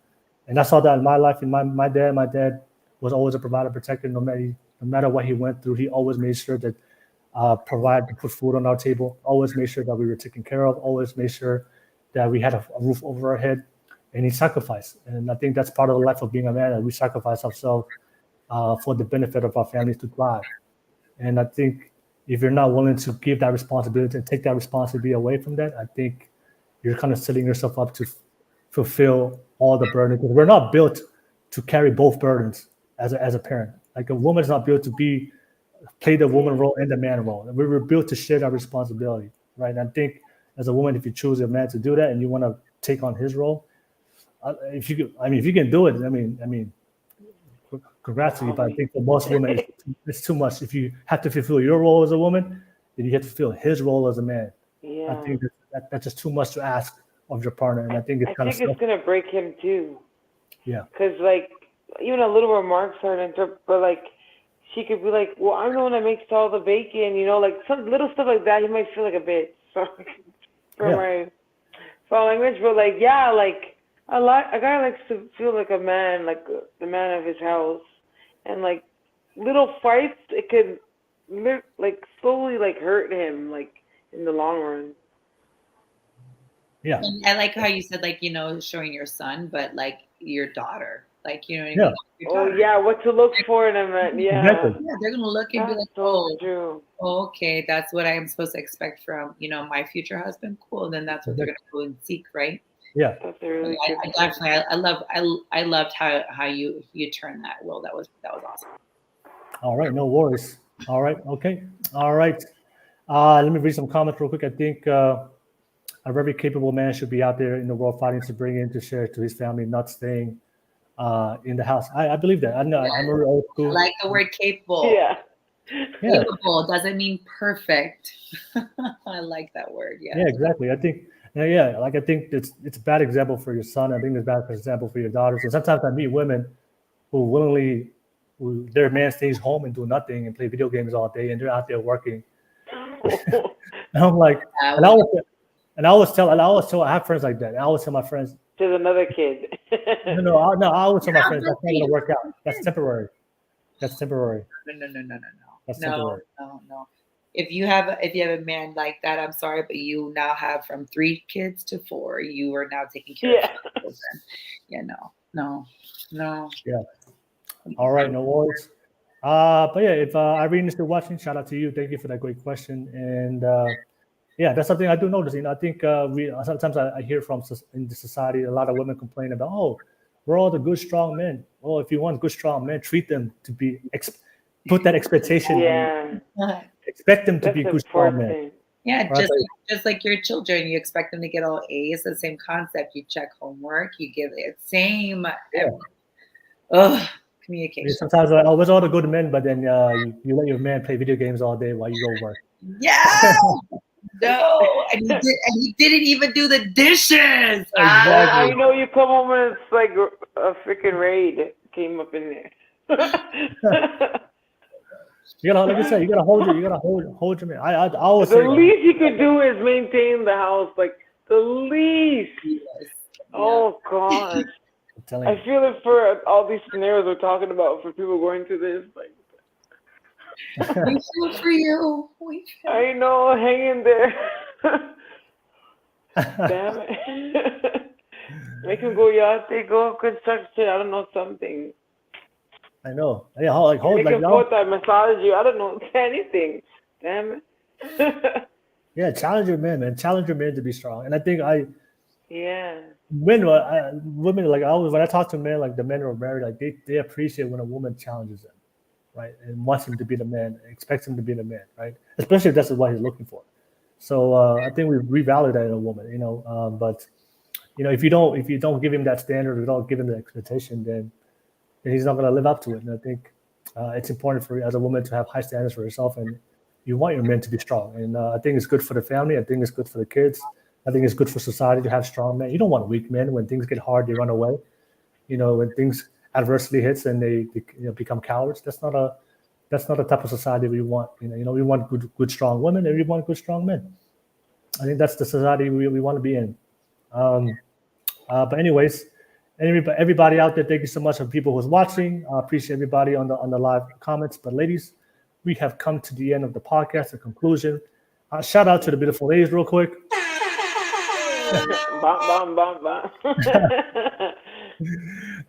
And I saw that in my life. In my dad was always a provider, protector. No matter what he went through, he always made sure that put food on our table, always made sure that we were taken care of, always made sure that we had a roof over our head. And he sacrificed. And I think that's part of the life of being a man, that we sacrifice ourselves for the benefit of our families to thrive. And I think if you're not willing to give that responsibility and take that responsibility away from that, I think you're kind of setting yourself up to fulfill all the burdens. Because we're not built to carry both burdens as a parent. Like a woman is not built to play the woman role and the man role. We were built to share that responsibility, right? And I think as a woman, if you choose a man to do that and you want to take on his role, if you can do it, congrats to you. But I think for most women, it's too much. If you have to fulfill your role as a woman, then you have to fulfill his role as a man. Yeah. I think that's just too much to ask of your partner, and I think it's I kind of think it's gonna break him too. Yeah. Cause like even a little remarks are but like she could be like, well, I'm the one that makes all the bacon, like some little stuff like that. He might feel like a bitch for my foul language, but like like a guy likes to feel like a man, like the man of his house, and like little fights, it could like slowly like hurt him like in the long run. Yeah. And I like how you said, like, showing your son, but like your daughter, like, you know what I Yeah. mean? Your Oh daughter. yeah, what to look for in a man. Yeah. Exactly. Yeah, they're gonna look and be That's like, so true. okay, that's what I am supposed to expect from, my future husband. Cool. Then that's what they're gonna go and seek, right? Yeah. That's a really good I definitely, I loved how you turned that. Will, that was awesome. All right, no worries. All right, okay. All right. Let me read some comments real quick. I think a very capable man should be out there in the world fighting to bring in to share to his family, not staying in the house. I believe that. I know I'm very old I school. like the word capable. Yeah. Capable doesn't mean perfect. I like that word. Yeah. Yeah, exactly. I think I think it's a bad example for your son. I think it's a bad example for your daughters. And sometimes I meet women who their man stays home and do nothing and play video games all day, and they're out there working. And I'm like, and I always tell, I have friends like that. And I always tell my friends, There's another kid. no, I always tell my friends that's not gonna work out. That's temporary. That's temporary. No. That's temporary. No. If you have a man like that, I'm sorry, but you now have from 3 kids to 4. You are now taking care of children. Yeah, no. Yeah. All right, no worries. But yeah, if Irene is still watching, shout out to you. Thank you for that great question. And yeah, that's something I do notice. I think we sometimes I hear from in the society a lot of women complain about, oh, we're all the good strong men. Well, if you want good strong men, treat them to be put that expectation. Yeah. Expect them to be good strong men. Yeah, Right? just like your children, you expect them to get all A's. The same concept. You check homework. You give it same. Communication. Sometimes like, oh, where's all the good men? But then you let your man play video games all day while you go work. Yeah. No, and he didn't even do the dishes. Exactly. I know you come home and it's like a freaking raid came up in there. You gotta, like I said, you gotta hold your man. I always say the least you could do is maintain the house, like the least. Yes. Oh God. I feel it for all these scenarios we're talking about for people going through this. Like, we feel for you. I know, hang in there. Damn it. Make him go yate, go construction. I don't know, something. I know. Yeah, hold Make like him put that massage you. I don't know, anything. Damn it. Yeah, challenge your men, man. Challenge your men to be strong. And I think women like I always when I talk to men, like the men who are married, like they appreciate when a woman challenges them, right, and wants him to be the man, expects him to be the man, right, especially if that's what he's looking for. So I think we revalue that in a woman, but if you don't give him that standard, if you don't give him the expectation, then he's not going to live up to it. And I think it's important for you as a woman to have high standards for yourself, and you want your men to be strong. And I think it's good for the family. I think it's good for the kids. I think it's good for society to have strong men. You don't want weak men. When things get hard, they run away. When things adversity hits and they become cowards. That's not the type of society we want. We want good strong women, and we want good strong men. I think that's the society we want to be in. But anyways, everybody out there, thank you so much for people who's watching. I appreciate everybody on the live comments. But ladies, we have come to the end of the podcast, the conclusion. Shout out to the beautiful ladies real quick.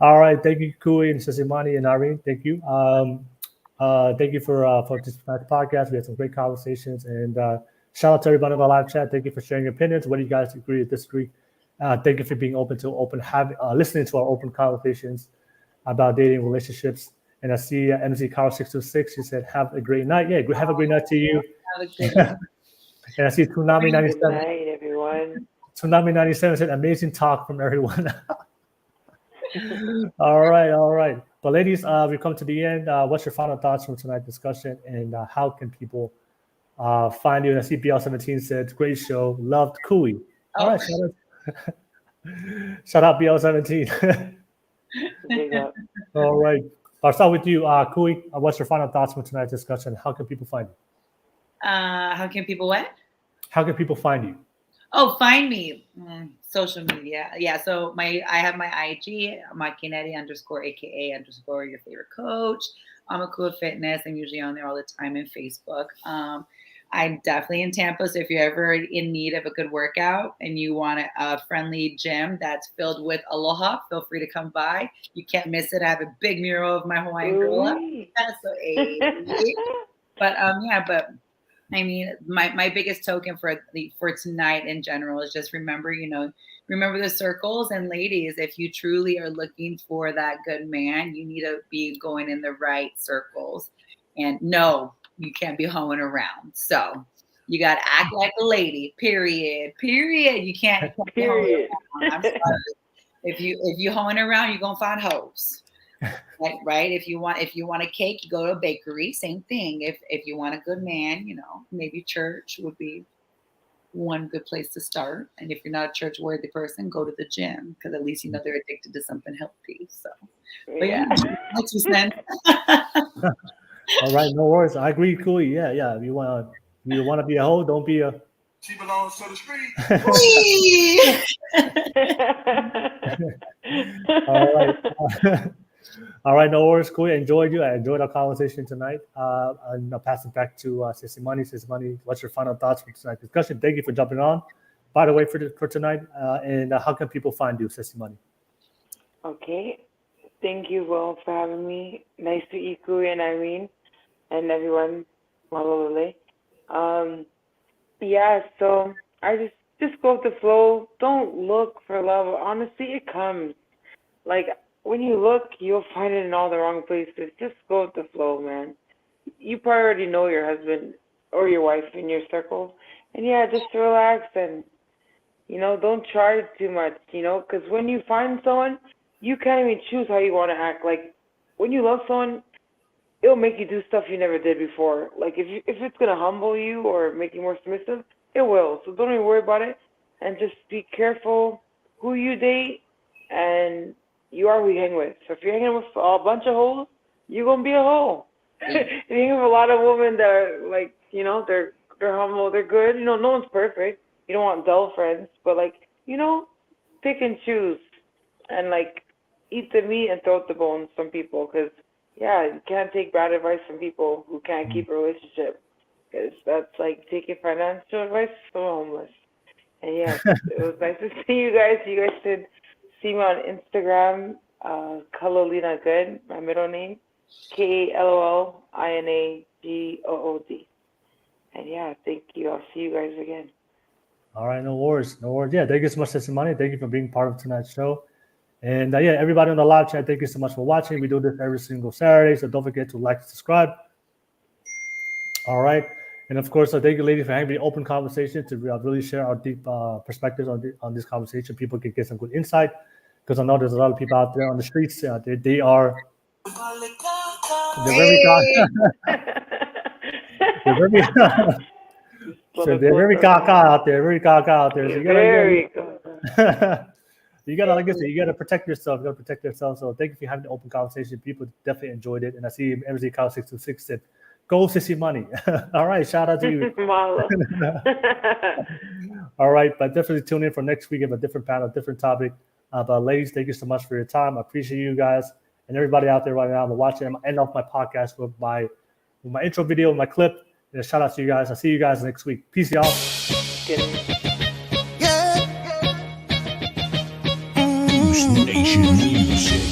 All right, thank you, Kui and Sasimani and Irene. Thank you. Thank you for this podcast. We had some great conversations, and shout out to everybody in the live chat. Thank you for sharing your opinions. Whether you guys agree or disagree, thank you for being listening to our open conversations about dating relationships. And I see MZ Carl 626. She said, "Have a great night." Yeah, have a great night to you. Have a good night. And I see Tsunami 97. Good night, everyone. Tsunami 97 said, "Amazing talk from everyone." All right. But ladies, we've come to the end. What's your final thoughts from tonight's discussion, and how can people find you? And I see BL17 said, "Great show, loved Kui." All right, Shout out BL17. Big up. All right. I'll start with you, Kui. What's your final thoughts for tonight's discussion? How can people find you? How can people what? How can people find you? Oh, find me. Social media. Yeah. So I have my IG, Makinetti _ AKA _ your favorite coach. Amakua Fitness. I'm usually on there all the time in Facebook. I'm definitely in Tampa. So if you're ever in need of a good workout and you want a friendly gym that's filled with aloha, feel free to come by. You can't miss it. I have a big mural of my Hawaiian girl up. But I mean, my biggest token for tonight in general is just remember the circles. And ladies, if you truly are looking for that good man, you need to be going in the right circles. And no, you can't be hoeing around. So you got to act like a lady, period. You can't Period. I'm sorry. If you hoeing around, you're going to find hoes. Right. If you want a cake, you go to a bakery. Same thing. If you want a good man, maybe church would be one good place to start. And if you're not a church worthy person, go to the gym because at least they're addicted to something healthy. So, but yeah, that's what I'm saying. All right, no worries. I agree, Kui. Yeah. If you want to be a hoe, don't be a. She belongs to the street. All right. All right, no worries, Kui. I enjoyed our conversation tonight. And I'll pass it back to Sissy Money. Sissy Money, what's your final thoughts for tonight's discussion? Thank you for jumping on, by the way, for tonight. And how can people find you, Sissy Money? Okay. Thank you, Will, for having me. Nice to meet Kui and Irene and everyone. Malolole. So I just go with the flow. Don't look for love. Honestly, it comes. Like, when you look, you'll find it in all the wrong places. Just go with the flow, man. You probably already know your husband or your wife in your circle. And just relax and, don't try too much, because when you find someone, you can't even choose how you want to act. Like, when you love someone, it'll make you do stuff you never did before. Like, if it's going to humble you or make you more submissive, it will. So don't even worry about it. And just be careful who you date and you are who you hang with. So if you're hanging with a bunch of hoes, you're going to be a hoe. If you hang with a lot of women that are, like, they're humble, they're good. No one's perfect. You don't want dull friends. But, like, pick and choose. And, like, eat the meat and throw out the bones, some people. Because, you can't take bad advice from people who can't keep a relationship. Because that's like taking financial advice from homeless. And, it was nice to see you guys. You guys should see me on Instagram, Kalolina Good, my middle name, KALOLINAGOOD. And thank you. I'll see you guys again. All right, no worries. Yeah, thank you so much, Sissy Money. Thank you for being part of tonight's show. And everybody on the live chat, thank you so much for watching. We do this every single Saturday, so don't forget to like and subscribe. All right. And of course, thank you, ladies, for having the open conversation to really share our deep perspectives on this conversation. People can get some good insight because I know there's a lot of people out there on the streets. They're very caca out there. Very caca out there. So you gotta, like I said, you gotta protect yourself. You gotta protect yourself. So thank you for having the open conversation. People definitely enjoyed it. And I see MZ Cow 626 said, "Go Sissy Money." All right, shout out to you. All right, but definitely tune in for next week. We have a different panel, different topic. But ladies, thank you so much for your time. I appreciate you guys and everybody out there right now. I'm watching. I'm end off my podcast with my intro video, my clip. And a shout out to you guys. I'll see you guys next week. Peace, y'all. Nation music.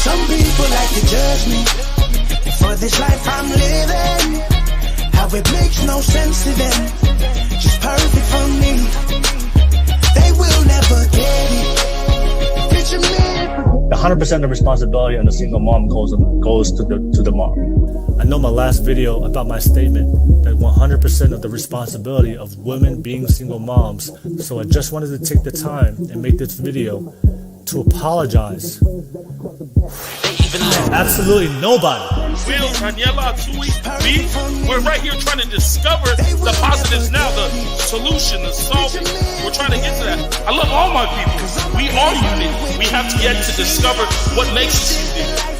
Some people like to judge me for this life I'm living. How it makes no sense to them. Just perfect for me. They will never get it. Picture me. 100% of responsibility on a single mom goes to the mom. I know my last video about my statement that 100% of the responsibility of women being single moms. So I just wanted to take the time and make this video to to apologize? Absolutely nobody. Will, Daniela, Tui, B, we're right here trying to discover the positives now, the solution, the solving. We're trying to get to that. I love all my people. We are unique. We have yet to discover what makes us unique.